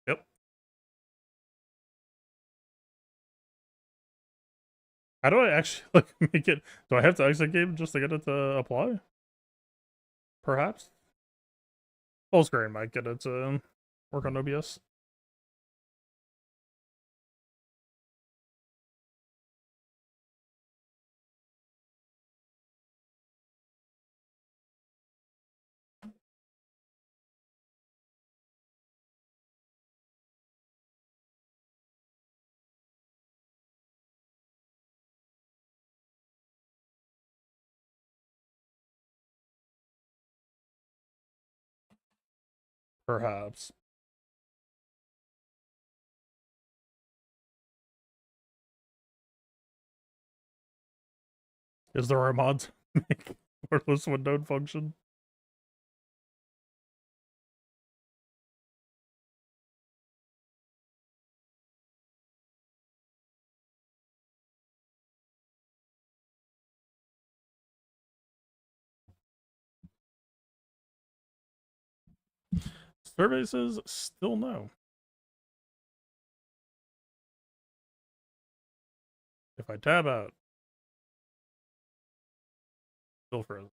Yep. How do I actually like make it? Do I have to exit game just to get it to apply? Perhaps. Full screen might get it to work on OBS. Perhaps. Is there a mod to make wordless windowed function? Survey says still no. If I tab out, still frozen.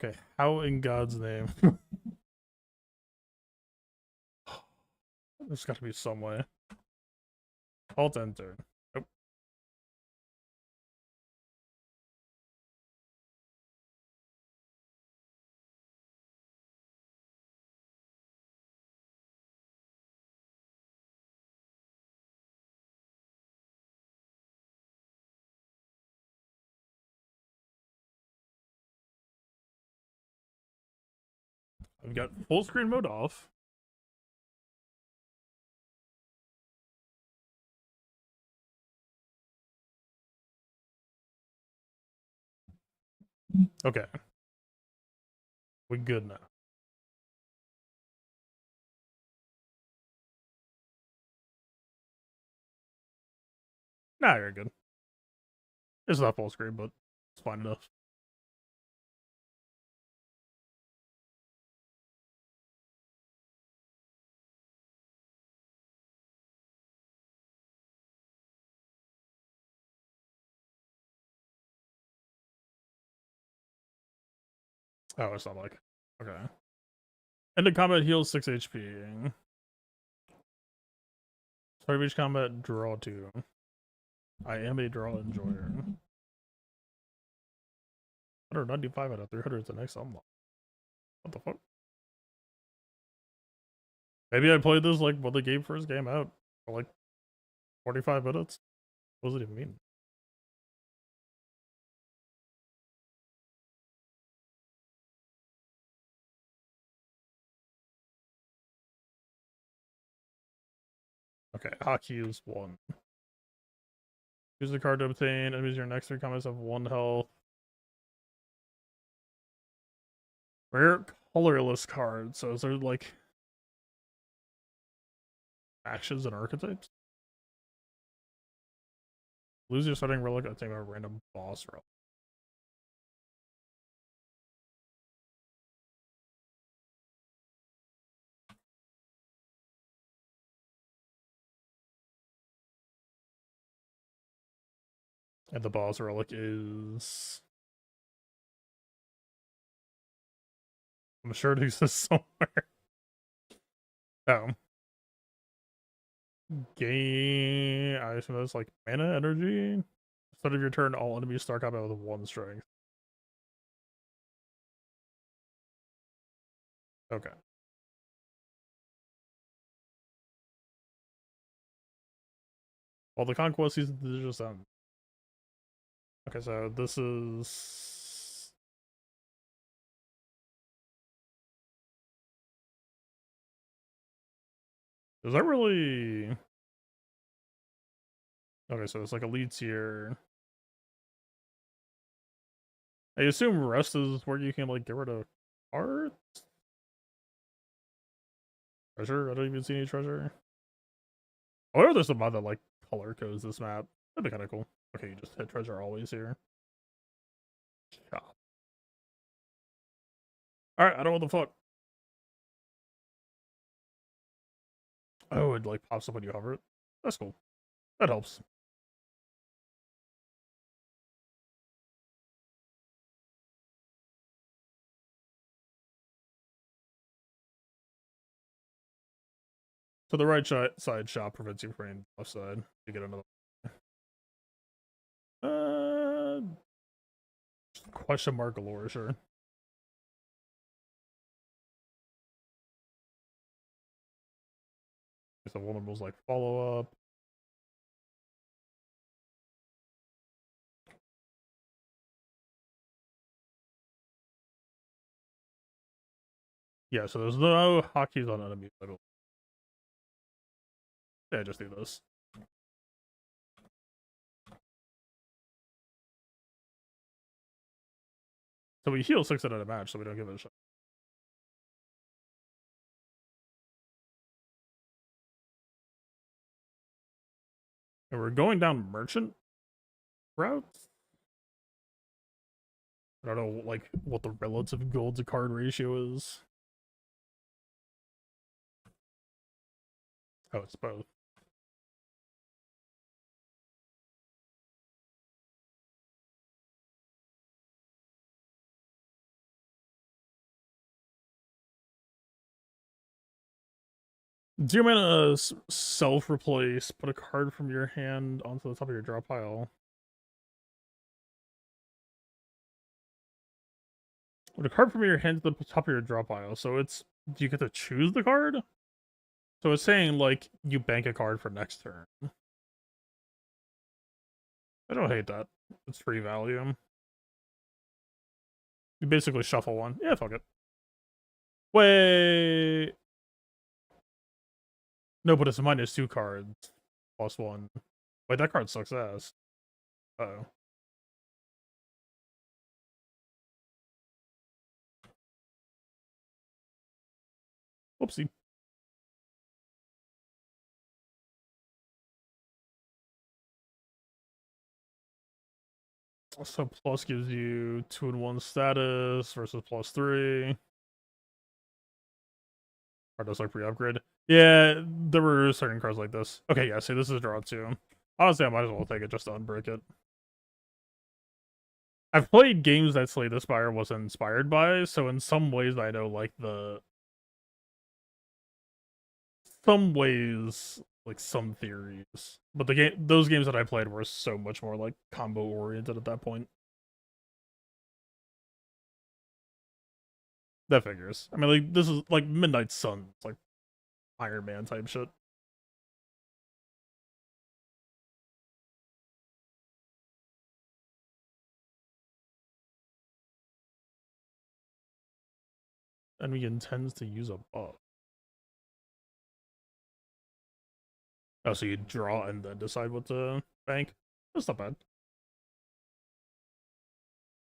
Okay, how in God's name? There's got to be some way. Alt enter. Nope. I've got full screen mode off. Okay. We good now. Nah, you're good. It's not full screen, but it's fine enough. Oh, it's not like. Okay. End of combat heals 6 HP. Start of each combat, draw 2. I am a draw enjoyer. 195 out of 300 is the next unlock. What the fuck? Maybe I played this like when the game first came out for like 45 minutes. What does it even mean? Okay, hockey is 1. Use the card to obtain enemies your next 3 combats have 1 health. Rare colorless card. So is there like Factions and archetypes. Lose your starting relic, I think a random boss relic. And the boss relic is... I'm sure it exists somewhere. Oh. Gain... I assume that's like mana energy? Start of your turn, all enemies start combat with 1 strength. Okay. Well, the conquest is just okay, so this is... Is that really... Okay, so it's like elites here. I assume rest is where you can like get rid of cards? Treasure? I don't even see any treasure. I wonder if there's a mod that like color codes this map. That'd be kind of cool. Okay, you just hit treasure always here. Shop. Alright, I don't know what the fuck. Oh, it like pops up when you hover it. That's cool. That helps. So the right side shop prevents you from the left side. You get another. Question mark galore, sure. So one of them was like follow up. Yeah, so there's no hotkeys on enemies. Yeah, just do this. So we heal 6 at a match, so we don't give it a shot. And we're going down merchant routes. I don't know, like, what the relative gold to card ratio is. Oh, it's both. Do you mana self-replace, put a card from your hand onto the top of your draw pile? Put a card from your hand to the top of your draw pile, so it's... Do you get to choose the card? So it's saying, like, you bank a card for next turn. I don't hate that. It's free value. You basically shuffle one. Yeah, fuck it. Wait... No, but it's -2 cards. +1. Wait, that card sucks ass. Uh-oh. Whoopsie. So plus gives you 2-1 status versus +3. Card does like pre-upgrade. Yeah, there were certain cards like this. Okay, yeah, see, this is draw 2. Honestly, I might as well take it just to unbreak it. I've played games that Slay the Spire was inspired by, so in some ways I know, like, like, some theories. But those games that I played were so much more, like, combo-oriented at that point. That figures. I mean, like, this is, like, Midnight Sun. It's, like, Iron Man type shit. Enemy intends to use a buff. Oh, so you draw and then decide what to bank? That's not bad.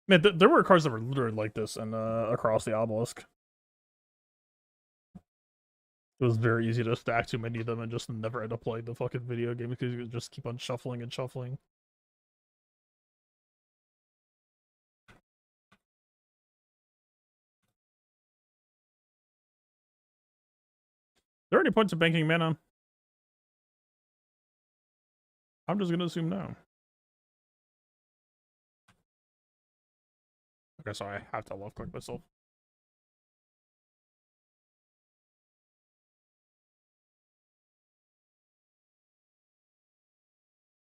Man, there were cards that were literally like this and across the obelisk. It was very easy to stack too many of them and just never end up playing the fucking video game because you just keep on shuffling and shuffling. Are there any points of banking mana? I'm just gonna assume no. Okay, so I have to left click myself.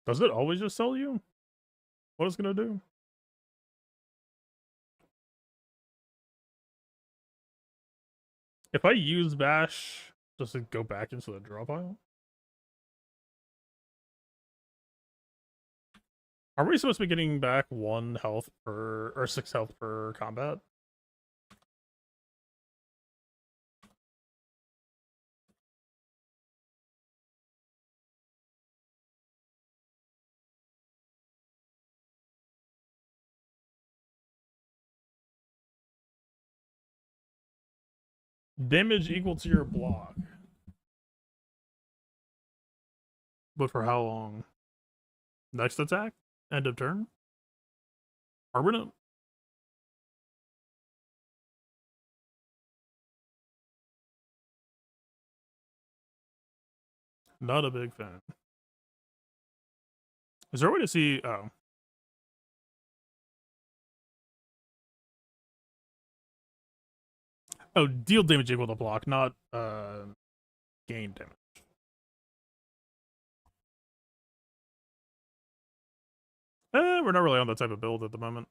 Does it always just tell you what it's gonna do? If I use bash, does it go back into the draw pile? Are we supposed to be getting back 1 health per, or 6 health per combat? Damage equal to your block. But for how long? Next attack? End of turn? Permanent? Not a big fan. Is there a way to see? Oh. Oh, deal damage equal to block, not gain damage. We're not really on that type of build at the moment.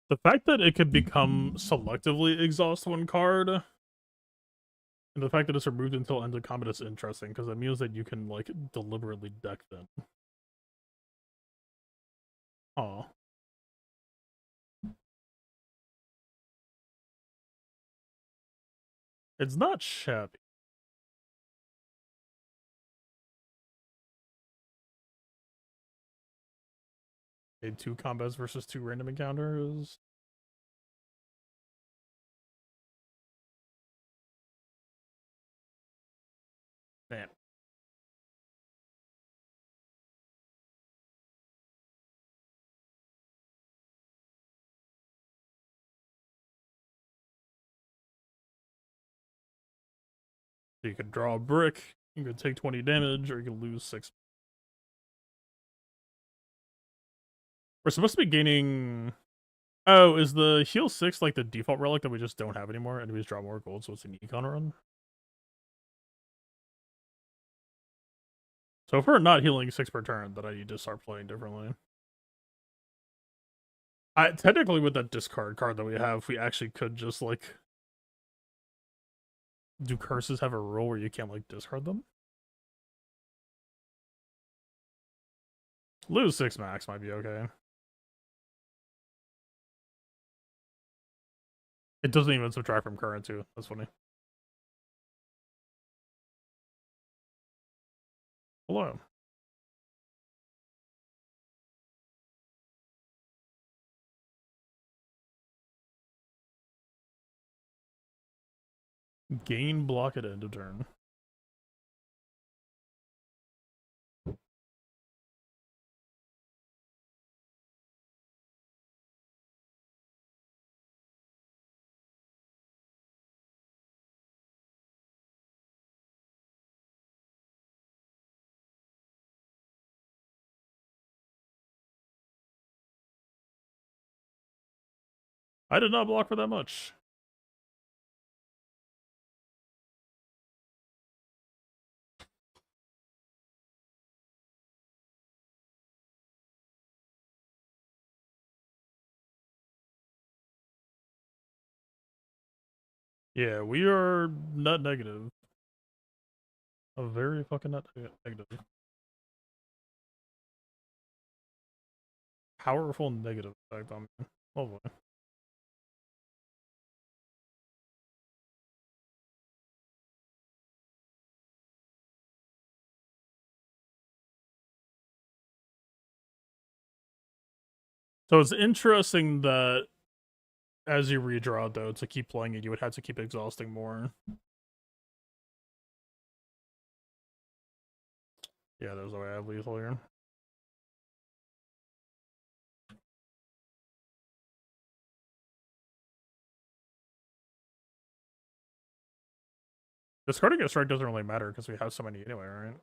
The fact that it could become selectively exhaust one card, and the fact that it's removed until end of combat is interesting, because it means that you can, like, deliberately deck them. Oh. It's not shabby. Okay, 2 combats versus 2 random encounters. Man. So you could draw a brick, you could take 20 damage, or you could lose 6. We're supposed to be gaining... Oh, is the heal 6 like the default relic that we just don't have anymore? And we just draw more gold, so it's an econ run? So if we're not healing 6 per turn, then I need to start playing differently. Technically, with that discard card that we have, we actually could just, like... Do curses have a rule where you can't, like, discard them? Lose 6 max might be okay. It doesn't even subtract from current, too. That's funny. Hello. Gain block at end of turn. I did not block for that much. Yeah, we are net negative. A very fucking net negative. Powerful negative effect on me. Lovely. So it's interesting that as you redraw, though, to keep playing it, you would have to keep exhausting more. Yeah, there's a way I have lethal here. Discarding a strike doesn't really matter because we have so many anyway, right?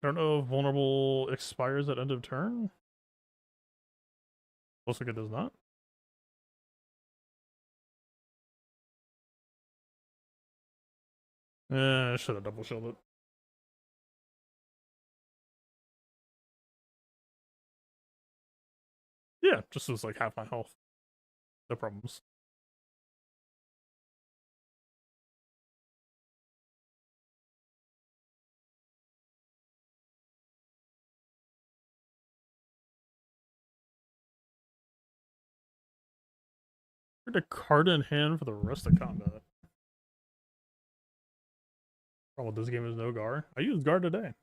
I don't know if vulnerable expires at end of turn. Looks like it does not. I should have double shielded. Yeah, just was like half my health. No problems. Put a card in hand for the rest of combat. Problem with this game is no guard. I used guard today.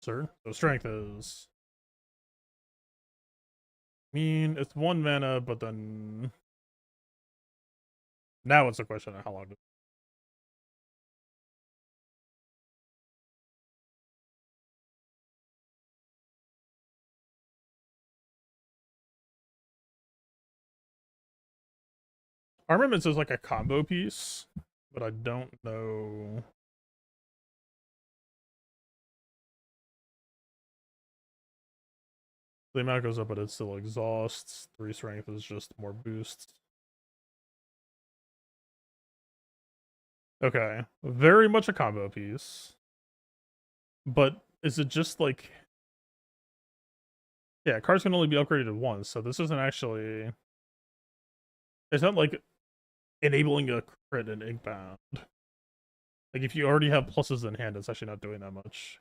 Sir. So strength is. I mean, it's 1 mana, but then. Now it's a question of how long. Armaments is like a combo piece, but I don't know. The amount goes up, but it still exhausts. 3 strength is just more boosts. Okay, very much a combo piece. But is it just like... Yeah, cards can only be upgraded once, so this isn't actually... It's not like enabling a crit in Inkbound. Like, if you already have pluses in hand, it's actually not doing that much.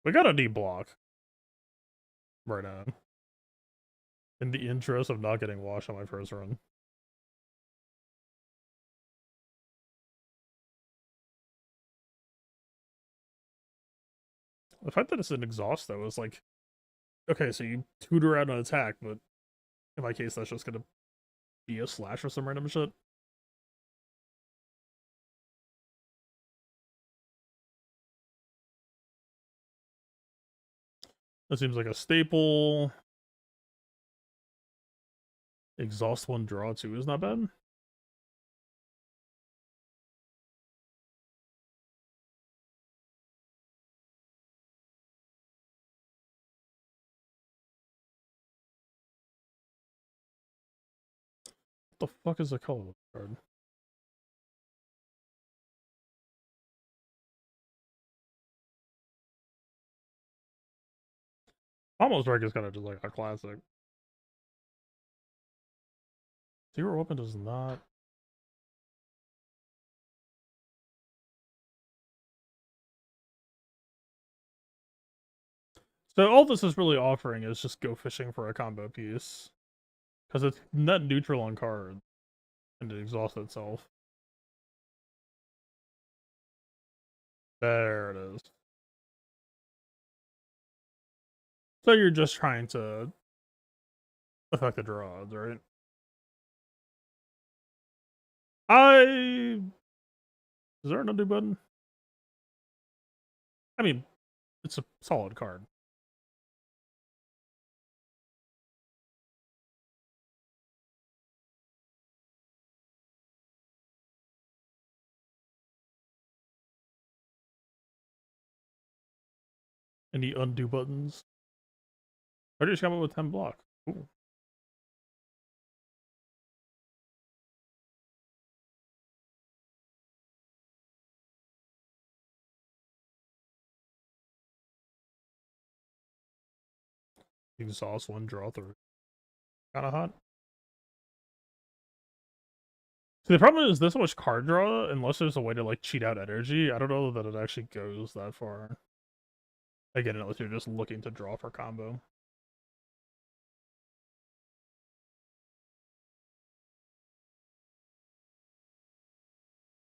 We got a D-block right now. In the interest of not getting washed on my first run. The fact that it's an exhaust, though, is like... Okay, so you tutor out an attack, but in my case, that's just gonna be a slash or some random shit. That seems like a staple. Exhaust 1, draw 2 is not bad. What the fuck is the color of the card? Almost Strike is kind of just like a classic. Zero Weapon does not. So all this is really offering is just go fishing for a combo piece. Because it's net neutral on card. And it exhausts itself. There it is. So you're just trying to affect the draw odds, right? Is there an undo button? I mean, it's a solid card. Any undo buttons? I just come up with 10 block. Cool. Exhaust 1, draw 3. Kinda hot. See, the problem is this much card draw, unless there's a way to like cheat out energy, I don't know that it actually goes that far. Again, unless you're just looking to draw for combo.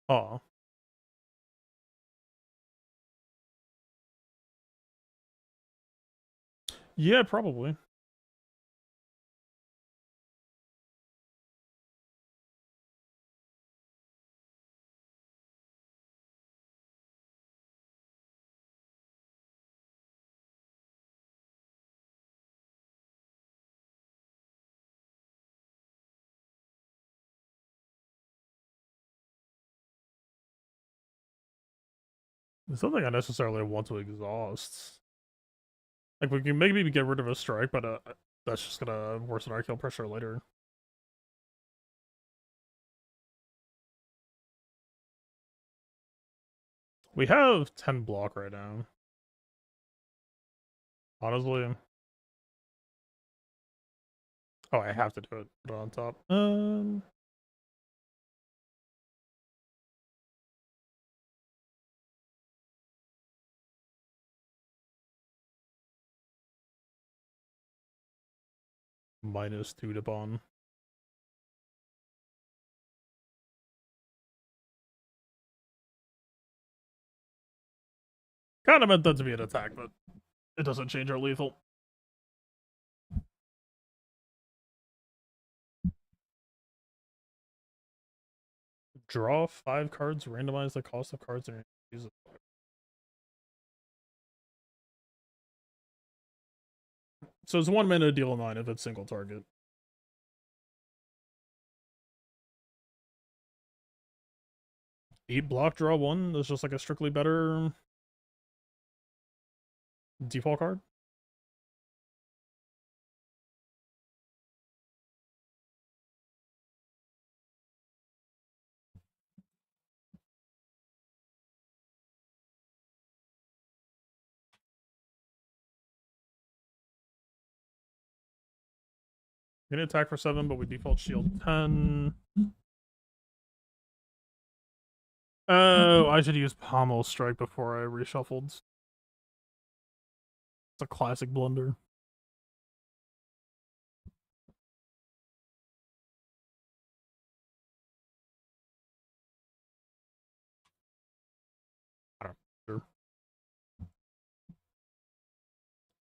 Oh. Yeah, probably. It's something I necessarily want to exhaust. Like, we can maybe get rid of a strike, but that's just gonna worsen our kill pressure later. We have 10 block right now. Honestly. Oh, I have to do it. Put it on top. -2 to pawn. Kind of meant that to be an attack, but it doesn't change our lethal. Draw 5 cards, randomize the cost of cards, and use it. So it's 1 mana, deal 9 if it's single target. Eat block, draw 1. That's just like a strictly better default card. We're gonna attack for 7, but we default shield 10. Oh, I should use Pommel Strike before I reshuffled. It's a classic blunder. I don't know.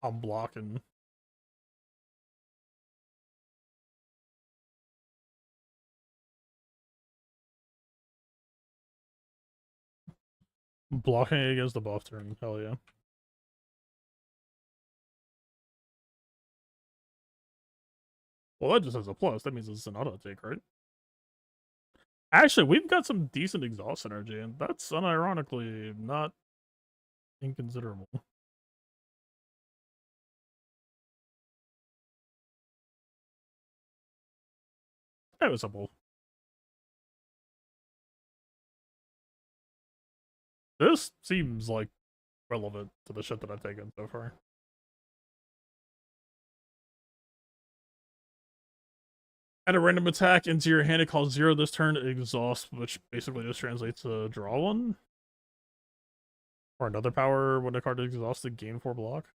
I'm blocking. Blocking against the buff turn. Hell yeah. Well, that just has a plus. That means it's an auto take, right? Actually, we've got some decent exhaust energy, and that's unironically not inconsiderable. That was simple. This seems like relevant to the shit that I've taken so far. Add a random attack into your hand. It calls 0 this turn. Exhaust, which basically just translates to draw 1. Or another power when a card is exhausted, gain 4 block.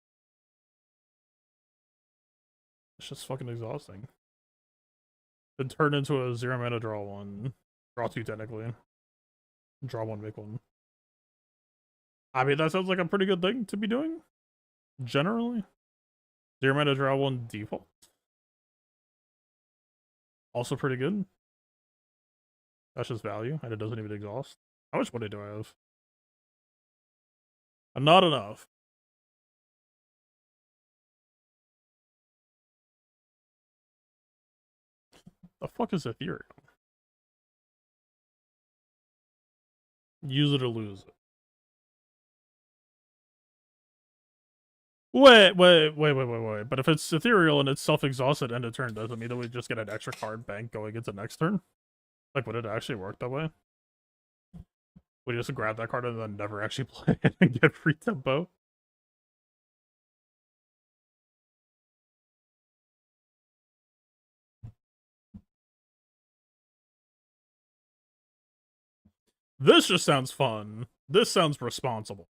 It's just fucking exhausting. Then turn into a 0 mana draw 1. Draw 2 technically. Draw 1, make 1. I mean, that sounds like a pretty good thing to be doing. Generally. 0 mana draw 1 default. Also pretty good. That's just value, and it doesn't even exhaust. How much money do I have? Not enough. The fuck is Ethereum? Use it or lose it. Wait. But if it's ethereal and it's self-exhausted end of turn, doesn't mean that we just get an extra card bank going into next turn? Like, would it actually work that way? We just grab that card and then never actually play it and get free tempo? This just sounds fun. This sounds responsible.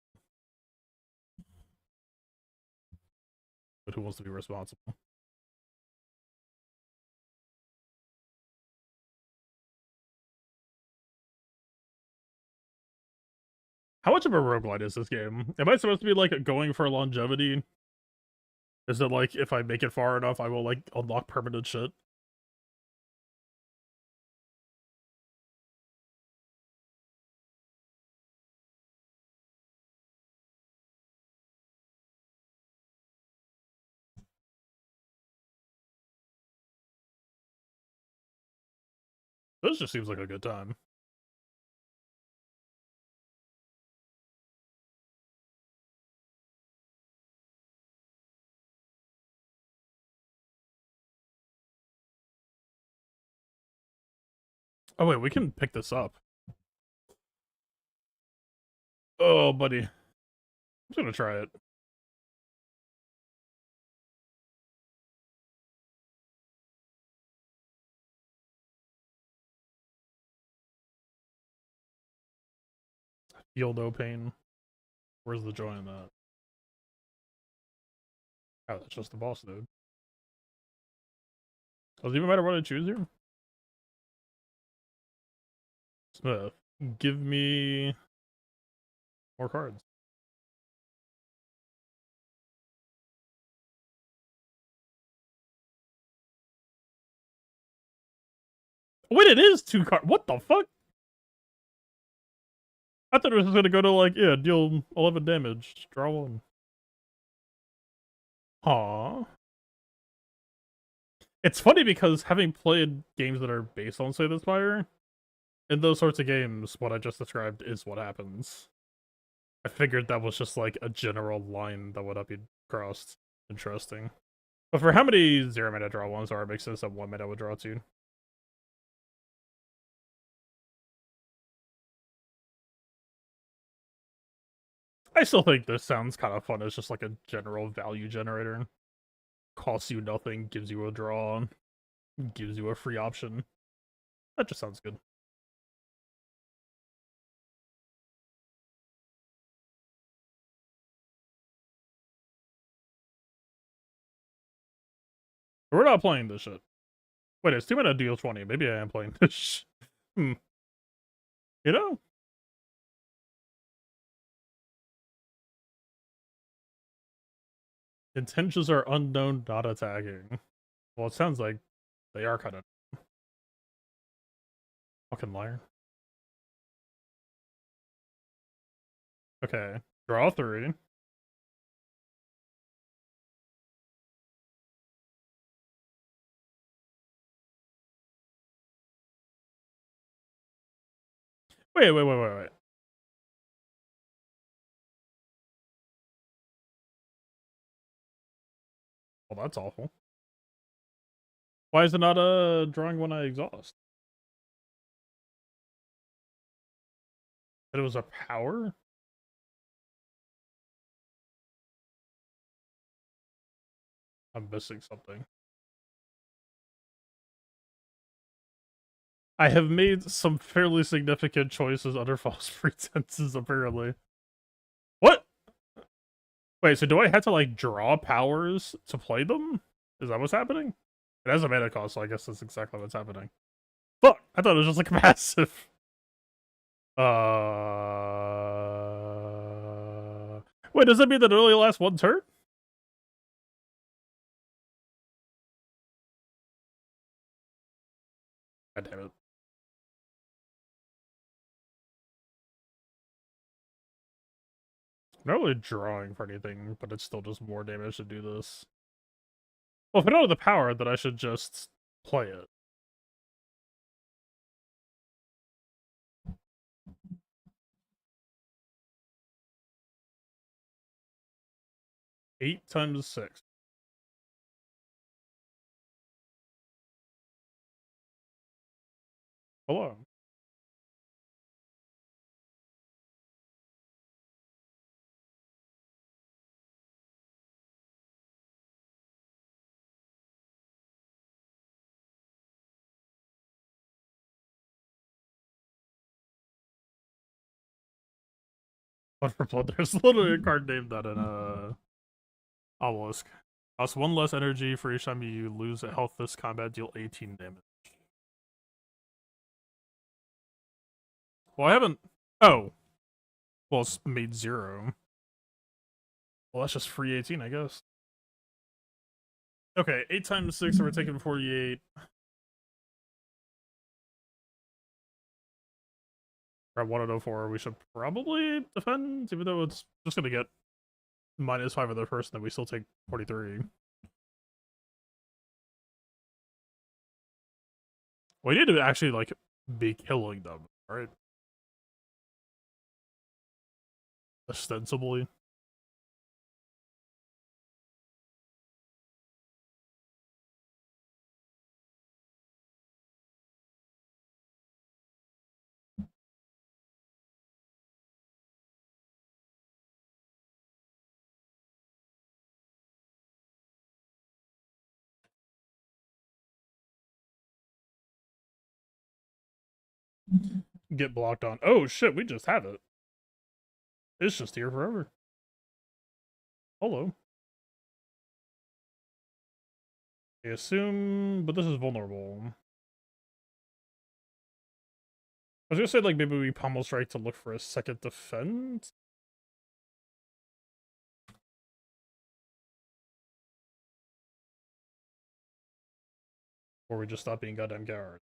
But who wants to be responsible? How much of a roguelite is this game? Am I supposed to be, like, going for longevity? Is it like if I make it far enough, I will like unlock permanent shit? This just seems like a good time. Oh wait, we can pick this up. Oh, buddy. I'm just gonna try it. Feel no pain. Where's the joy in that? Oh, that's just the boss, dude. Does it even matter what I choose here? Smith, give me more cards. Wait, it is 2 cards. What the fuck? I thought it was gonna go to like, yeah, deal 11 damage. Draw 1. Aww. It's funny because having played games that are based on, say, the Spire, in those sorts of games, what I just described is what happens. I figured that was just like a general line that would not be crossed. Interesting. But for how many 0-mana draw 1s are, it makes sense that 1 mana would draw 2. I still think this sounds kind of fun as just like a general value generator. Costs you nothing, gives you a draw, gives you a free option. That just sounds good. We're not playing this shit. Wait, it's 2 mana deal 20. Maybe I am playing this shit. You know? Intentions are unknown, not attacking. Well, it sounds like they are kind of fucking liar. Okay, draw 3. Wait. Well, that's awful. Why is it not drawing when I exhaust? That it was a power? I'm missing something. I have made some fairly significant choices under false pretenses, apparently. What? Wait, so do I have to, like, draw powers to play them? Is that what's happening? It has a mana cost, so I guess that's exactly what's happening. Fuck! I thought it was just, like, massive. Wait, does that mean that it only lasts 1 turn? God damn it. I'm not really drawing for anything, but it's still just more damage to do this. Well, if I don't have the power, then I should just play it. Eight times 6. Hello. Blood for blood. There's literally a card named that in Obelisk. Costs 1 less energy for each time you lose a health this combat, deal 18 damage. Well, I haven't... Oh. Well, it's made 0. Well, that's just free 18, I guess. Okay, 8 times 6, so we're taking 48. We're at 104. We should probably defend, even though it's just gonna get -5 of the person, then we still take 43. We need to actually, like, be killing them, right? Ostensibly. Get blocked on. Oh shit, we just have it. It's just here forever. Hello. I assume, but this is vulnerable. I was gonna say, like, maybe we pummel strike to look for a second defense. Or we just stop being goddamn cowards.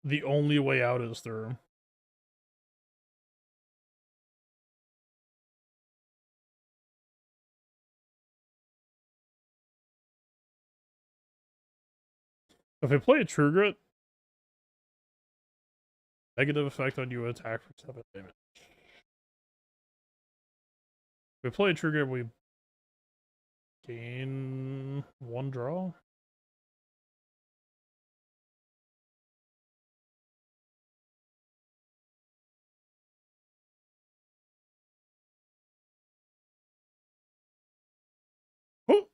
The only way out is through. If I play a True Grit, negative effect on you attack for 7 damage. If we play a True Grit, we gain 1 draw. Oh!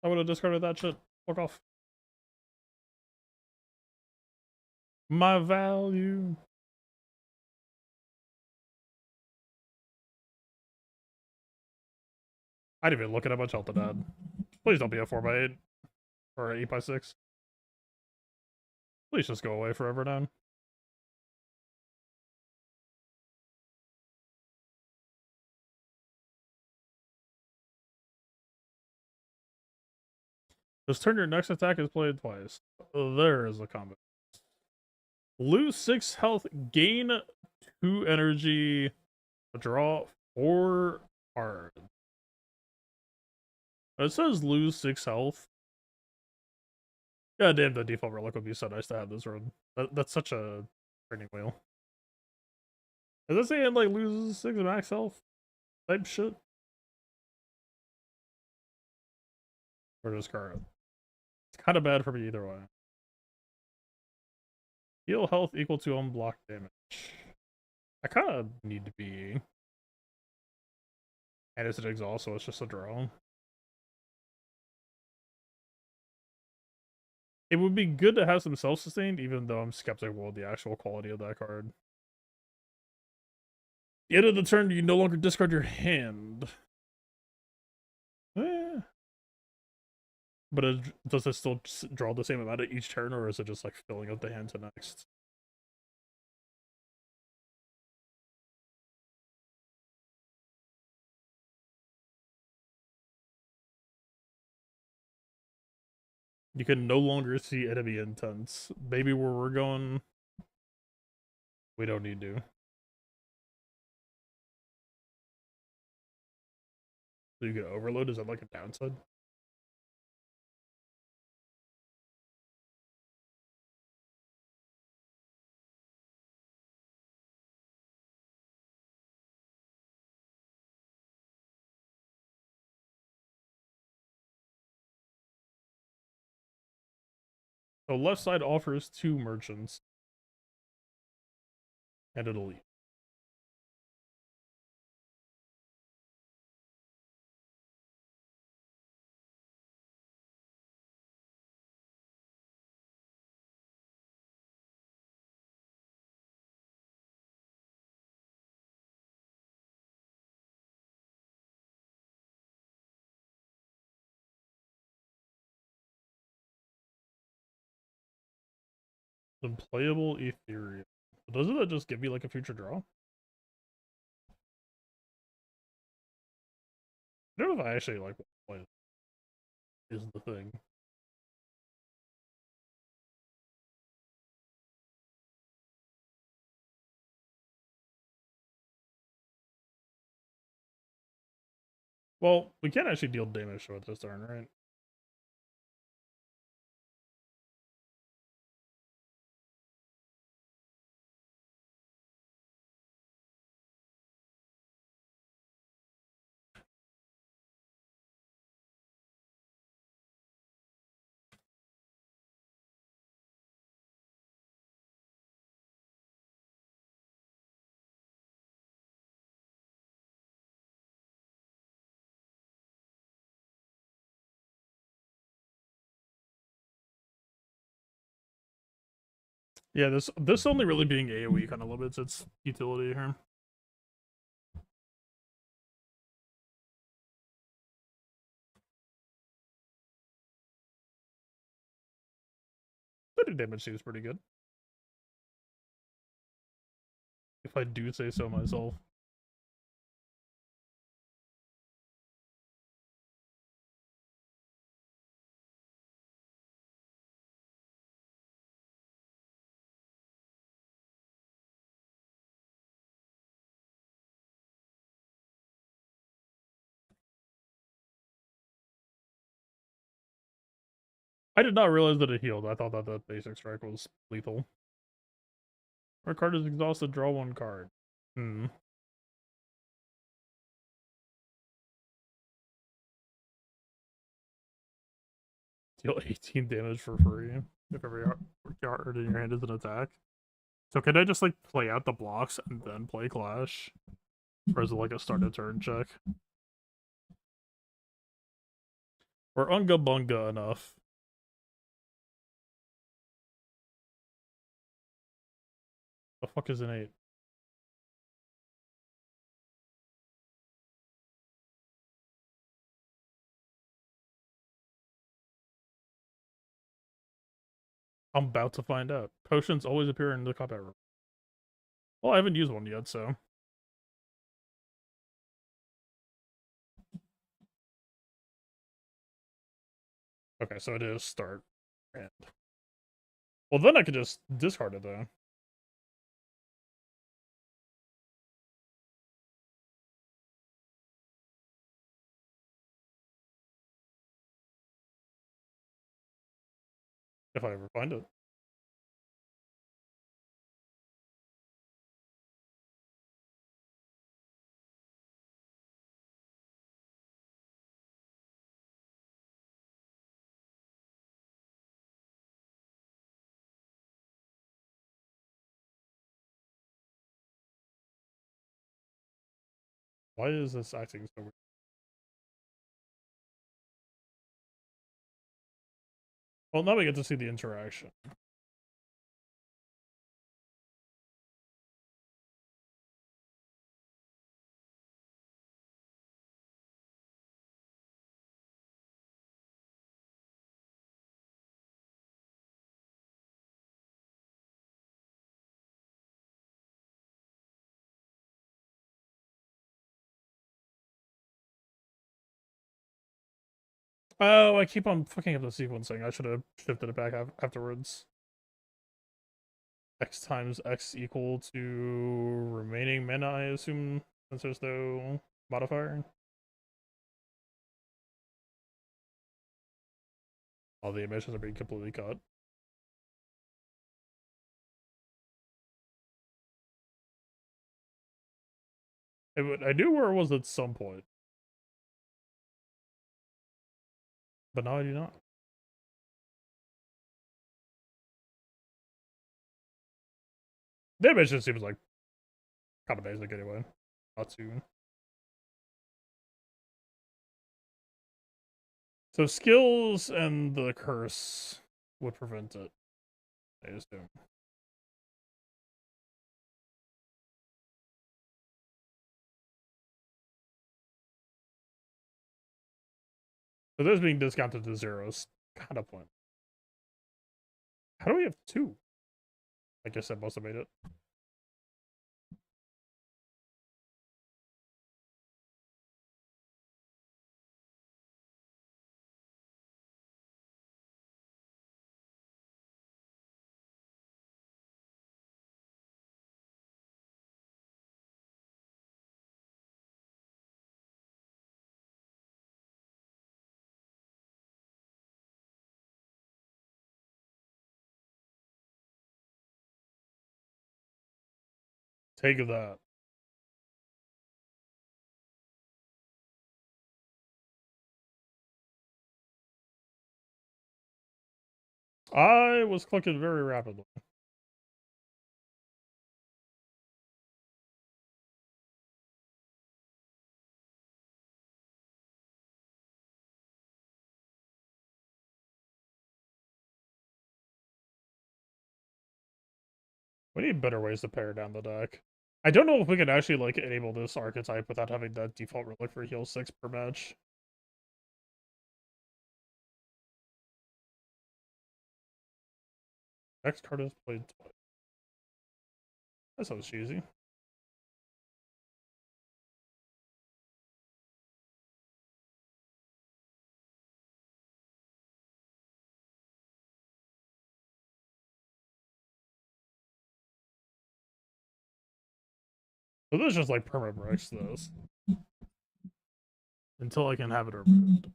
I would have discarded that shit. Fuck off. My value. I didn't even look at how much health it had. Please don't be a 4x8 or an 8x6. Please just go away forever now. Just turn your next attack is played twice. There is a combo. Lose 6 health, gain 2 energy, draw 4 cards. It says lose 6 health. God damn, the default relic would be so nice to have this run. That's such a training wheel. Is that saying, like, loses 6 max health type shit? Or just card? It's kind of bad for me either way. Heal health equal to unblocked damage. I kind of need to be. And it's an exhaust, so it's just a draw. It would be good to have some self-sustained, even though I'm skeptical of the actual quality of that card. At the end of the turn, you no longer discard your hand. Eh. But does it still draw the same amount at each turn, or is it just like filling up the hand to next? You can no longer see enemy intents. Maybe where we're going, we don't need to. So you get overload? Is that like a downside? So left side offers 2 merchants. And it'll leave. Unplayable Ethereum. Doesn't that just give you like a future draw? I don't know if I actually like what is the thing. Well, we can't actually deal damage to it this turn, right? Yeah, this only really being AoE kind of limits its utility here. City damage seems pretty good, if I do say so myself. I did not realize that it healed. I thought that the basic strike was lethal. Our card is exhausted, draw one card. Hmm. Deal 18 damage for free if every card in your hand is an attack. So can I just like play out the blocks and then play Clash? Or is it like a start a turn check? Or Unga Bunga enough? The fuck is an 8? I'm about to find out. Potions always appear in the combat room. Well, I haven't used one yet, so. Okay, so it is start. And... well, then I could just discard it, though. If I ever find it. Why is this acting so weird? Well, now we get to see the interaction. Oh, I keep on fucking up the sequencing. I should have shifted it back afterwards. X times X equal to remaining mana, I assume, since there's no modifier. All the emissions are being completely cut. I knew where it was at some point. But now I do not. The emission seems like kind of basic anyway. Not too. So skills and the curse would prevent it, I assume. So those being discounted to 0 is kind of point. How do we have 2? I guess I must have made it. Take that. I was clicking very rapidly. We need better ways to pare down the deck. I don't know if we can actually, like, enable this archetype without having that default relic for heal 6 per match. Next card is played twice. That sounds cheesy. So this is just like perma breaks this. Until I can have it removed.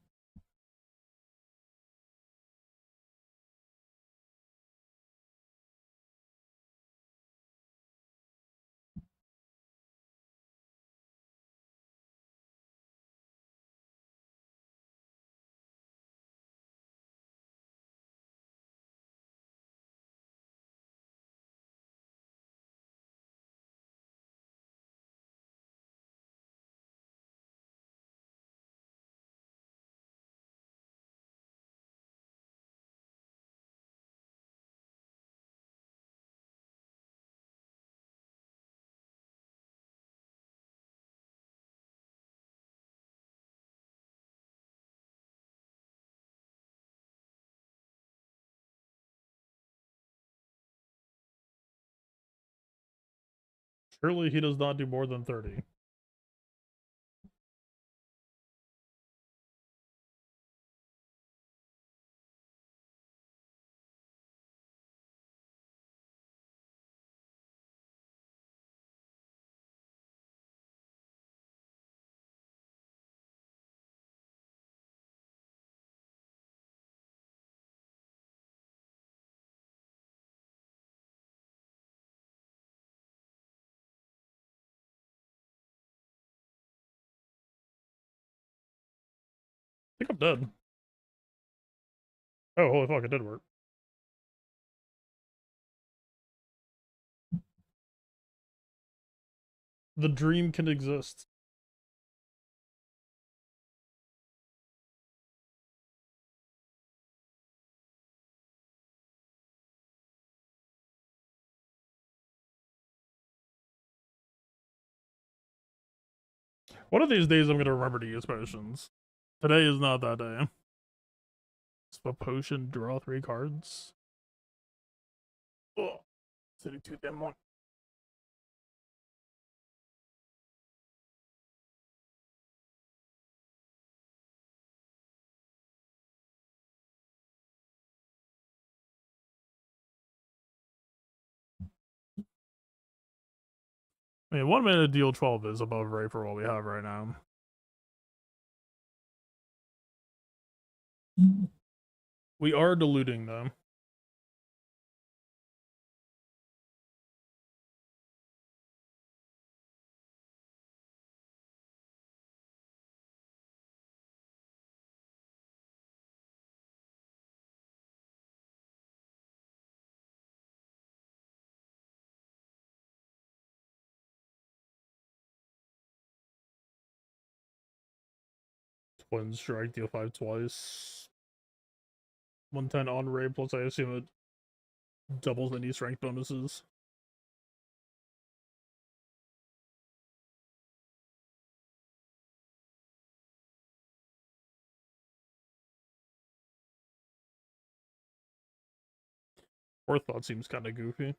Surely he does not do more than 30. I think I'm dead. Oh, holy fuck, it did work. The dream can exist. One of these days I'm gonna remember to use potions. Today is not that day. Spell potion, draw 3 cards. Oh, sitting too damn long. I mean, 1 mana deal 12 is above rate for what we have right now. We are diluting them. Twin strike, deal 5 twice. 110 on rate, plus I assume it doubles any strength bonuses. Fourth thought seems kind of goofy.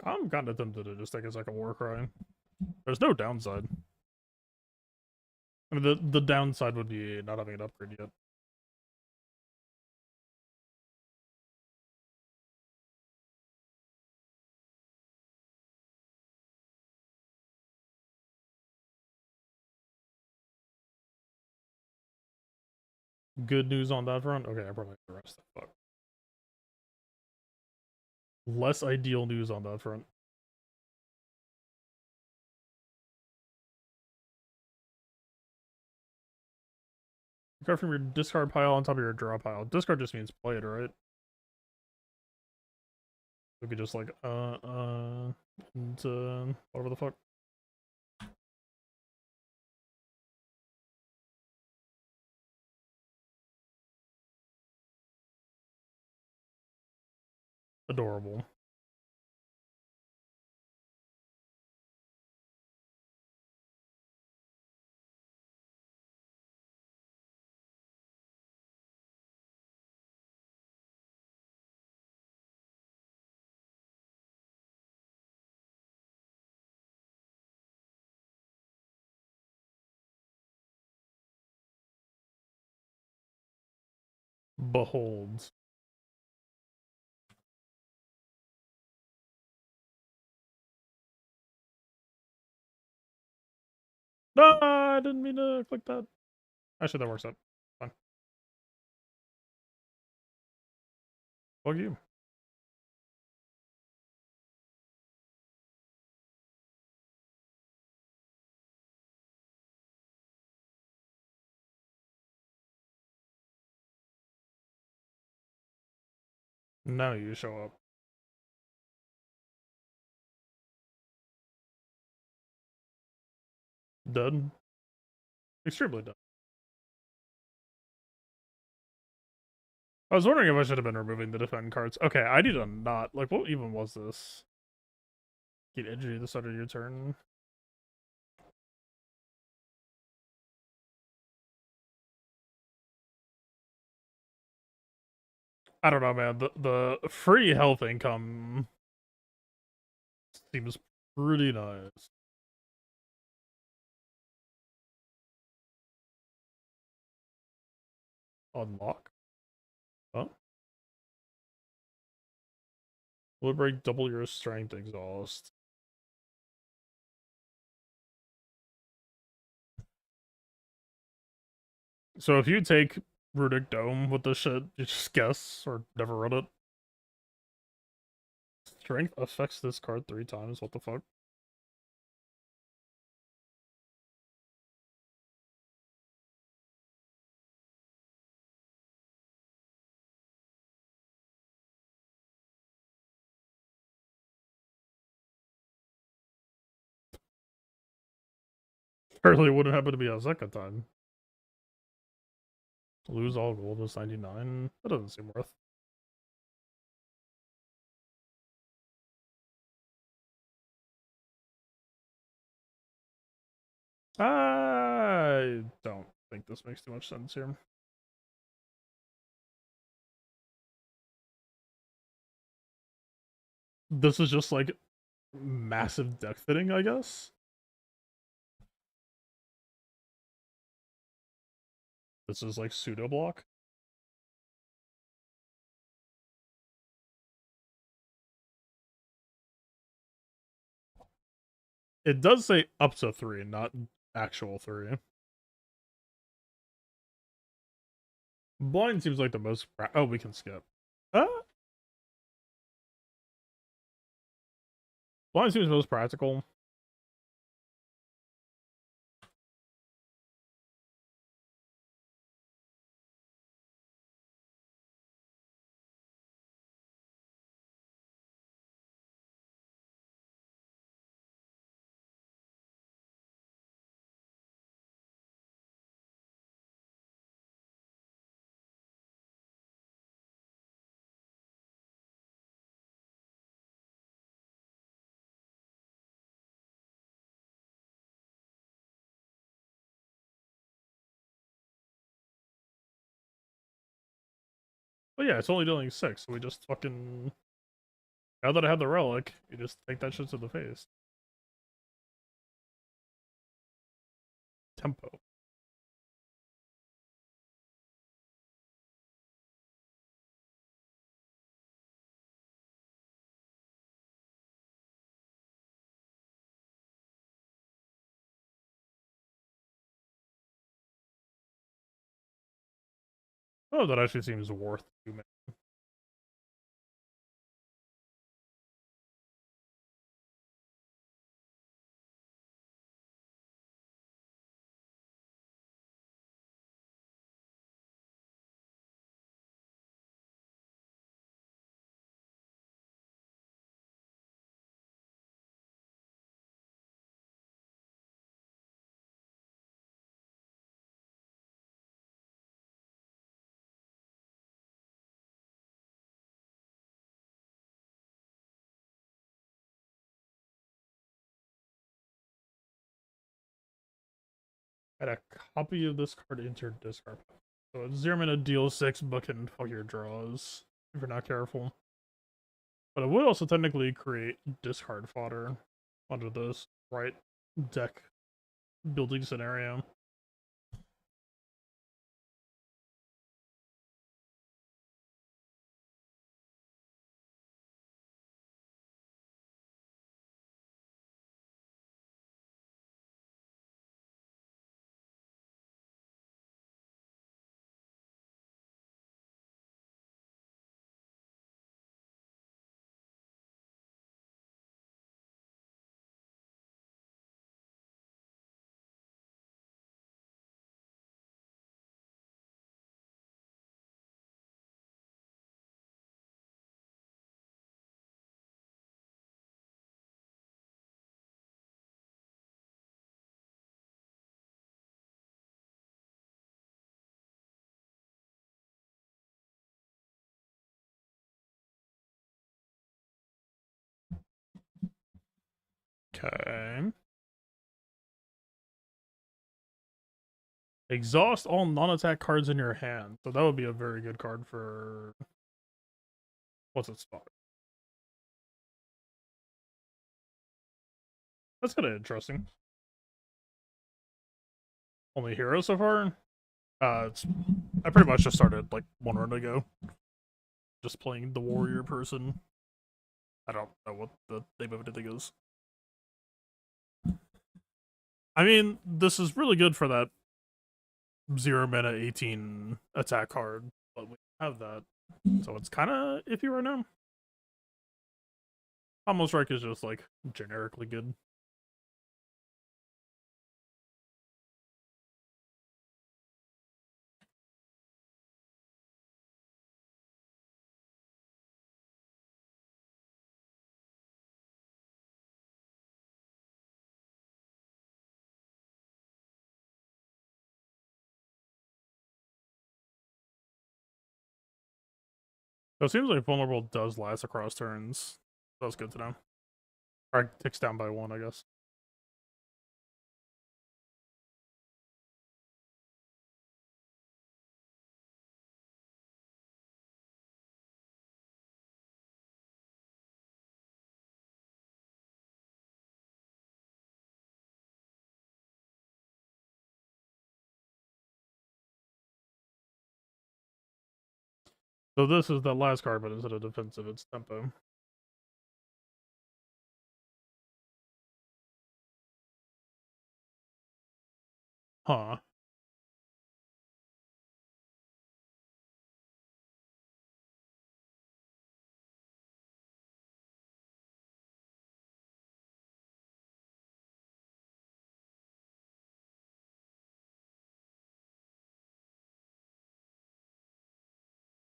I'm kind of tempted to just take a second war cry. There's no downside. I mean, the downside would be not having an upgrade yet. Good news on that front? Okay, I probably have the rest of the fuck. Less ideal news on that front. Discard from your discard pile on top of your draw pile. Discard just means play it, right? We could just like, and, whatever the fuck. Adorable. Behold. No, I didn't mean to click that. Actually, that works out. Fine. Fuck you. Now you show up. Done. Extremely done. I was wondering if I should have been removing the defend cards. Okay, I need to not. Like, what even was this? Get edgy at the start of your turn. I don't know, man. The free health income seems pretty nice. Unlock. Huh? Will break double your strength exhaust. So if you take Runic Dome with this shit, you just guess or never run it. Strength affects this card 3 times. What the fuck? Apparently it wouldn't happen to be a second time. Lose all gold is 99. That doesn't seem worth. I don't think this makes too much sense here. This is just like massive deck fitting, I guess. This is like pseudo block. It does say up to 3, not actual 3. Blind seems like the most. Oh, we can skip. Blind seems most practical. But yeah, it's only dealing 6, so we just fucking Now that I have the relic, you just take that shit to the face. Tempo. Oh, that actually seems worth 2 minutes. Add a copy of this card into your discard. So it's 0 deal 6 book and fuck your draws if you're not careful. But it would also technically create discard fodder under this right deck building scenario. Okay. Exhaust all non-attack cards in your hand. So that would be a very good card for... What's its spot? That's kind of interesting. Only hero so far? I pretty much just started like 1 run ago. Just playing the warrior person. I don't know what the name of anything is. I mean, this is really good for that 0 mana 18 attack card, but we have that. So it's kind of iffy right now. Combo Strike is just like generically good. So it seems like Vulnerable does last across turns. That's good to know. Or ticks down by 1, I guess. So this is the last card, but instead of defensive, it's tempo. Huh.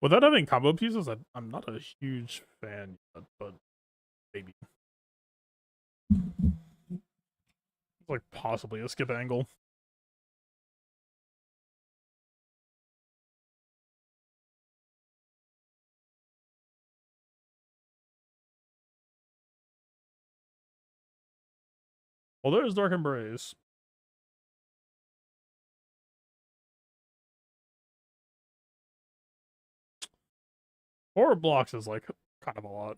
Without having combo pieces, I'm not a huge fan yet, but maybe. It's like possibly a skip angle. Well, there's Dark Embrace. 4 blocks is like kind of a lot.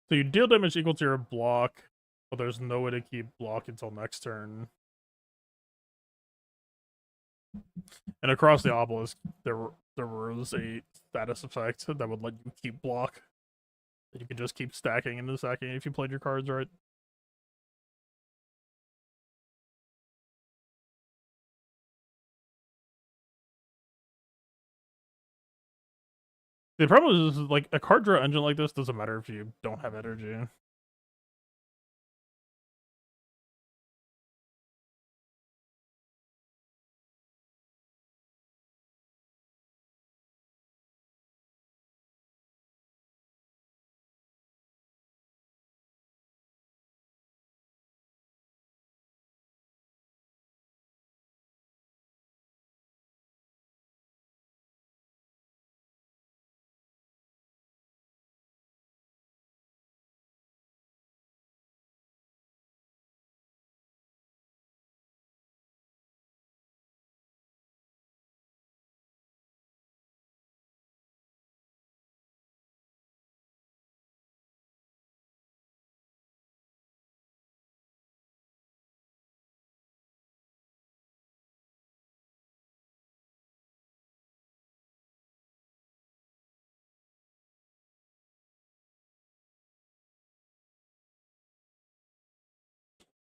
So you deal damage equal to your block, but there's no way to keep block until next turn. And across the obelisk, there was a status effect that would let you keep block. That you could just keep stacking and stacking if you played your cards right. The problem is like a card draw engine like this doesn't matter if you don't have energy.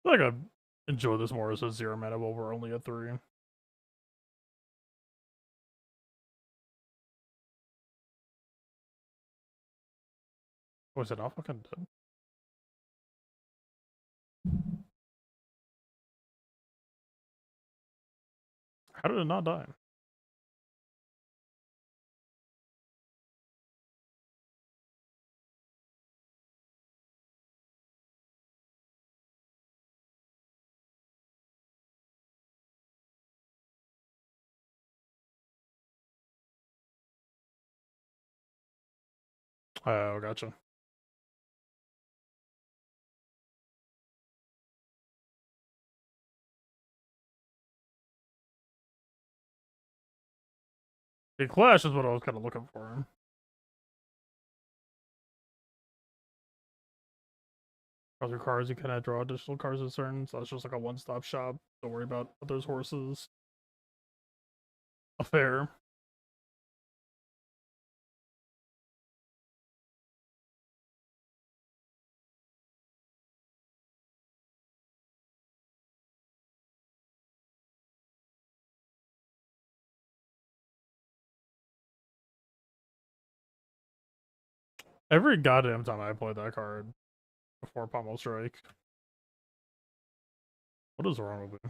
I feel like I enjoy this more as a 0 mana while we're only at 3. Was it not fucking dead? How did it not die? Oh, gotcha. The Clash is what I was kind of looking for. Other cards, you cannot draw additional cards this turn, so it's just like a one-stop shop. Don't worry about others' horses. Affair. Every goddamn time I play that card before Pommel Strike. What is wrong with me?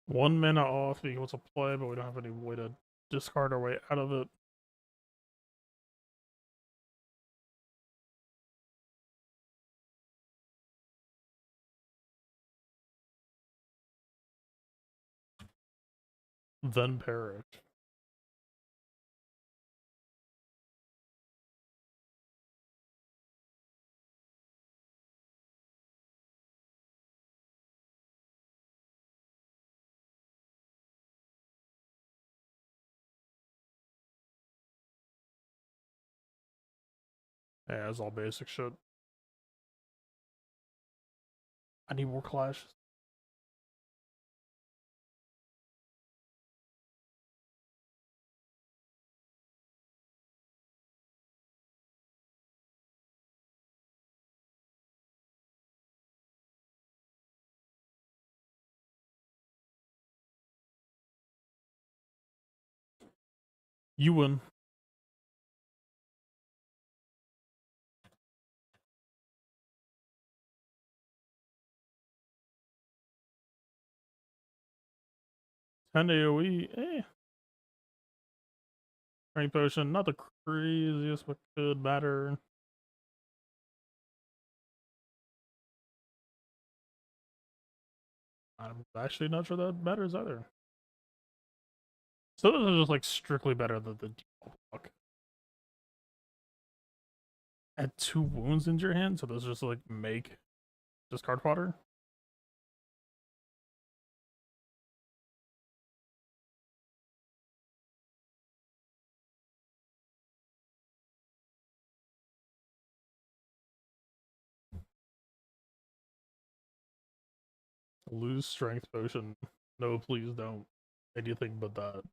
One mana off equals to play, but we don't have any way to discard our way out of it. Then perish. Yeah, it's all basic shit. I need more clashes. You win. 10 AoE, Strength potion, not the craziest, but could matter. I'm actually not sure that matters either. So those are just like strictly better than the default block. Add 2 wounds into your hand, so those just like make discard fodder. Lose strength potion. No, please don't. Anything but that.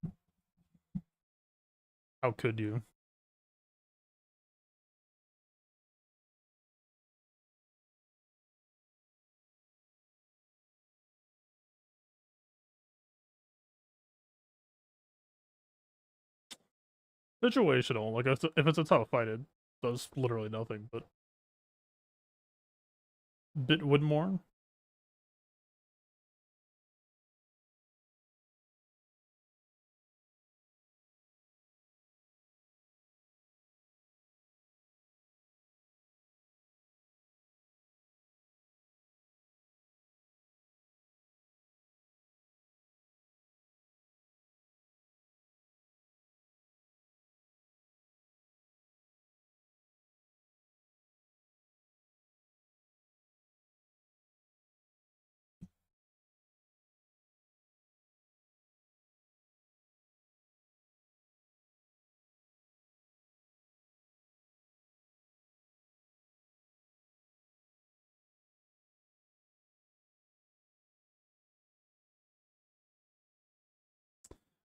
How could you? Situational. Like if it's a tough fight, it does literally nothing. But Bitwood more.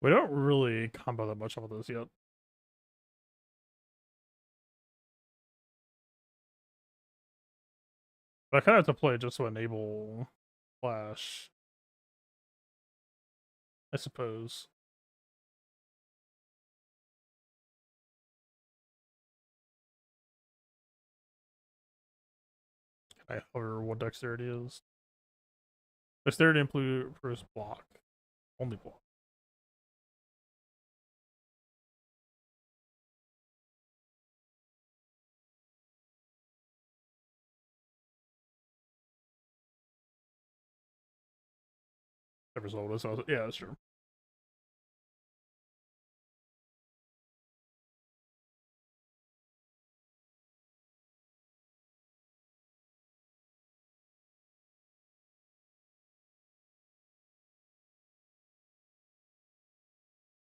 We don't really combo that much off of this yet. But I kind of have to play just to enable Flash, I suppose. Can I hover what dexterity is? Dexterity improves block. Only block. The result is also, yeah, that's true.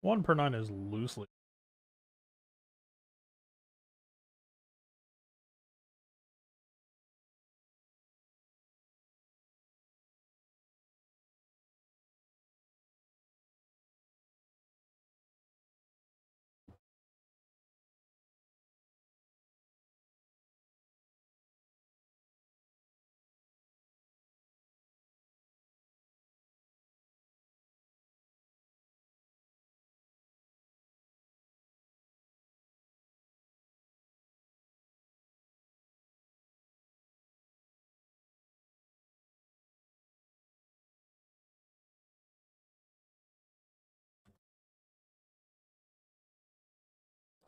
One per 9 is loosely.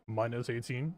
Minus 18.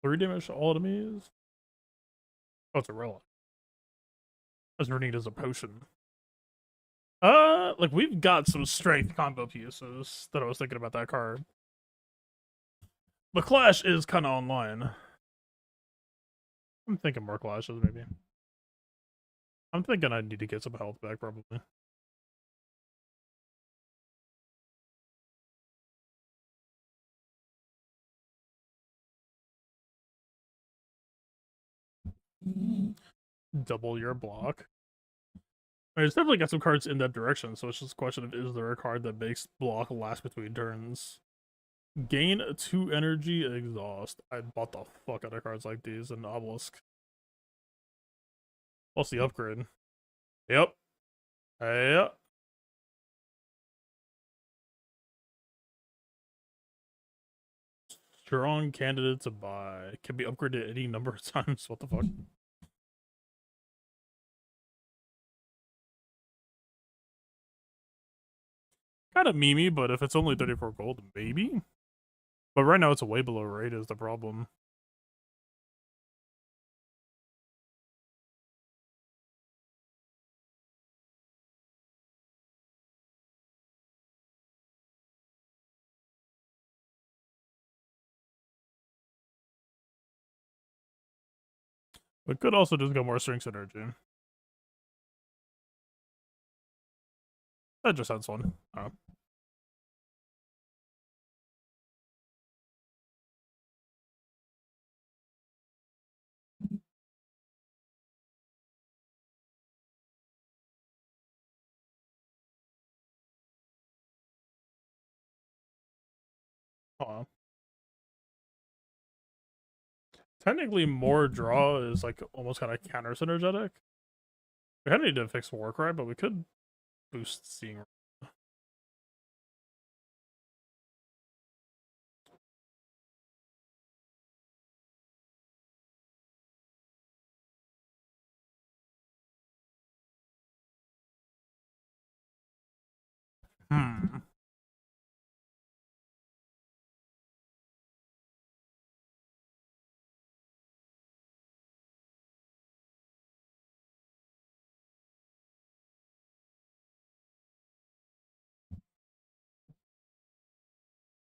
Three damage to all enemies. Oh, it's a relic. As neat as a potion. Like we've got some strength combo pieces that I was thinking about that card. But Clash is kind of online. I'm thinking more Clashes, maybe. I'm thinking I need to get some health back, probably. Double your block. I mean, it's definitely got some cards in that direction, so it's just a question of is there a card that makes block last between turns? Gain 2 energy, exhaust. I bought the fuck out of cards like these and obelisk. Plus the upgrade. Yep. Yep. Strong candidate to buy. Can be upgraded any number of times. What the fuck? Kind of memey, but if it's only 34 gold, maybe? But right now it's way below rate is the problem. We could also just go more strength energy. That just adds one. Technically, more draw is like almost kind of counter synergetic. We kind of need to fix Warcry, but we could boost Seeing. Hmm.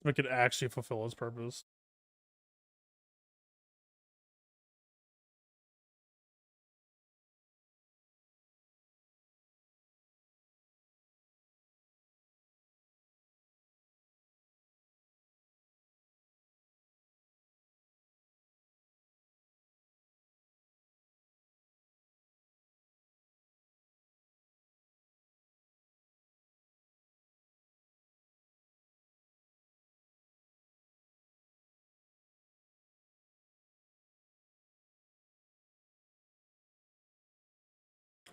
We could actually fulfill its purpose.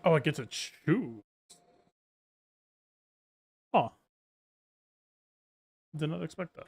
Oh, it gets a chew. Huh. Did not expect that.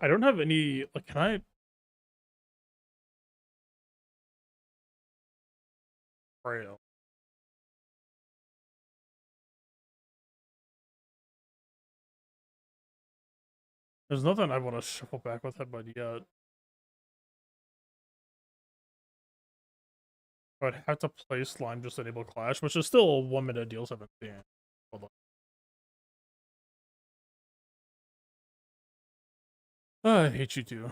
I don't have any. Like, can I? Frail. There's nothing I want to shuffle back with Headbutt yet. I'd have to play Slime just enable Clash, which is still 1 minute deal 17. Hold on. I hate you too.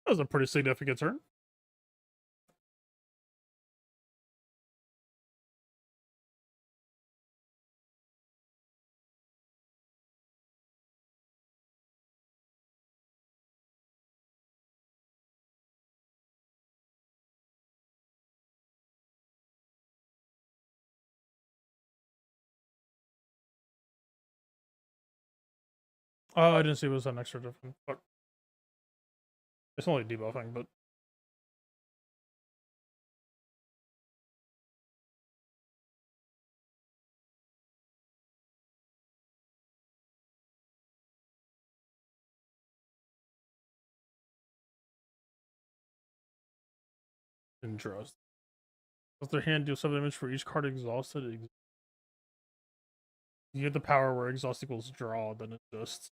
That was a pretty significant turn. Oh, I didn't see it was an extra different. But it's only debuffing, but interest. Does their hand deal 7 damage for each card exhausted? You get the power where exhaust equals draw, then it just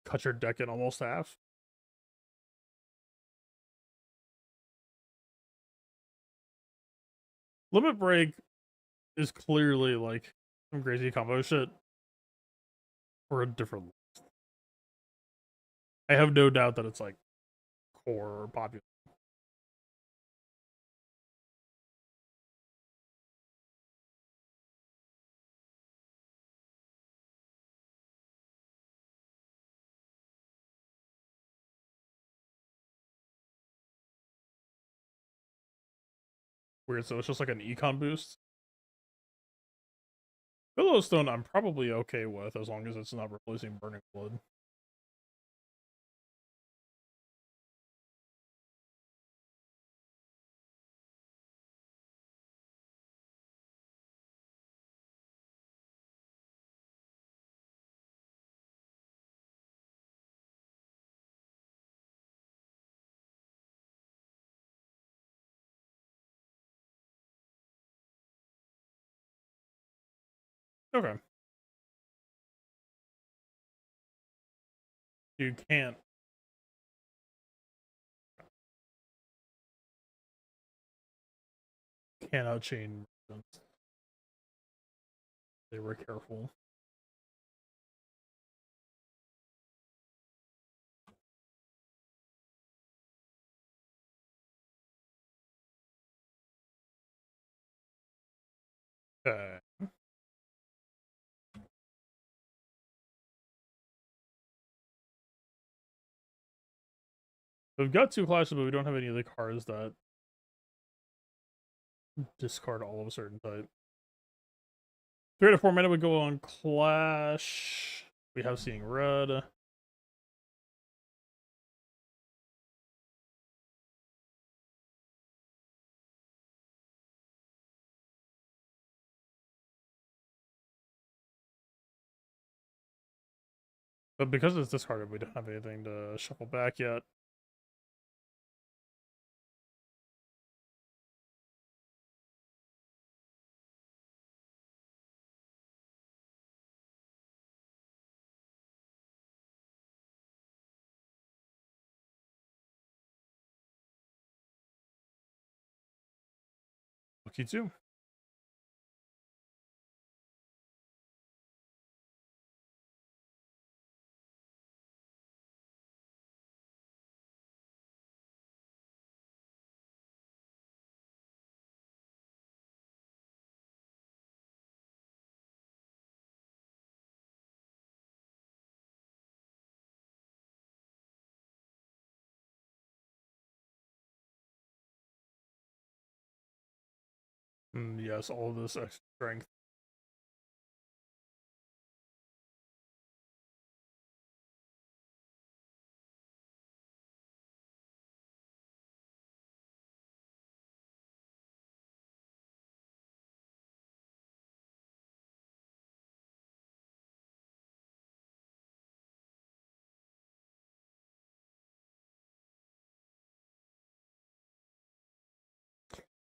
cut your deck in almost half. Limit Break is clearly like some crazy combo shit for a different list. I have no doubt that it's like core or popular. Weird, so it's just like an econ boost. Billowstone I'm probably okay with as long as it's not replacing Burning Blood. Okay. You can't. Cannot chain. They were careful. Okay. We've got 2 clashes, but we don't have any of the cards that discard all of a certain type. 3 to 4 mana would go on Clash. We have Seeing Red. But because it's discarded, we don't have anything to shuffle back yet. Lucky 2. Yes, all of this extra strength.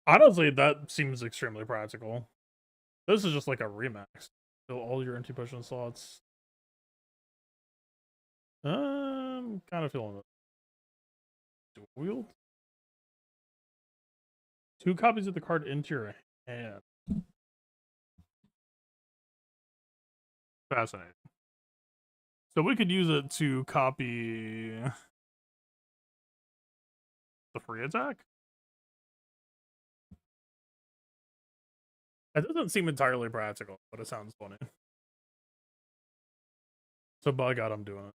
Honestly, that seems extremely practical. This is just like a remax. Fill all your empty potion slots. Kind of feeling it. Dual wield. 2 copies of the card into your hand. Fascinating. So we could use it to copy the free attack? That doesn't seem entirely practical, but it sounds funny. So by God, I'm doing it.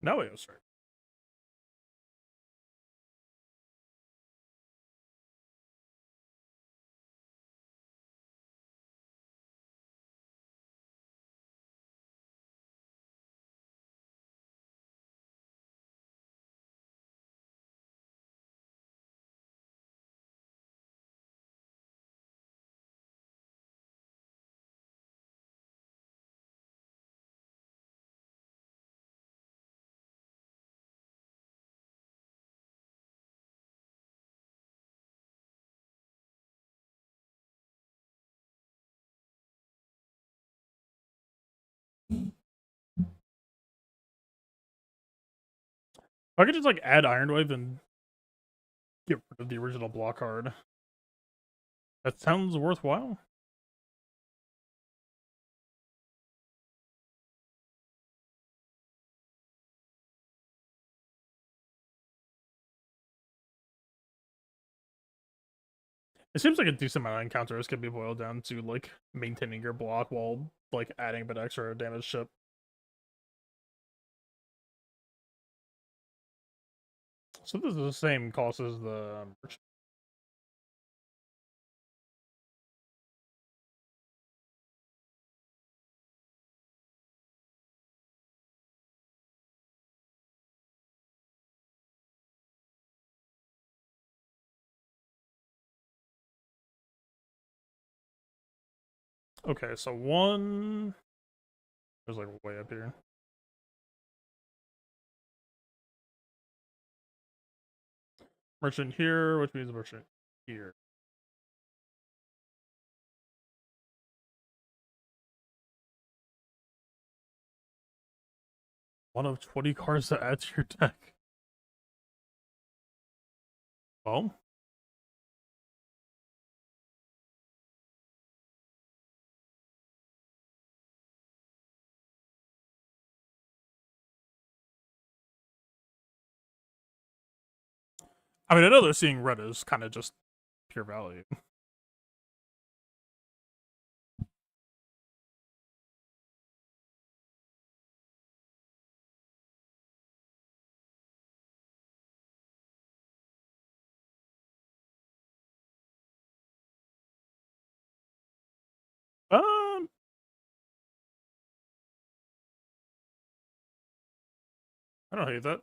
Now we go straight. I could just like add Iron Wave and get rid of the original block card. That sounds worthwhile. It seems like a decent amount of encounters can be boiled down to like maintaining your block while like adding a bit extra damage chip. So this is the same cost as the merchant. Okay, so one is like way up here. Merchant here, which means merchant here. One of 20 cards to add to your deck. Well, I mean, I know they're seeing red as kind of just pure value. Um, I don't hate that.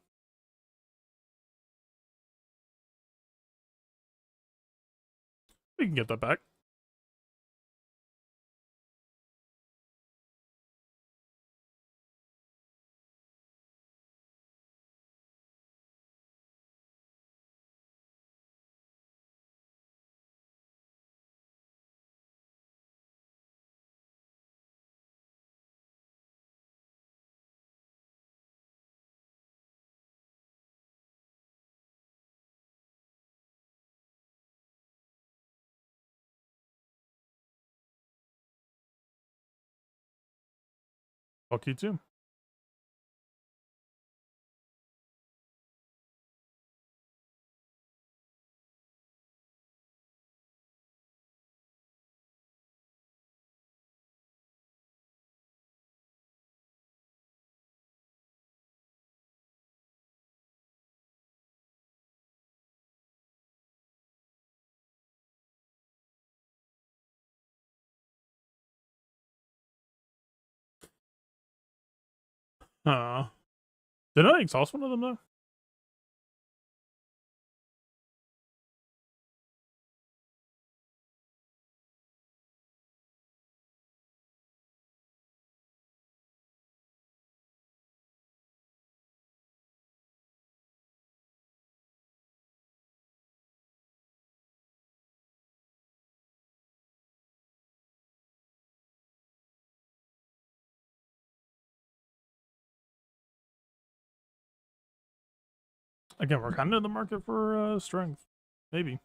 We can get that back. Fuck you too. Did I exhaust one of them though? Again, we're kind of in the market for strength. Maybe.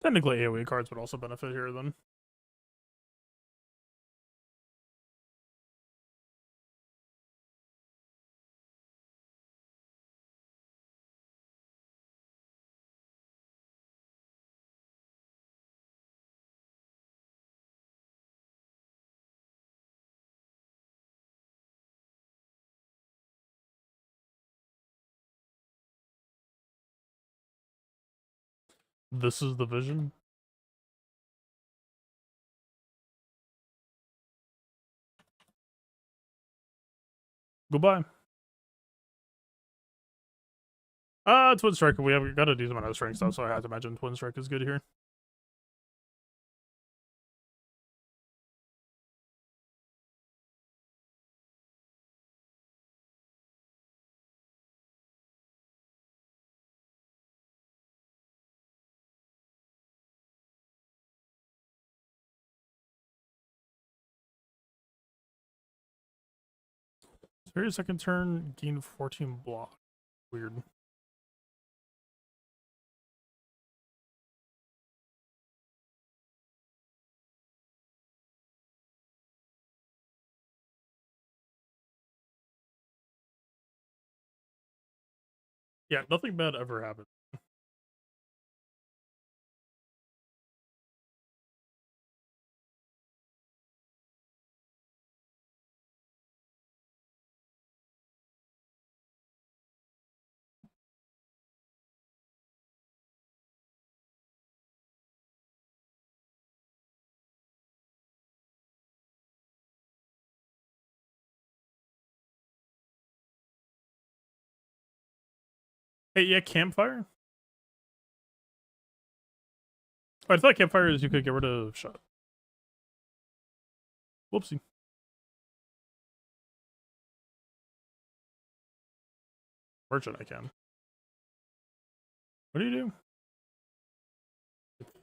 Technically, AoE cards would also benefit here then. This is the vision. Goodbye. Twin Strike. We have got a decent amount of strength stuff, so I had to imagine Twin Strike is good here. Very second turn, gain 14 block. Weird. Yeah, nothing bad ever happened. Hey, yeah, campfire? Oh, I thought campfire is you could get rid of shot. Whoopsie. Merchant, I can. What do you do?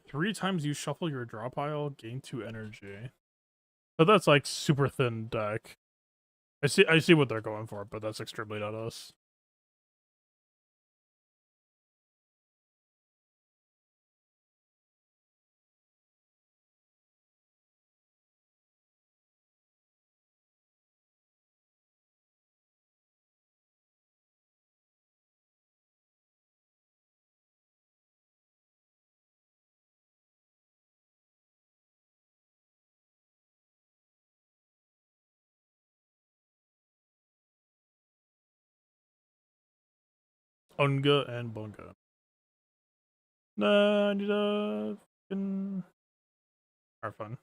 3 times you shuffle your draw pile, gain 2 energy. But that's like super thin deck. I see what they're going for, but that's extremely not us. Unga and Bunga. Nah, I need a fucking... Are fun.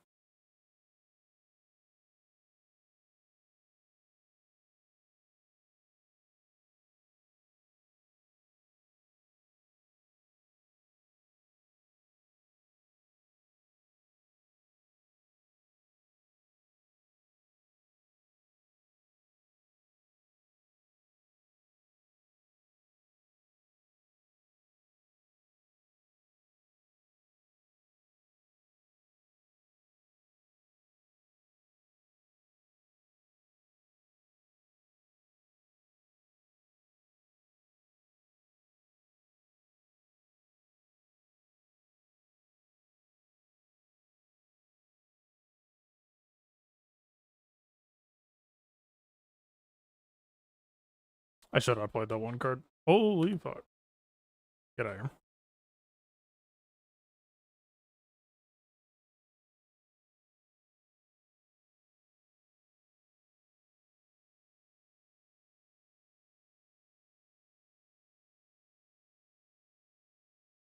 I should have played that one card. Holy fuck. Get out of here.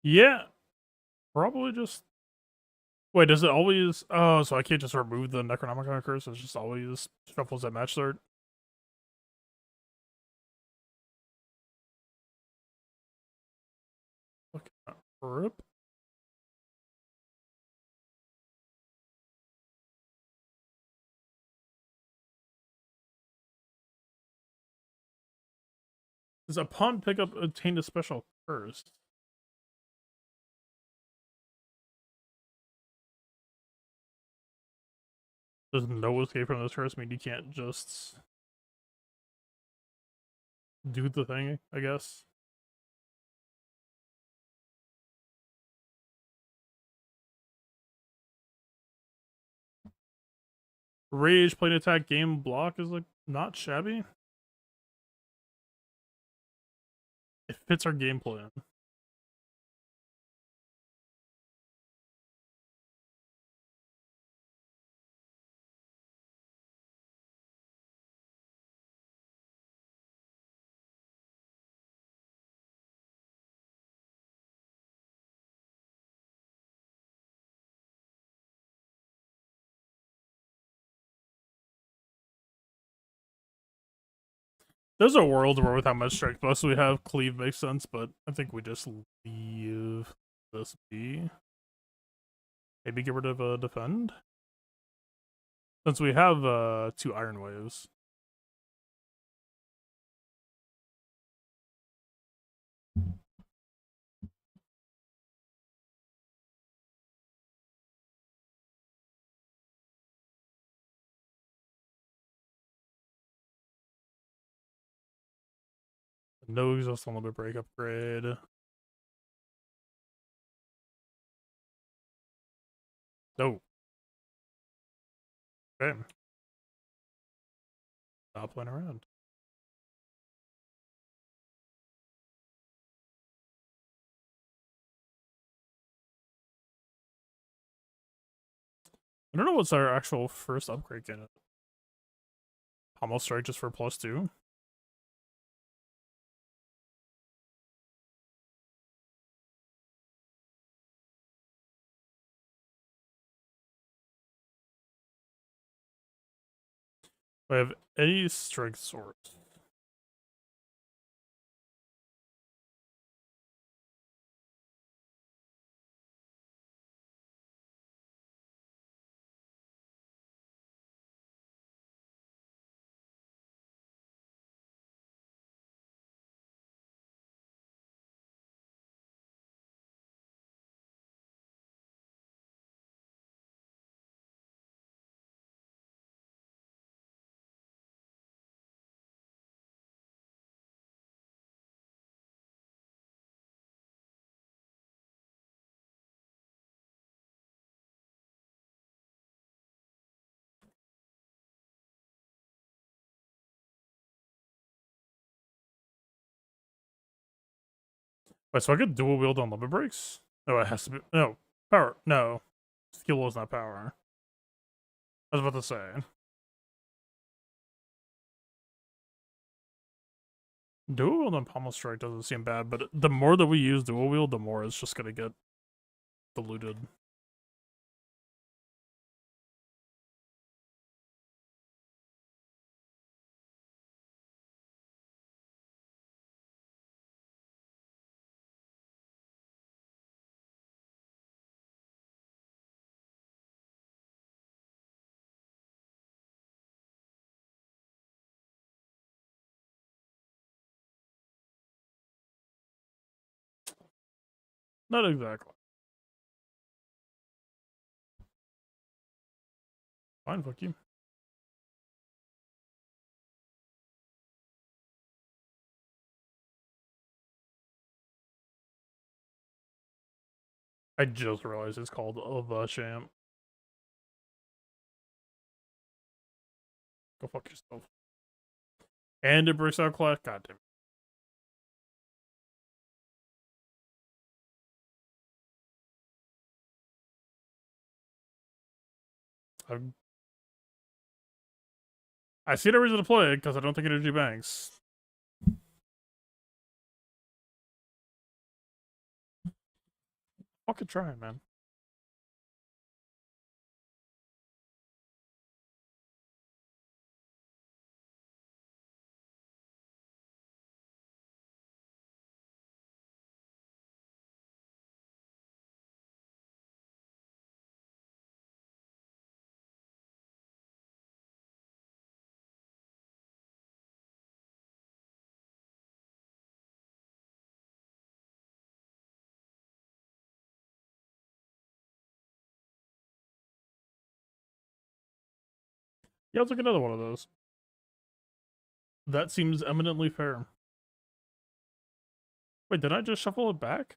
Yeah. Probably just... Wait, does it always... Oh, so I can't just remove the Necronomicon curse? It's just always shuffles that match start? Okay. Rip. Does upon pickup obtain a special curse? Does no escape from this curse mean you can't just... do the thing, I guess. Rage, plane attack, game block is like not shabby. It fits our game plan. There's a world where with how much strike plus we have, cleave makes sense, but I think we just leave this be. Maybe get rid of defend. Since we have 2 iron waves. No exhaust on limit break upgrade. No. Okay. Stop playing around. I don't know what's our actual first upgrade candidate. Pommel strike just for +2. I have any strength swords. Wait, so I could dual wield on limit breaks? No, it has to be. No. Power. No. Skill is not power. I was about to say. Dual wield on pommel strike doesn't seem bad, but the more that we use dual wield, the more it's just gonna get diluted. Not exactly. Fine, fuck you. I just realized it's called the champ. Go fuck yourself. And it breaks out class. God damn. I see no reason to play it because I don't think Energy banks. Fucking trying, man. Yeah, I'll take another one of those. That seems eminently fair. Wait, did I just shuffle it back?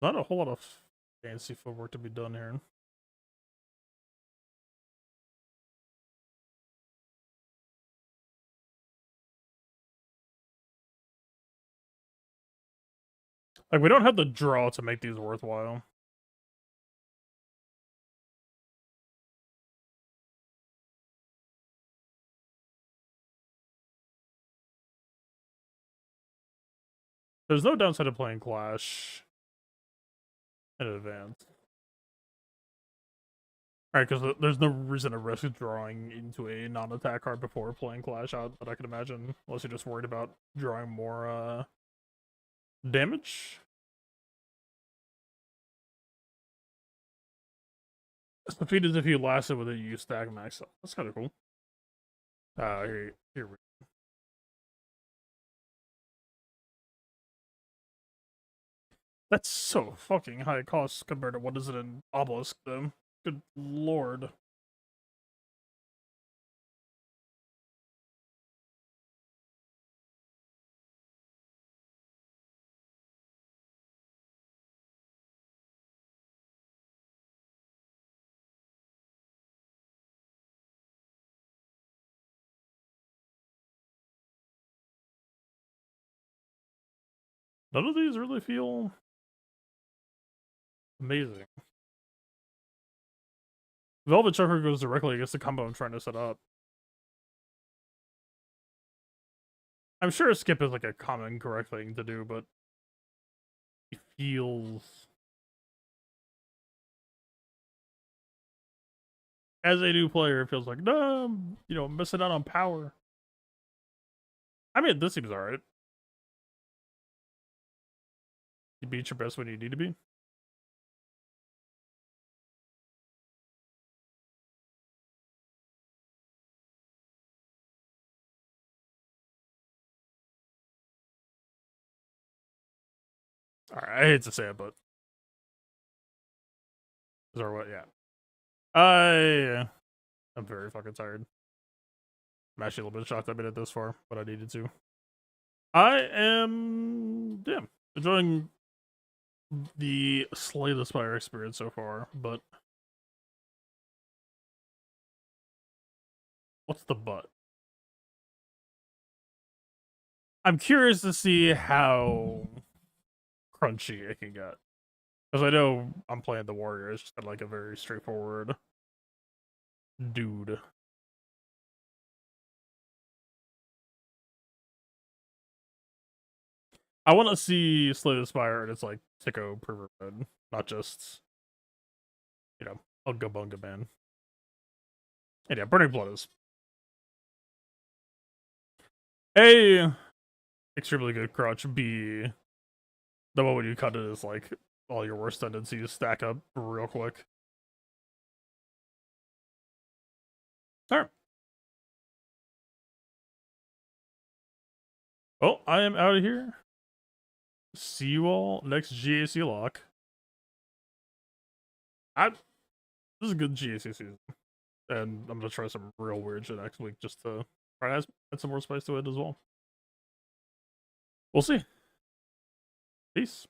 Not a whole lot of fancy footwork to be done here. Like, we don't have the draw to make these worthwhile. There's no downside of playing Clash in advance. Alright, because there's no reason to risk drawing into a non-attack card before playing Clash out that I can imagine, unless you're just worried about drawing more damage. Defeat is if you lasted with it, you stack max up. That's kind of cool. Here we go. That's so fucking high cost compared to what is it in Obelisk, though. Good lord. None of these really feel amazing. Velvet Choker goes directly against the combo I'm trying to set up. I'm sure a skip is like a common correct thing to do, but it feels... As a new player, it feels like, no, I'm, missing out on power. I mean, this seems alright. You beat your best when you need to be. Alright, I hate to say it, but... Or what, yeah. I'm very fucking tired. I'm actually a little bit shocked I made it this far, but I needed to. I am, enjoying the Slay the Spire experience so far, but... What's the but? I'm curious to see how crunchy it can get. Because I know I'm playing the Warrior, it's just like a very straightforward dude. I want to see Slay the Spire and it's like Sicko pervert mode, not just, Ugga Bunga Man. And yeah, Burning Blood is A, extremely good crouch. B, the moment you cut it is like all your worst tendencies stack up real quick. Alright. Well, I am out of here. See you all next GAC lock. This is a good GAC season. And I'm gonna try some real weird shit next week just to try to add some more spice to it as well. We'll see. Peace.